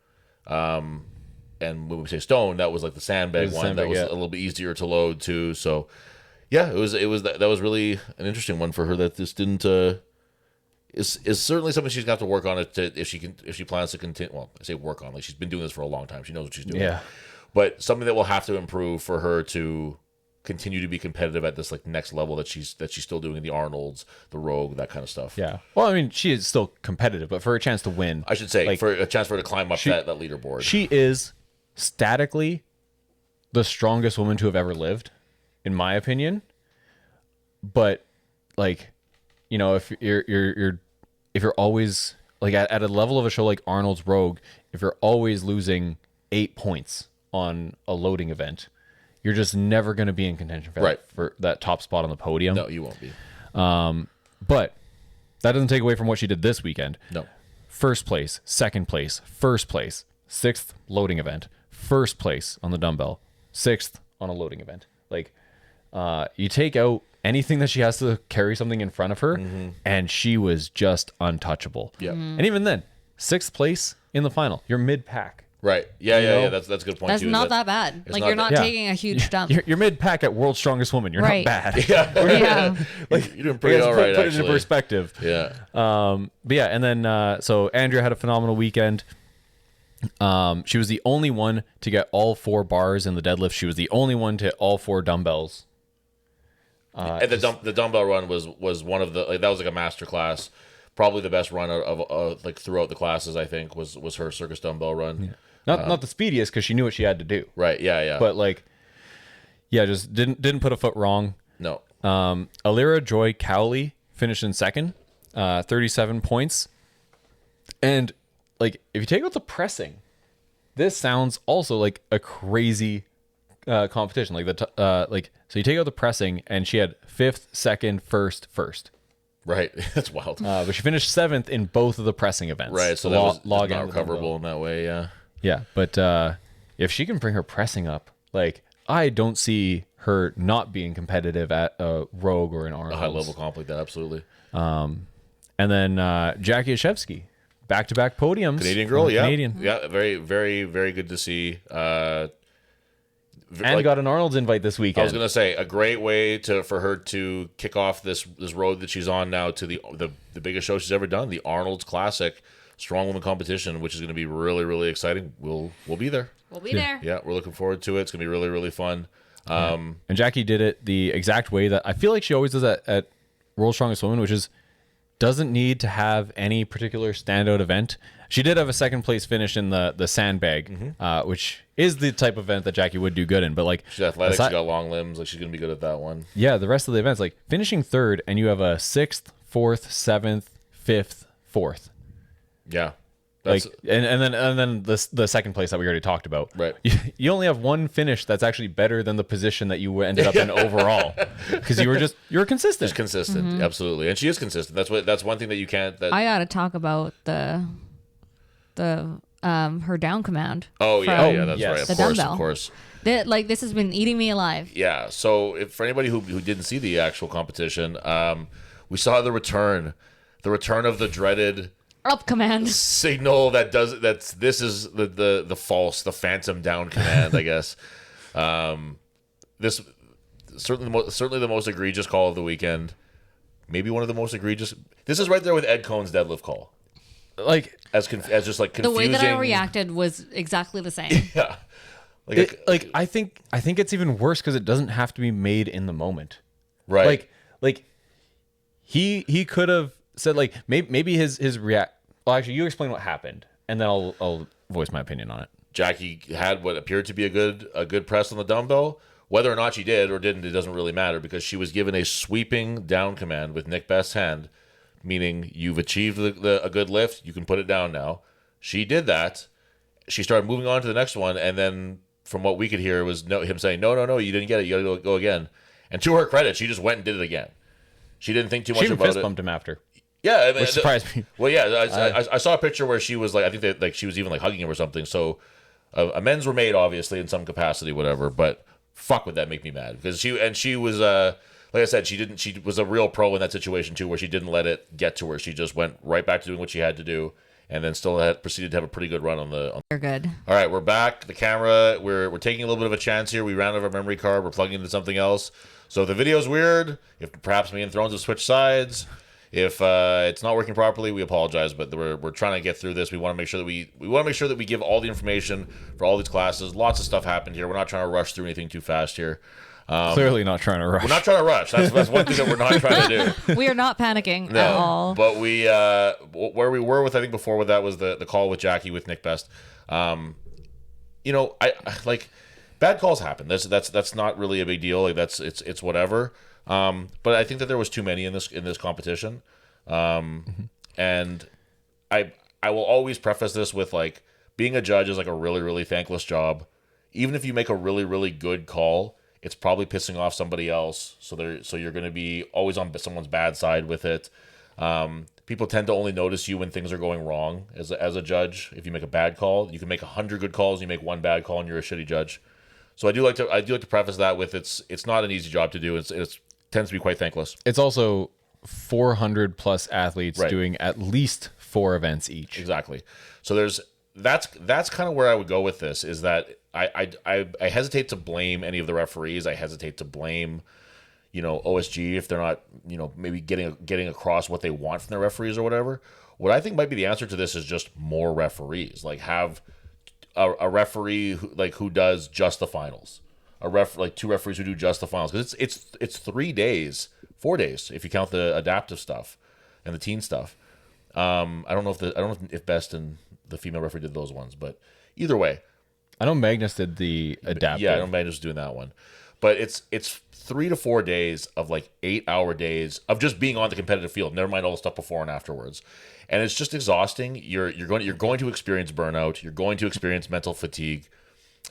And when we say stone, that was the sandbag one. That was a little bit easier to load too. So, yeah, it was that was really an interesting one for her. That this didn't is certainly something she's got to work on it if she plans to continue. Well, I say work on. She's been doing this for a long time. She knows what she's doing. Yeah, but something that will have to improve for her to continue to be competitive at this next level that she's still doing in the Arnolds, the Rogue, that kind of stuff. yeah. Well, I mean, she is still competitive, but for a chance to win, I should say for a chance for her to climb up that leaderboard. she is statically the strongest woman to have ever lived, in my opinion. But like, you know, if you're always like at a level of a show like Arnold's Rogue, if you're always losing 8 points on a loading event, you're just never going to be in contention for that top spot on the podium. No, you won't be. But that doesn't take away from what she did this weekend. No. First place, second place, first place, sixth loading event, first place on the dumbbell, sixth on a loading event. Like, you take out anything that she has to carry something in front of her, and she was just untouchable. Yeah. And even then, sixth place in the final. You're mid-pack. Right. Yeah. That's a good point. That's too. not that bad. Like, not you're not Yeah. taking a huge dump. You're mid-pack at World's Strongest Woman. You're Right. not bad. Yeah. Like, you're doing pretty all right, Put it actually. into perspective. Yeah. But yeah, and then so Andrea had a phenomenal weekend. She was the only one to get all 4 bars in the deadlift. She was the only one to hit all 4 dumbbells. And the dumbbell run was one of the, like, that was like a master class. Probably the best run of like throughout the classes, I think, was her circus dumbbell run. Yeah. Not the speediest because she knew what she had to do. Right. Yeah. But like, yeah, just didn't put a foot wrong. No. Alira Joy Cowley finished in second, 37 points. And like, if you take out the pressing, this sounds also like a crazy competition. Like so you take out the pressing, and she had 5th, 2nd, 1st. Right. That's wild. But she finished 7th in both of the pressing events. Right. So that was not recoverable in that way. Yeah. Yeah, but if she can bring her pressing up, like, I don't see her not being competitive at a Rogue or an Arnold. A high level comp like that, absolutely. And then Jackie Ashevsky, back-to-back podiums. Canadian girl, yeah. Canadian. Yeah, very, very, very good to see. And got an Arnold's invite this weekend. I was gonna say a great way for her to kick off this road that she's on now to the biggest show she's ever done, the Arnold's Classic Strong Woman Competition, which is gonna be really, really exciting. We'll be there. We'll be there. Yeah, we're looking forward to it. It's gonna be really, really fun. And Jackie did it the exact way that I feel like she always does at World's Strongest Woman, which is doesn't need to have any particular standout event. She did have a second place finish in the sandbag, which is the type of event that Jackie would do good in. But like, She's athletic. She's got long limbs. Like, she's gonna be good at that one. yeah, the rest of the events, like finishing third, and you have a 6th, 4th, 7th, 5th, 4th. Yeah. Like, and then the second place that we already talked about. Right. You only have one finish that's actually better than the position that you ended up in overall, because you were consistent. She's consistent, absolutely, and she is consistent. That's one thing that you can't. I gotta talk about the her down command. Oh yeah, that's yes. right. The Of course, dumbbell. of course. This has been eating me alive. Yeah. So for anybody who didn't see the actual competition, we saw the return of the dreaded Up command. signal this is the phantom down command, I guess. This certainly the most egregious call of the weekend. Maybe one of the most egregious. This is right there with Ed Cohn's deadlift call. Like, As just like The confusing. way that I reacted was exactly the same. Yeah. I think it's even worse because it doesn't have to be made in the moment. Right. Like he could have said, like, maybe his react. Well, actually, you explain what happened, and then I'll voice my opinion on it. Jackie had what appeared to be a good press on the dumbbell. Whether or not she did or didn't, it doesn't really matter, because she was given a sweeping down command with Nick Best's hand, meaning you've achieved a good lift, you can put it down now. She did that. She started moving on to the next one, and then from what we could hear was him saying, no, you didn't get it, you got to go again. And to her credit, she just went and did it again. She didn't think too much She even about fist it. bumped him after. Yeah, Which surprised me. Well, yeah, I saw a picture where she was like, I think that like she was even like hugging him or something. So amends were made, obviously, in some capacity, whatever. But fuck, would that make me mad? Because she was like I said, she was a real pro in that situation too, where she didn't let it get to her. She just went right back to doing what she had to do, and then still proceeded to have a pretty good run on the. They're good. All right, we're back. The camera, we're taking a little bit of a chance here. We ran out of our memory card. We're plugging into something else. So if the video's weird, if perhaps me and Thrones have switched sides, if it's not working properly, we apologize. But we're trying to get through this. We want to make sure that we give all the information for all these classes. Lots of stuff happened here. We're not trying to rush through anything too fast here. Clearly not trying to rush. We're not trying to rush. That's one thing that we're not trying to do. We are not panicking No, at all. but we where we were with, I think before with that was the call with Jackie with Nick Best. I like bad calls happen. That's not really a big deal. Like it's whatever. But I think that there was too many in this competition. And I will always preface this with like being a judge is like a really, really thankless job. Even if you make a really, really good call, it's probably pissing off somebody else. So you're going to be always on someone's bad side with it. People tend to only notice you when things are going wrong as a judge. If you make a bad call, you can make 100 good calls, you make one bad call, and you're a shitty judge. So I do like to preface that with it's not an easy job to do. It tends to be quite thankless. It's also 400 plus athletes doing at least 4 events each. Exactly. So that's kind of where I would go with this. Is that I hesitate to blame any of the referees. I hesitate to blame, OSG if they're not, maybe getting across what they want from their referees or whatever. What I think might be the answer to this is just more referees. Like have a referee who does just the finals. Like 2 referees who do just the finals, because it's 3 days, 4 days if you count the adaptive stuff and the teen stuff. I don't know if Best and the female referee did those ones, but either way, I know Magnus did the adaptive. Yeah, I know Magnus was doing that one, but it's 3 to 4 days of like 8-hour days of just being on the competitive field. Never mind all the stuff before and afterwards, and it's just exhausting. You're going to experience burnout. You're going to experience mental fatigue.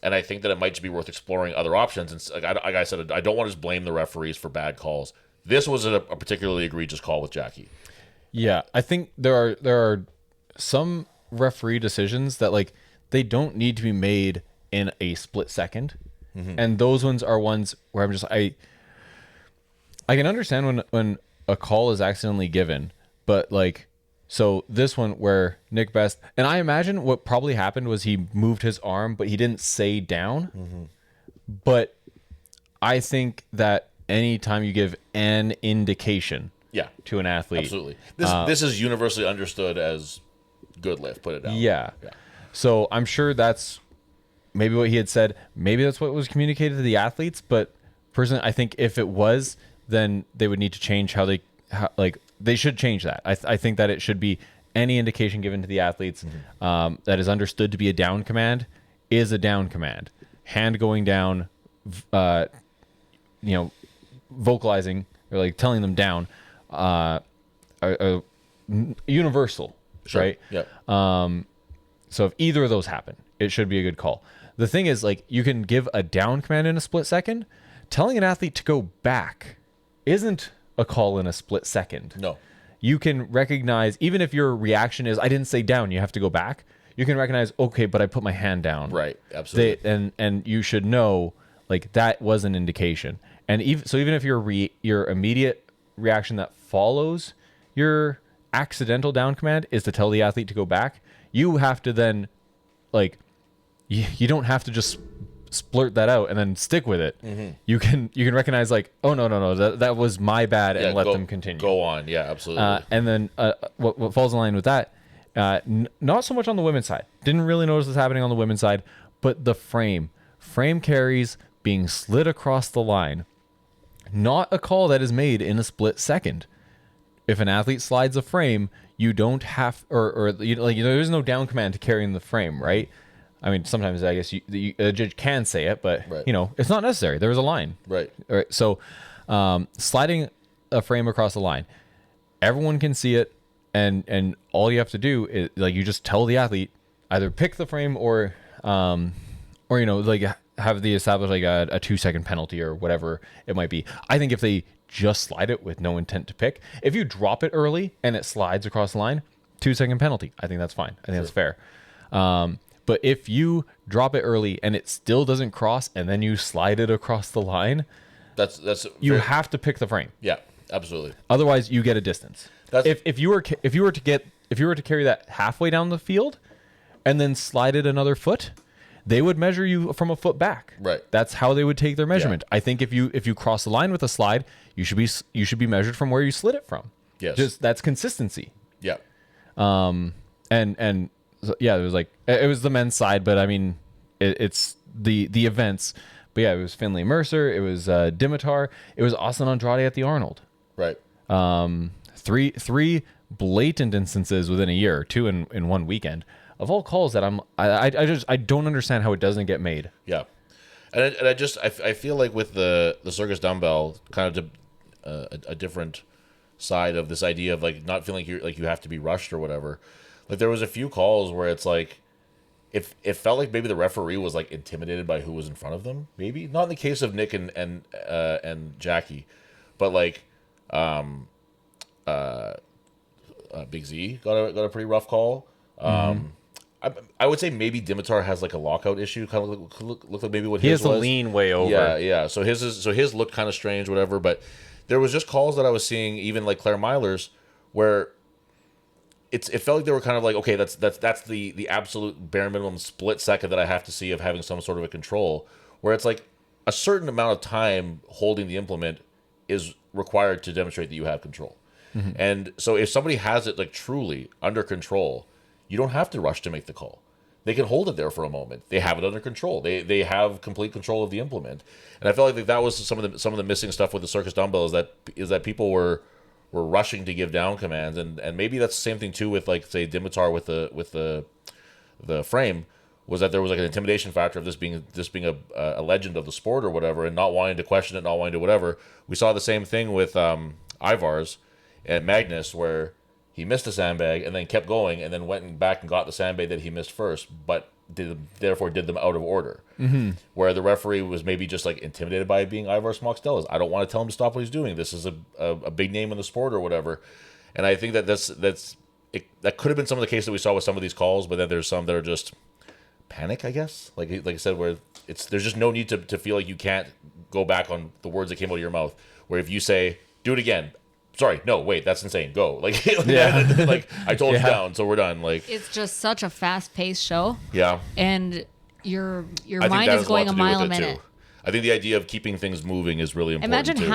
And I think that it might just be worth exploring other options. And like I said, I don't want to just blame the referees for bad calls. This was a particularly egregious call with Jackie. Yeah, I think there are some referee decisions that like they don't need to be made in a split second, and those ones are ones where I'm just I can understand when a call is accidentally given, but like. So this one where Nick Best, and I imagine what probably happened was he moved his arm, but he didn't say down. But I think that anytime you give an indication to an athlete. Absolutely. This is universally understood as good lift, put it down. Yeah. So I'm sure that's maybe what he had said. Maybe that's what was communicated to the athletes. But personally, I think if it was, then they would need to change how they should change that. I think that it should be any indication given to the athletes that is understood to be a down command is a down command. Hand going down, vocalizing or like telling them down, are universal, right? Yeah. So if either of those happen, it should be a good call. The thing is, like, you can give a down command in a split second. Telling an athlete to go back isn't a call in a split second. No. You can recognize, even if your reaction is, I didn't say down, you have to go back. You can recognize, okay, but I put my hand down. Right. Absolutely. And you should know, like, that was an indication. And even if your immediate reaction that follows your accidental down command is to tell the athlete to go back, you have to then, like, you don't have to just splurt that out and then stick with it. You can recognize, like, oh no, that was my bad, and let them continue. Go on. Yeah, absolutely. And then what falls in line with that, not so much on the women's side. Didn't really notice this happening on the women's side, but the frame carries being slid across the line. Not a call that is made in a split second. If an athlete slides a frame, you don't have, there's no down command to carrying the frame, right? I mean, sometimes I guess a judge can say it, but it's not necessary. There was a line, right? All right. So, sliding a frame across the line, everyone can see it, and all you have to do is, like, you just tell the athlete either pick the frame or have the established, like, a 2-second penalty or whatever it might be. I think if they just slide it with no intent to pick, if you drop it early and it slides across the line, 2-second penalty. I think that's fine. I think that's fair. But if you drop it early and it still doesn't cross, and then you slide it across the line, you have to pick the frame. Yeah, absolutely. Otherwise, you get a distance. If you were to carry that halfway down the field, and then slide it another foot, they would measure you from a foot back. Right. That's how they would take their measurement. Yeah. I think if you cross the line with a slide, you should be measured from where you slid it from. Yes. That's consistency. Yeah. And so, yeah, it was the men's side, but I mean, it's the events. But yeah, it was Finley Mercer, it was Dimitar, it was Austin Andrade at the Arnold. Right. Three blatant instances within a year, 2 in one weekend, of all calls that I don't understand how it doesn't get made. Yeah. And I feel like with the circus dumbbell, kind of a different side of this idea of like not feeling like you have to be rushed or whatever. Like there was a few calls where it's like, if it felt like maybe the referee was like intimidated by who was in front of them. Maybe not in the case of Nick and Jackie, but like Big Z got a pretty rough call. I would say maybe Dimitar has like a lockout issue. Kind of look like maybe what He his has was. to lean way over. Yeah. So his looked kind of strange, whatever. But there was just calls that I was seeing, even like Claire Myler's, where it felt like they were kind of like, okay, that's the absolute bare minimum split second that I have to see of having some sort of a control. Where it's like a certain amount of time holding the implement is required to demonstrate that you have control. And so if somebody has it like truly under control, you don't have to rush to make the call. They can hold it there for a moment. They have it under control. They have complete control of the implement. And I felt like that was some of the missing stuff with the circus dumbbell is that people were rushing to give down commands, and maybe that's the same thing too with like say Dimitar with the frame, was that there was like an intimidation factor of this being a legend of the sport or whatever, and not wanting to question it, not wanting to whatever. We saw the same thing with Ivar's at Magnus, where he missed a sandbag and then kept going and then went back and got the sandbag that he missed first, but therefore did them out of order. Where the referee was maybe just like intimidated by it being Ivar Smockstellas. I don't want to tell him to stop what he's doing. This is a big name in the sport or whatever. And I think that that could have been some of the case that we saw with some of these calls, but then there's some that are just panic, I guess. Like I said, where there's just no need to feel like you can't go back on the words that came out of your mouth. Where if you say, do it again. Sorry, no, wait, that's insane. Go. Like, like I told you down, so we're done. Like, It's just such a fast-paced show. Yeah. And your I think mind that is has going lot a to do mile a with it, minute. too. I think the idea of keeping things moving is really important. Imagine too.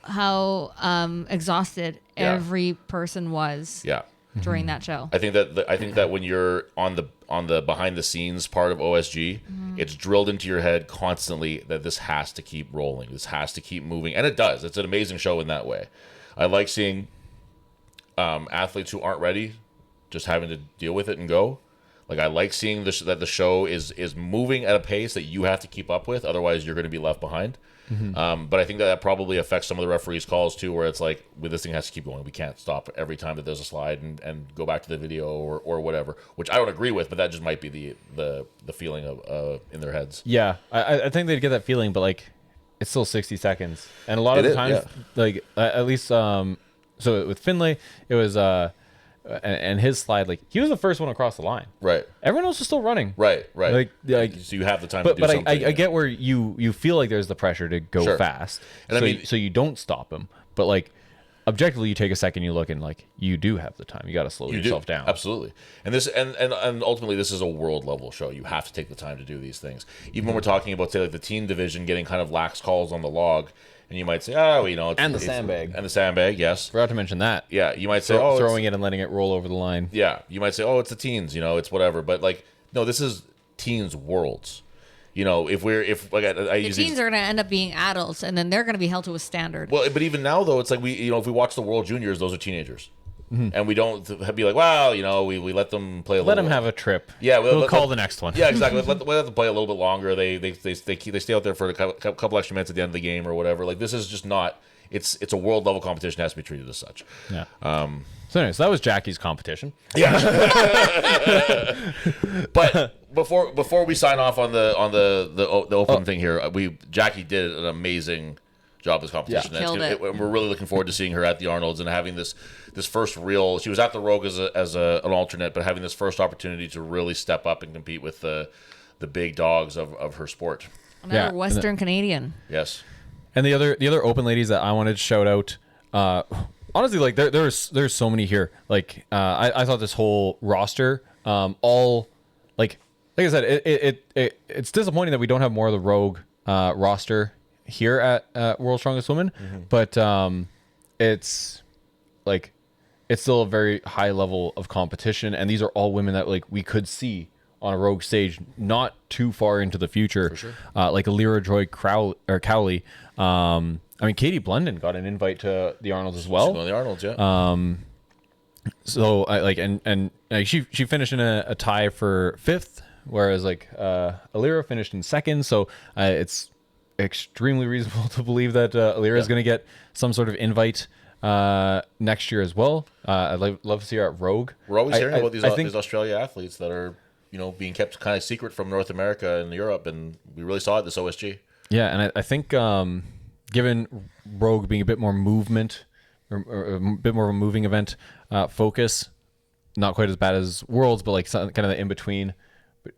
how exhausted Yeah. every person was Yeah. during that show. I think that when you're on the behind the scenes part of OSG, it's drilled into your head constantly that this has to keep rolling. This has to keep moving, and it does. It's an amazing show in that way. I like seeing athletes who aren't ready just having to deal with it and go. Like I like seeing that the show is moving at a pace that you have to keep up with, otherwise you're going to be left behind. But I think that probably affects some of the referees' calls too, where it's like, well, this thing has to keep going. We can't stop every time that there's a slide and go back to the video or whatever, which I don't agree with, but that just might be the feeling of in their heads. Yeah, I think they'd get that feeling, but like it's still 60 seconds, and a lot of the times, like at least so with Finlay, it was and his slide, like he was the first one across the line. Right. Everyone else was still running. Right. Like So you have the time to do but something. I get where you feel like there's the pressure to go fast, And so, I mean, so you don't stop him. But like objectively, you take a second, you look, and like you do have the time. You got to slow yourself down. Absolutely. And this and ultimately this is a world level show. You have to take the time to do these things. Even when we're talking about say like the teen division getting kind of lax calls on the log, and you might say, oh, you know, And the sandbag. And the sandbag, yes. Forgot to mention that. Yeah, you might say, oh, throwing it and letting it roll over the line. Yeah, you might say, oh, it's the teens, you know, it's whatever. But like, no, this is teens worlds. You know, if The teens are going to end up being adults, and then they're going to be held to a standard. Well, but even now though, it's like if we watch the World Juniors, those are teenagers. And we don't be like, wow, you know, we let them play a little. Let them have a trip. Yeah, we'll call the next one. Yeah, exactly. let them play a little bit longer. They stay out there for a couple extra minutes at the end of the game or whatever. Like this is just not. It's a world level competition. It has to be treated as such. Yeah. So anyway, so that was Jackie's competition. Yeah. But before we sign off on the open thing here, Jackie did an amazing job this competition. Yeah. Killed it. We're really looking forward to seeing her at the Arnold's and having this first real. She was at the Rogue as an alternate, but having this first opportunity to really step up and compete with the big dogs of her sport. Another Western Canadian. Yes. And the other open ladies that I wanted to shout out, honestly, like there's so many here. Like I thought this whole roster, all like I said, it's disappointing that we don't have more of the Rogue roster here at World's Strongest Woman, but it's like it's still a very high level of competition, and these are all women that like we could see on a Rogue stage not too far into the future. For sure. Like Alira Joy Cowley. I mean, Katie Blunden got an invite to the Arnold's as well. She's going to the Arnold's, yeah. So I like and she finished in a tie for 5th whereas like Alira finished in second. So it's extremely reasonable to believe that Alira is going to get some sort of invite next year as well. I'd love to see her at Rogue. We're always hearing about these Australia athletes that are, being kept kind of secret from North America and Europe, and we really saw it this OSG. Yeah, and I think given Rogue being a bit more movement or a bit more of a moving event focus, not quite as bad as Worlds, but like kind of the in between,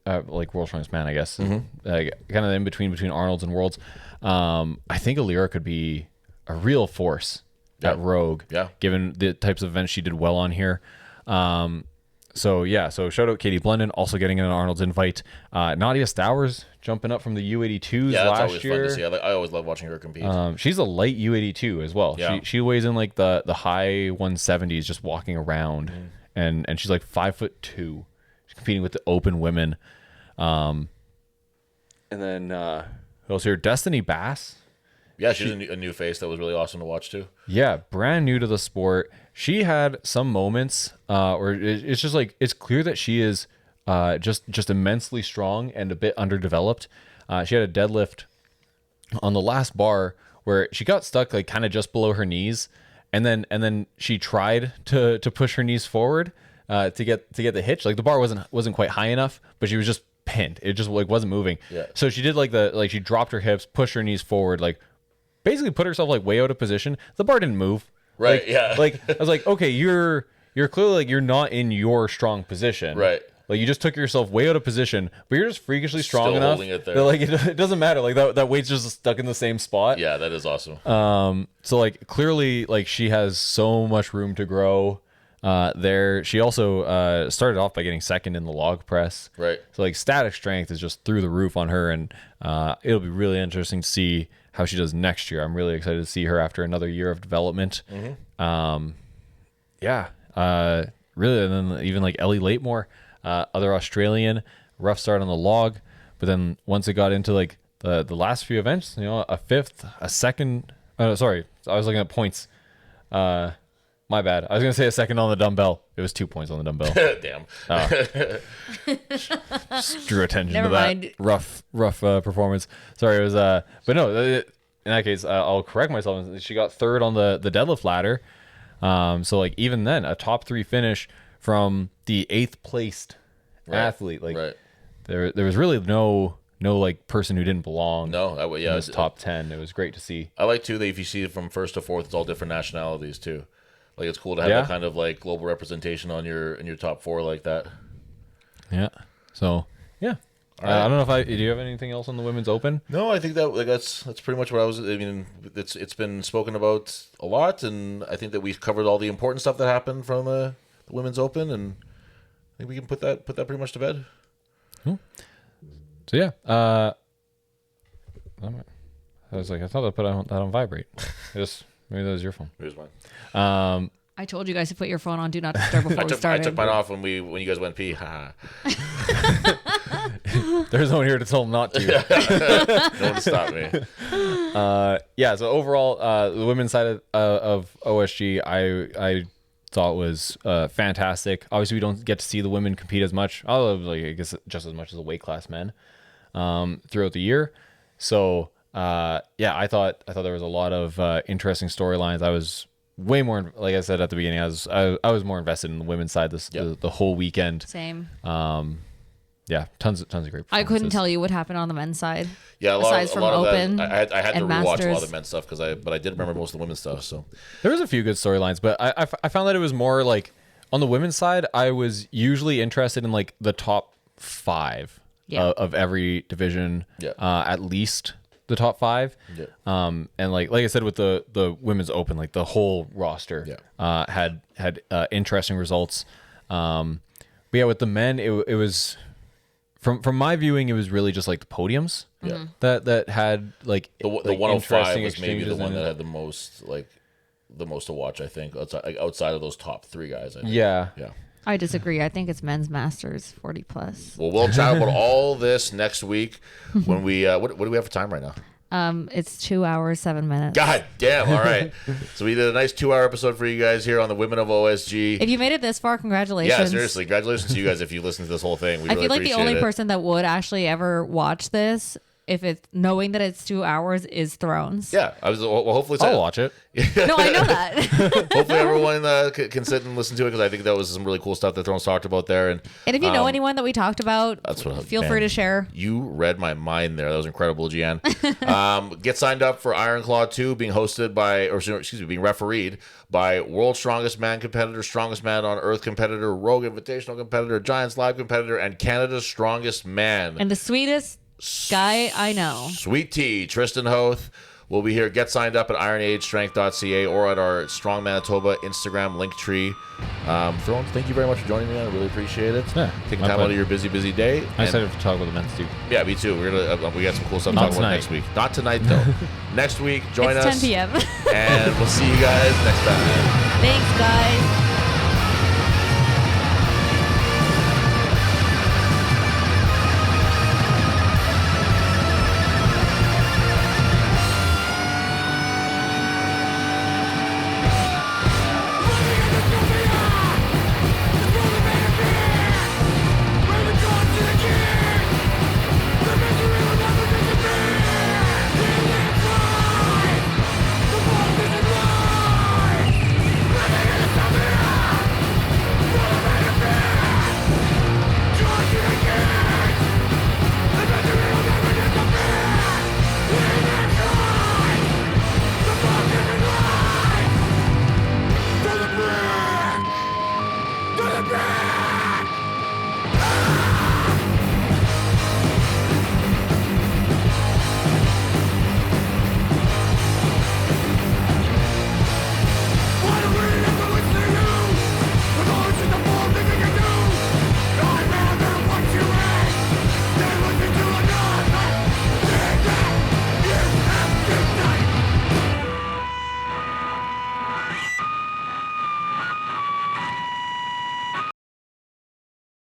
like World Strongest Man, I guess, kind of the in between Arnold's and Worlds. I think Alira could be a real force at Rogue, given the types of events she did well on here. So shout out Katie Blunden, also getting an Arnold's invite. Nadia Stowers jumping up from the U82s last year. Fun to see. I always love watching her compete. She's a light U82 as well. Yeah. She weighs in like the high 170s just walking around, and she's like 5'2". She's competing with the open women. And then who else here? Destiny Bass. Yeah, she's a new face that was really awesome to watch too. Yeah, brand new to the sport. She had some moments where it's just like it's clear that she is just immensely strong and a bit underdeveloped. She had a deadlift on the last bar where she got stuck like kind of just below her knees, and then she tried to push her knees forward to get the hitch. Like the bar wasn't quite high enough, but she was just pinned. It just like wasn't moving. Yeah. So she did she dropped her hips, pushed her knees forward, like basically put herself like way out of position. The bar didn't move. Right. Like, yeah. Like I was like, okay, you're clearly like you're not in your strong position. Right. Like you just took yourself way out of position, but you're just freakishly strong Still enough holding it there. that like it doesn't matter. Like that weight's just stuck in the same spot. Yeah, that is awesome. So like clearly like she has so much room to grow. There, she also started off by getting second in the log press. Right. So like static strength is just through the roof on her, and it'll be really interesting to see how she does next year. I'm really excited to see her after another year of development. Really, and then even like Ellie Latemore, other Australian, rough start on the log, but then once it got into like the last few events, a fifth, a second. Sorry, I was looking at points. My bad. I was gonna say a second on the dumbbell. It was 2 points on the dumbbell. Damn. Just drew attention Never to that mind. rough performance. Sorry, it was but no. In that case, I'll correct myself. She got third on the deadlift ladder. So like even then, a top 3 finish from the 8th placed athlete. Like there was really no like person who didn't belong. No, in this top 10. It was great to see. I like too that if you see it from first to fourth, it's all different nationalities too. Like it's cool to have that kind of like global representation on in your top 4 like that. Yeah. So yeah. Right. I don't know if do you have anything else on the women's open? No, I think that's pretty much what I mean, it's been spoken about a lot, and I think that we've covered all the important stuff that happened from the women's open, and I think we can put that pretty much to bed. Cool. So yeah. I was like, I thought I put that on vibrate. Maybe that was your phone. Here's mine. I told you guys to put your phone on Do Not Disturb before we I started. took mine off when you guys went pee. Haha. There's no one here to tell them not to. No one to stop me. So overall, the women's side of OSG, I thought was fantastic. Obviously, we don't get to see the women compete as much. I guess just as much as the weight class men throughout the year. So I thought there was a lot of interesting storylines. I was way more, like I said at the beginning, I was more invested in the women's side the whole weekend. Same. Tons of great performances. I couldn't tell you what happened on the men's side. Yeah, aside from open. I had to and rewatch a lot Masters. of the men's stuff but I did remember most of the women's stuff. So there was a few good storylines, but I found that it was more like on the women's side, I was usually interested in like the top 5 of every division, at least the top 5. And like I said with the women's open, like the whole roster had interesting results. But yeah, with the men, it was from my viewing, it was really just like the podiums that had like the 105 was maybe the one that had the most to watch, I think, outside of those top 3 guys. I think. Yeah. I disagree. I think it's men's masters 40 plus. Well, we'll chat about all this next week when we what do we have for time right now? It's 2 hours, 7 minutes. God damn. All right. So we did a nice 2-hour episode for you guys here on the Women of OSG. If you made it this far, congratulations. Yeah, seriously. Congratulations to you guys if you listened to this whole thing. We I really feel like the appreciate only it. person that would actually ever watch this, if it's knowing that it's 2 hours, is Thrones. Yeah. Well, hopefully I'll watch it. No, I know that. hopefully everyone can sit and listen to it because I think that was some really cool stuff that Thrones talked about there. And And if you know anyone that we talked about, feel free to share. You read my mind there. That was incredible, Jian. Get signed up for Iron Claw 2 being hosted by, or excuse me, being refereed by World's Strongest Man competitor, Strongest Man on Earth competitor, Rogue Invitational competitor, Giants Live competitor, and Canada's Strongest Man. And the sweetest guy I know. Sweet Tea, Tristan Hoth. We'll be here. Get signed up at ironagestrength.ca or at our Strong Manitoba Instagram link tree. Thrones, thank you very much for joining me. I really appreciate it. Yeah, Taking my time out of your busy day. I'm And- excited to talk about the men's too. Yeah, me too. We're gonna we got some cool stuff to Not talk about tonight. next week. Not tonight though. Next week, join It's us. 10 p.m. And we'll see you guys next time. Thanks, guys.